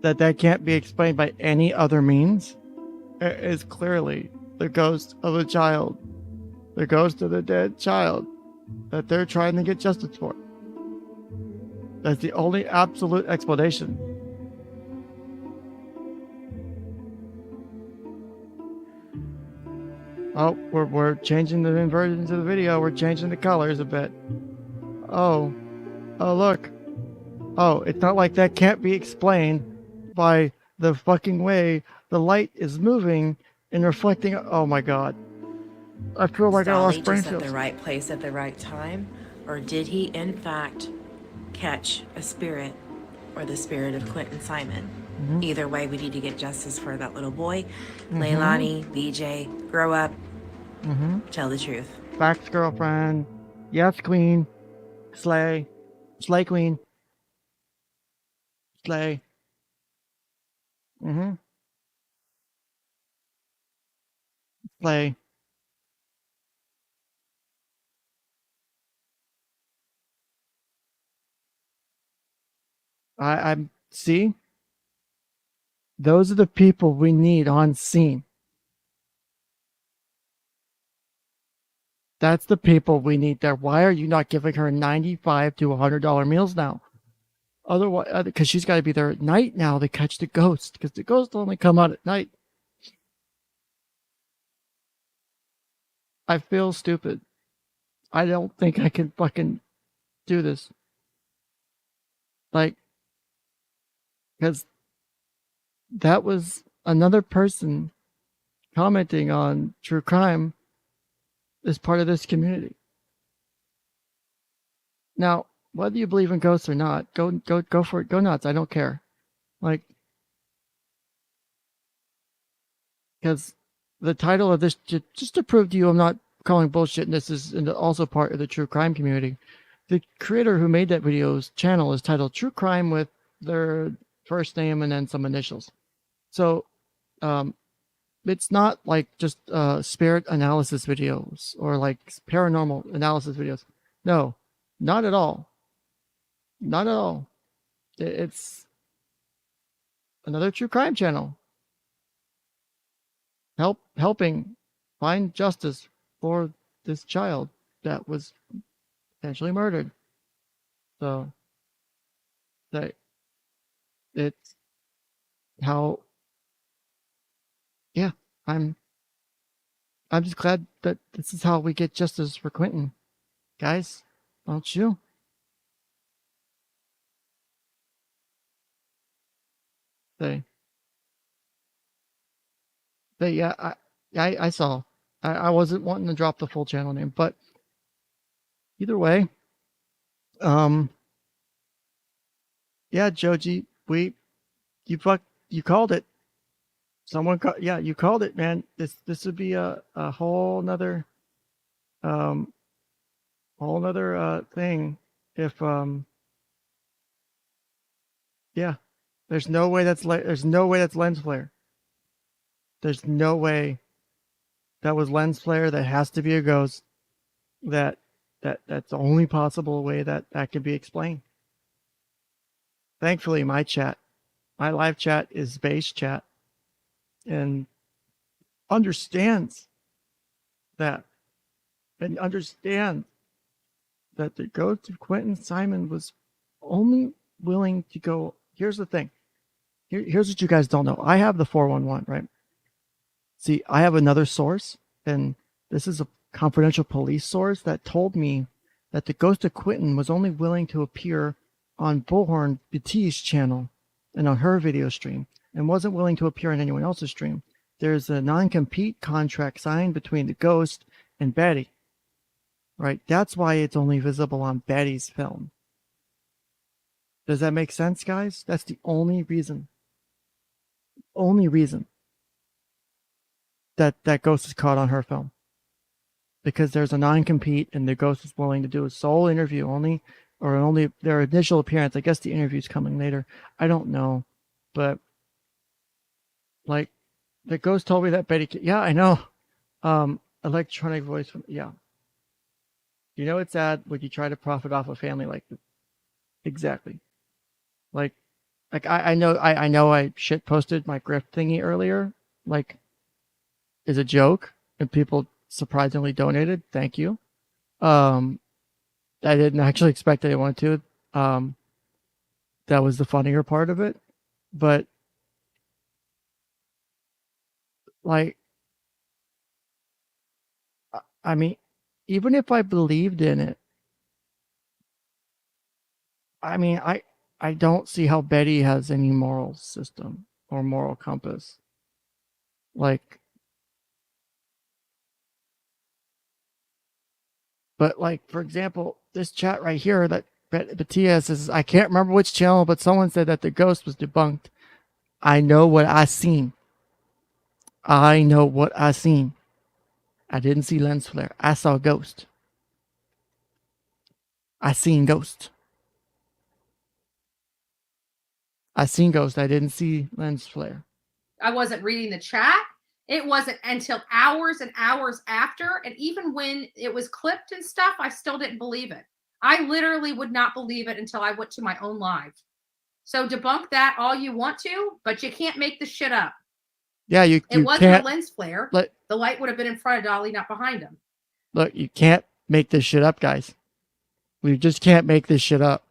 that can't be explained by any other means? It is clearly the ghost of a child. The ghost of the dead child that they're trying to get justice for. That's the only absolute explanation. Oh, we're changing the inversions of the video. We're changing the colors a bit. Oh, look. Oh, it's not like that can't be explained by the fucking way the light is moving and reflecting. Oh my God. I feel like I lost brain just at cells. the right place at the right time? Or did he, in fact, catch a spirit or the spirit of Quentin Simon? Mm-hmm. Either way, we need to get justice for that little boy. Leilani, BJ, grow up. Mm-hmm. Tell the truth. Facts, girlfriend. Yes, queen. Slay. Slay, queen. Slay. Mm-hmm. Slay. I'm see. Those are the people we need on scene. That's the people we need there. Why are you not giving her $95 to $100 meals now? Otherwise, because she's got to be there at night now to catch the ghost. Because the ghosts only come out at night. I feel stupid. I don't think I can fucking do this. Like, because that was another person commenting on true crime as part of this community. Now, whether you believe in ghosts or not, go for it. Go nuts. I don't care. Like, because the title of this, just to prove to you I'm not calling bullshit, and this is also part of the true crime community. The creator who made that video's channel is titled True Crime with their first name and then some initials. So, it's not like just spirit analysis videos or like paranormal analysis videos. No, not at all. Not at all. It's another true crime channel. Helping find justice for this child that was potentially murdered. So it's how, yeah, I'm I'm just glad that this is how we get justice for Quentin. Guys, don't you? Yeah, I saw. I wasn't wanting to drop the full channel name, but either way, yeah, Joji, you called it. Yeah, you called it, man. This would be a whole nother thing if yeah, there's no way that's lens flare. There's no way that was lens flare. That has to be a ghost. That's the only possible way that can be explained. Thankfully, my live chat is base chat and understands that, and understands that the ghost of Quentin Simon was only willing to go. Here's the thing. Here's what you guys don't know. I have the 411, right? See, I have another source, and this is a confidential police source that told me that the ghost of Quentin was only willing to appear on Bullhorn Bati's channel and on her video stream, and wasn't willing to appear on anyone else's stream. There's a non-compete contract signed between the ghost and Betty, right? That's why it's only visible on Betty's film. Does that make sense, guys? That's the only reason. Only reason that ghost is caught on her film. Because there's a non-compete and the ghost is willing to do a sole interview only their initial appearance. I guess the interview's coming later. I don't know. But like the ghost told me that Betty, yeah, I know. Electronic voice from, yeah. You know, it's sad when you try to profit off a family like this. Exactly. Like I know I shit posted my grift thingy earlier, like, is a joke, and people surprisingly donated. Thank you. I didn't actually expect anyone to. That was the funnier part of it. But like, I mean, even if I believed in it, I mean, I don't see how Betty has any moral system or moral compass. Like, but like, for example, this chat right here that Batia says, I can't remember which channel, but someone said that the ghost was debunked. I know what I seen. I know what I seen. I didn't see lens flare. I saw ghost. I seen ghost. I seen ghost. I didn't see lens flare. I wasn't reading the chat. It wasn't until hours and hours after. And even when it was clipped and stuff, I still didn't believe it. I literally would not believe it until I went to my own live. So debunk that all you want to, but you can't make this shit up. Yeah, it wasn't a lens flare. The light would have been in front of Dolly, not behind him. Look, you can't make this shit up, guys. We just can't make this shit up.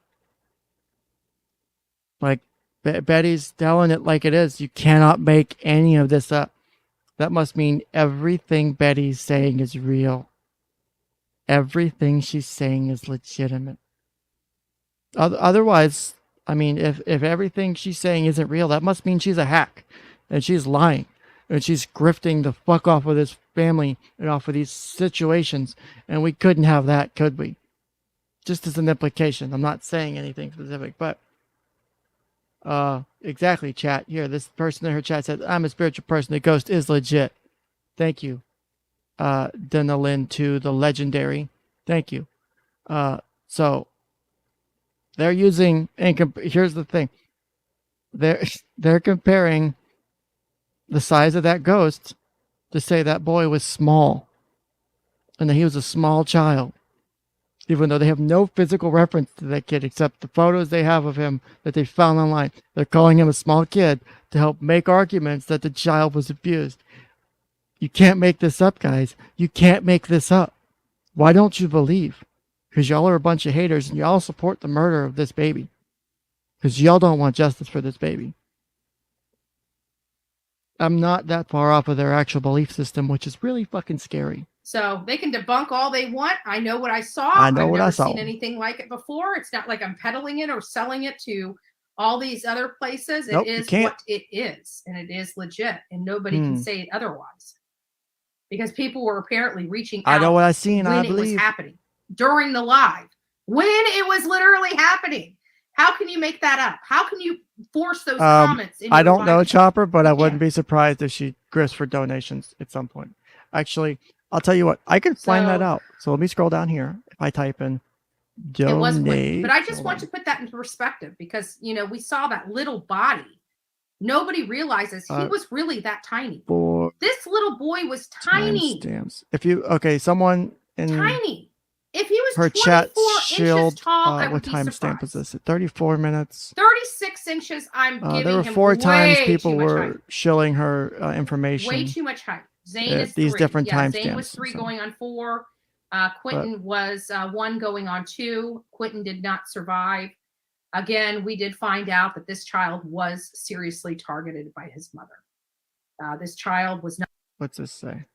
Like, Betty's telling it like it is. You cannot make any of this up. That must mean everything Betty's saying is real. Everything she's saying is legitimate. Otherwise, I mean, if everything she's saying isn't real, that must mean she's a hack. And she's lying. And she's grifting the fuck off of this family and off of these situations. And we couldn't have that, could we? Just as an implication. I'm not saying anything specific, but exactly, chat. Here, this person in her chat said, I'm a spiritual person. The ghost is legit. Thank you. Denalyn to the legendary. Thank you. So they're using, and here's the thing. They're comparing the size of that ghost to say that boy was small and that he was a small child, even though they have no physical reference to that kid except the photos they have of him that they found online. They're calling him a small kid to help make arguments that the child was abused. You can't make this up, guys. You can't make this up. Why don't you believe? Because y'all are a bunch of haters and y'all support the murder of this baby. Because y'all don't want justice for this baby. I'm not that far off of their actual belief system, which is really fucking scary. So they can debunk all they want. I know what I saw. I know I've what never I saw. seen anything like it before. It's not like I'm peddling it or selling it to all these other places. Nope, It you is can't. what it is, and it is legit, and nobody can say it otherwise. Because people were apparently reaching out. I know what I seen. when I it was believe. happening during the live, when it was literally happening. How can you make that up? How can you force those comments? I don't know, Chopper, but I wouldn't be surprised if she grifts for donations at some point. Actually, I'll tell you what, I can find that out. So let me scroll down here. If I type in donate, it was weird, but I just want to put that into perspective because we saw that little body. Nobody realizes he was really that tiny. This little boy was tiny. Timestamps. If you someone in tiny. If he was her 24 chat inches shield, tall, I would what be timestamp is surprised. this? 34 minutes. 36 inches. I'm giving There were him 4 times way people too much were height. shilling her information. Way too much height. Zane is these 3. different Zane was timestamps. 3 going on 4. Quentin was 1 going on 2. Quentin did not survive. Again, we did find out that this child was seriously targeted by his mother. This child was not. What's this say?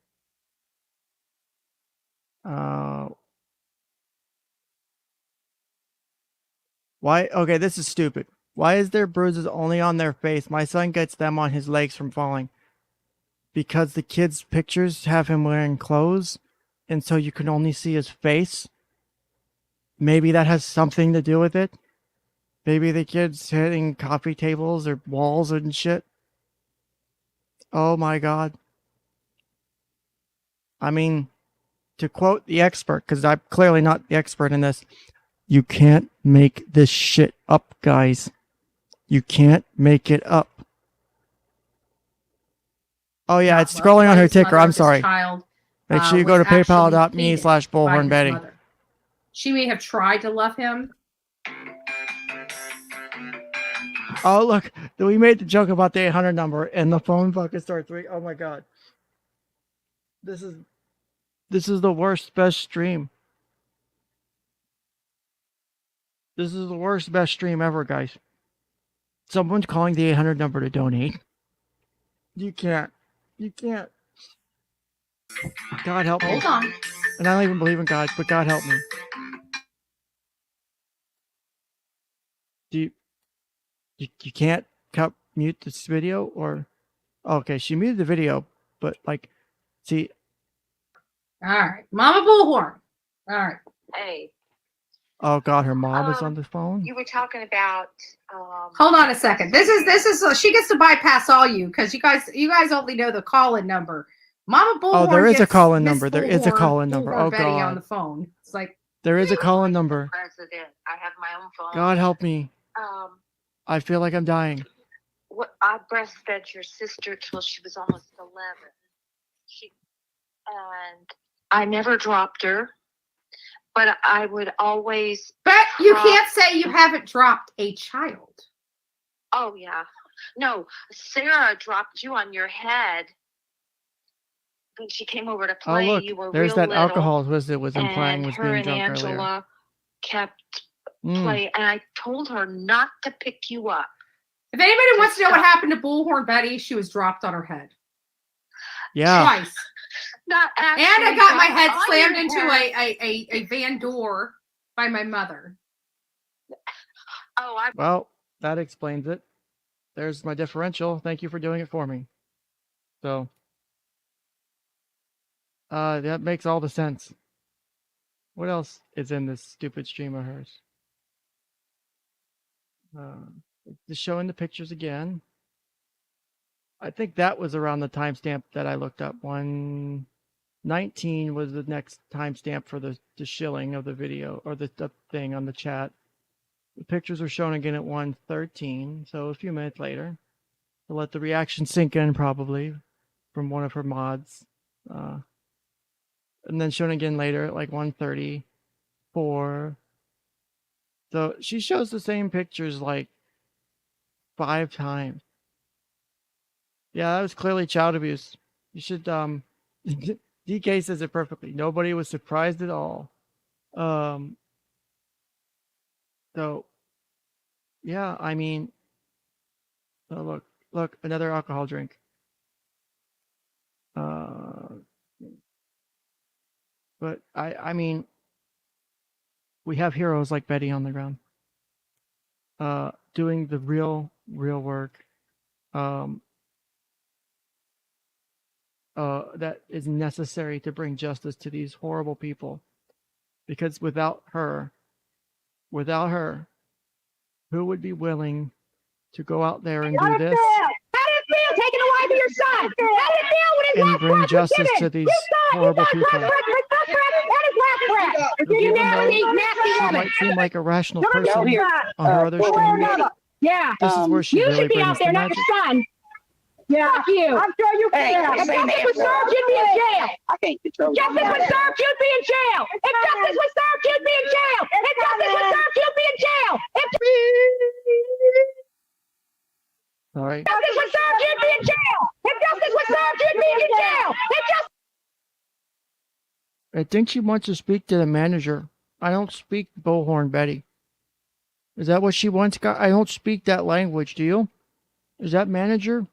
Why? Okay, this is stupid. Why is there bruises only on their face? My son gets them on his legs from falling. Because the kids' pictures have him wearing clothes, and so you can only see his face. Maybe that has something to do with it. Maybe the kid's hitting coffee tables or walls and shit. Oh my God. I mean, to quote the expert, because I'm clearly not the expert in this, you can't make this shit up, guys. You can't make it up. Oh yeah, it's scrolling on her ticker. I'm sorry. Make sure you go to paypal.me/bullhornbetty. She may have tried to love him. Oh look, we made the joke about the 800 number and the phone fucking starts ringing. Oh my God. This is the worst best stream. This is the worst best stream ever, guys. Someone's calling the 800 number to donate. You can't. You can't. God help me. Hold on. And I don't even believe in God, but God help me. You can't mute this video or okay, she muted the video, but like see. All right. Mama Bullhorn. All right. Hey. Oh God, her mom is on the phone. You were talking about. Hold on a second. This is she gets to bypass all you because you guys only know the call-in number. Mama Bullhorn. Oh, there is a call-in Miss number. There is a Bullhorn- call-in number. Bullhorn Oh Betty God. on the phone. It's like There is a call-in number. President. I have my own phone. God help me. I feel like I'm dying. I breastfed your sister till she was almost 11. And I never dropped her, but I would always. But you can't say you haven't dropped a child. Oh yeah, no. Sarah dropped you on your head when she came over to play. Oh look, You were there's real that little, alcohol was implying was her being and drunk Angela earlier. kept playing, and I told her not to pick you up. If anybody wants to know what happened to Bullhorn Betty, she was dropped on her head. Yeah. Twice. Not actually, and I got my head on slammed your into head. a van door by my mother. Oh, Well, that explains it. There's my differential. Thank you for doing it for me. So, that makes all the sense. What else is in this stupid stream of hers? Just showing the pictures again. I think that was around the timestamp that I looked up. 1:19 was the next timestamp for the shilling of the video or the thing on the chat. The pictures were shown again at 1:13, so a few minutes later. To let the reaction sink in, probably, from one of her mods. And then shown again later at like 1:34. So she shows the same pictures like 5 times. Yeah, that was clearly child abuse. You should, DK says it perfectly. Nobody was surprised at all. So, yeah, I mean, oh, look, another alcohol drink. But I mean, we have heroes like Betty on the ground, doing the real work, that is necessary to bring justice to these horrible people. Because without her, who would be willing to go out there and do this? How did it feel taking a wife of your son? How did it feel when his And last bring breath was justice given? to these You saw horrible his people. first breath, his first breath, and his last breath. You Even married though these nasty she women. might seem like a rational Come person here. on her other One way or streams, another. Yeah. this is where she You really should be brings out there, the not magic. your son. Yeah. Fuck you. I'm sure you can. If justice was served, you'd be in jail. I can't control you. Justice was served, you'd be in jail. If justice was served, you'd be in jail. If justice was served, you'd be in jail. If All right. justice was served, you'd be in jail. If justice was served, you'd be in jail. If justice I think she wants to speak to the manager. I don't speak Bullhorn Betty. Is that what she wants? I don't speak that language. Do you? Is that manager?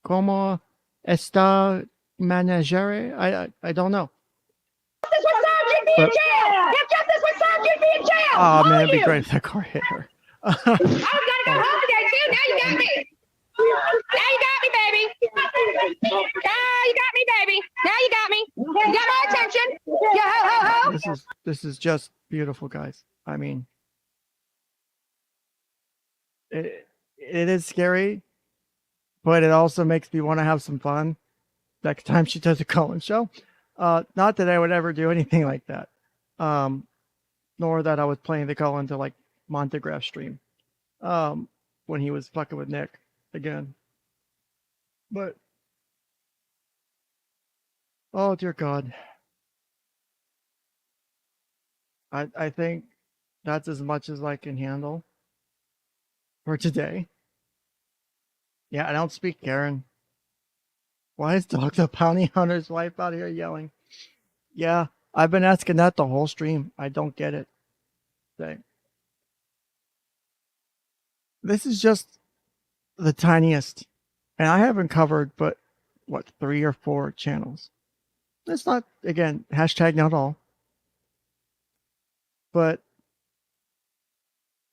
¿Cómo está manager? I don't know. justice was served, you'd be in But- jail. If justice was served, you'd be in jail. Oh All man, it'd be you. great if that car hit her. I was gonna go home today too. Now you got me. Now you got me, baby. Now you got me, baby. Now you got me. You got my attention. Yeah, ho ho ho. This is just beautiful, guys. I mean, it is scary, but it also makes me want to have some fun next time she does a call-in show. Not that I would ever do anything like that, nor that I was playing the call into like Montegraph stream when he was fucking with Nick again. But oh dear God, I think that's as much as I can handle for today. Yeah, I don't speak Karen. Why is Dog the Bounty Hunter's wife out here yelling? Yeah, I've been asking that the whole stream. I don't get it. This is just the tiniest. And I haven't covered but, what, 3 or 4 channels. It's not, again, hashtag not all. But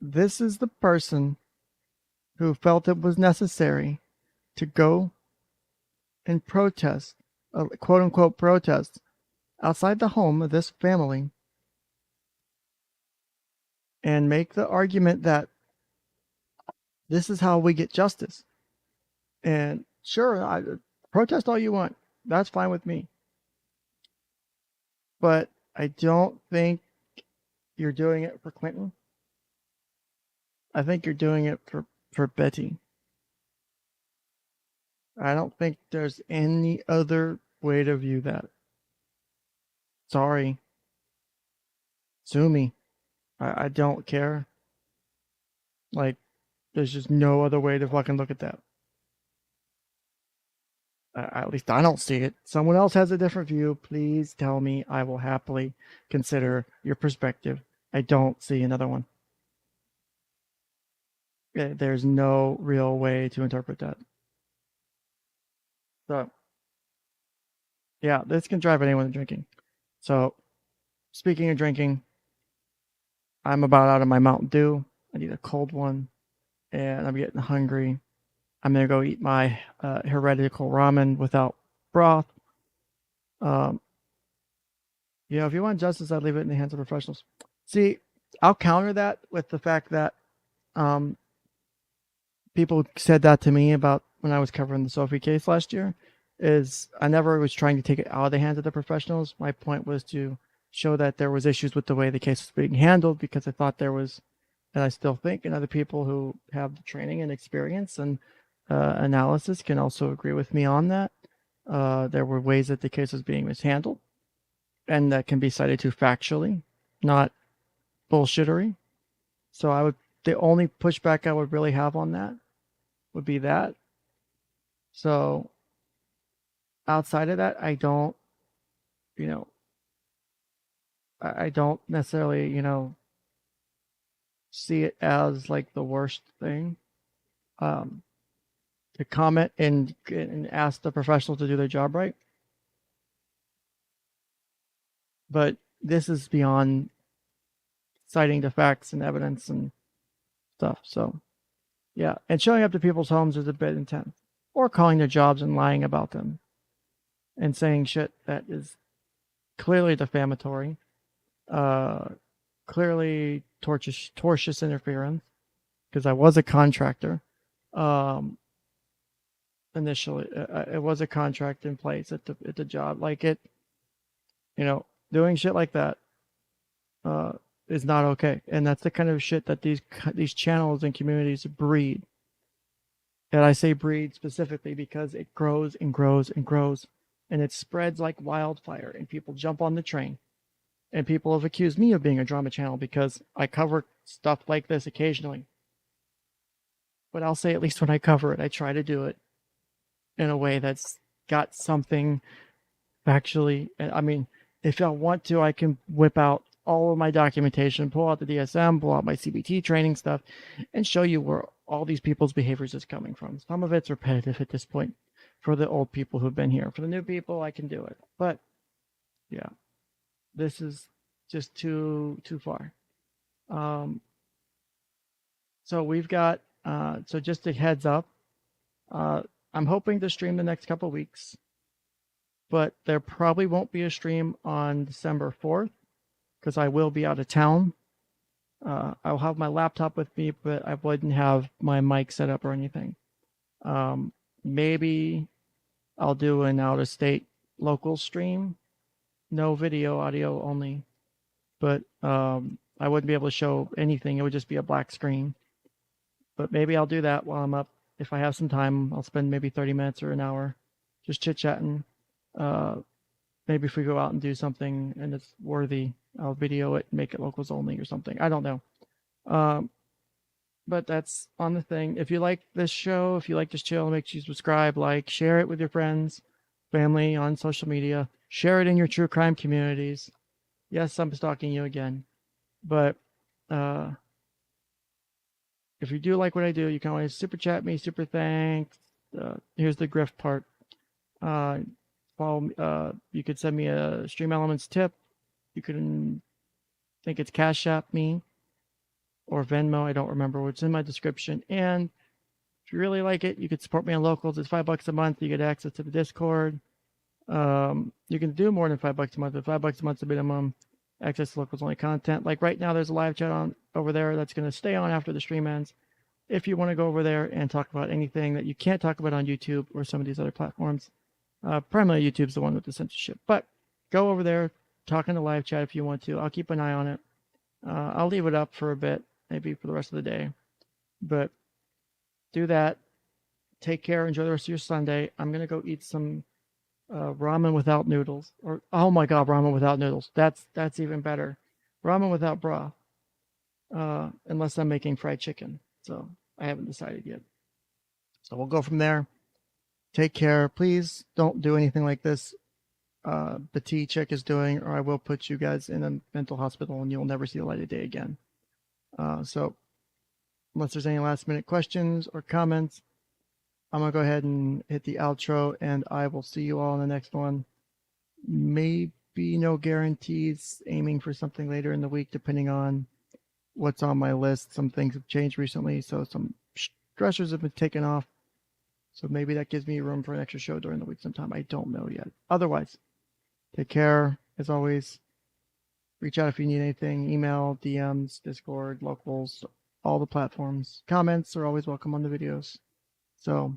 this is the person who felt it was necessary to go and protest, quote unquote protest, outside the home of this family and make the argument that this is how we get justice. And sure, protest all you want. That's fine with me. But I don't think you're doing it for Clinton. I think you're doing it for Betty. I don't think there's any other way to view that. Sorry. Sue me. I don't care. Like, there's just no other way to fucking look at that. At least I don't see it. Someone else has a different view. Please tell me. I will happily consider your perspective. I don't see another one. There's no real way to interpret that. So, yeah, this can drive anyone to drinking. So, speaking of drinking, I'm about out of my Mountain Dew. I need a cold one, and I'm getting hungry. I'm gonna go eat my heretical ramen without broth. If you want justice, I'd leave it in the hands of professionals. See, I'll counter that with the fact that people said that to me about when I was covering the Sophie case last year. Is I never was trying to take it out of the hands of the professionals. My point was to show that there was issues with the way the case was being handled, because I thought there was, and I still think, and other people who have the training and experience and analysis can also agree with me on that. There were ways that the case was being mishandled, and that can be cited to factually, not bullshittery. So the only pushback I would really have on that would be that. So outside of that, I don't, I don't necessarily, see it as like the worst thing. to comment and ask the professionals to do their job right. But this is beyond citing the facts and evidence and stuff. So, yeah. And showing up to people's homes is a bit intense. Or calling their jobs and lying about them. And saying shit that is clearly defamatory. Clearly tortious interference. Because I was a contractor. Initially, it was a contract in place at the job. Like it, you know, doing shit like that is not okay. And that's the kind of shit that these channels and communities breed. And I say breed specifically because it grows and grows and grows. And it spreads like wildfire. And people jump on the train. And people have accused me of being a drama channel because I cover stuff like this occasionally. But I'll say, at least when I cover it, I try to do it in a way that's got something factually. I mean, if I want to, I can whip out all of my documentation, pull out the DSM, pull out my CBT training stuff, and show you where all these people's behaviors is coming from. Some of it's repetitive at this point for the old people who've been here. For the new people, I can do it. But yeah, this is just too far. So we've got, so just a heads up, I'm hoping to stream the next couple weeks, but there probably won't be a stream on December 4th because I will be out of town. I'll have my laptop with me, but I wouldn't have my mic set up or anything. Maybe I'll do an out-of-state local stream, no video, audio only, but I wouldn't be able to show anything. It would just be a black screen. But maybe I'll do that while I'm up. If I have some time, I'll spend maybe 30 minutes or an hour just chit-chatting. Maybe if we go out and do something and it's worthy, I'll video it and make it locals only or something. I don't know. But that's on the thing. If you like this show, if you like this channel, make sure you subscribe, like, share it with your friends, family, on social media. Share it in your true crime communities. Yes, I'm stalking you again. But if you do like what I do, you can always super chat me, super thanks. Here's the grift part. You could send me a Streamelements tip. You could think it's Cash App me or Venmo. I don't remember. It's in my description. And if you really like it, you could support me on Locals. It's $5 a month. You get access to the Discord. You can do more than $5 a month. But $5 a month is the minimum. Access to Locals only content. Like right now, there's a live chat on over there that's going to stay on after the stream ends. If you want to go over there and talk about anything that you can't talk about on YouTube or some of these other platforms, primarily YouTube's the one with the censorship. But go over there, talk in the live chat if you want to. I'll keep an eye on it. I'll leave it up for a bit, maybe for the rest of the day. But do that. Take care. Enjoy the rest of your Sunday. I'm going to go eat some ramen without noodles. Or oh my God, ramen without noodles. That's even better. Ramen without broth. Unless I'm making fried chicken. So I haven't decided yet. So we'll go from there. Take care. Please don't do anything like this. The T chick is doing, or I will put you guys in a mental hospital and you'll never see the light of day again. So unless there's any last minute questions or comments, I'm going to go ahead and hit the outro and I will see you all in the next one. Maybe no guarantees, aiming for something later in the week, depending on what's on my list. Some things have changed recently, so some stressors have been taken off. So maybe that gives me room for an extra show during the week sometime. I don't know yet. Otherwise, take care. As always, reach out if you need anything. Email, DMs, Discord, Locals, all the platforms. Comments are always welcome on the videos. So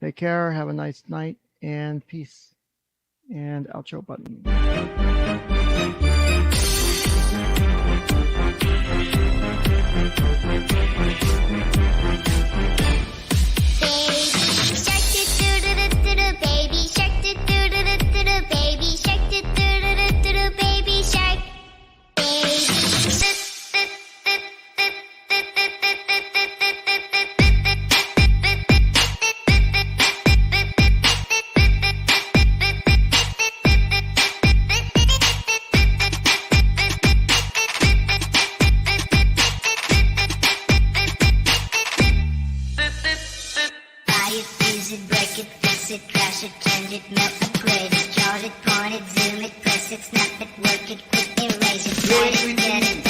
take care. Have a nice night and peace. And outro button. guys are fine with that.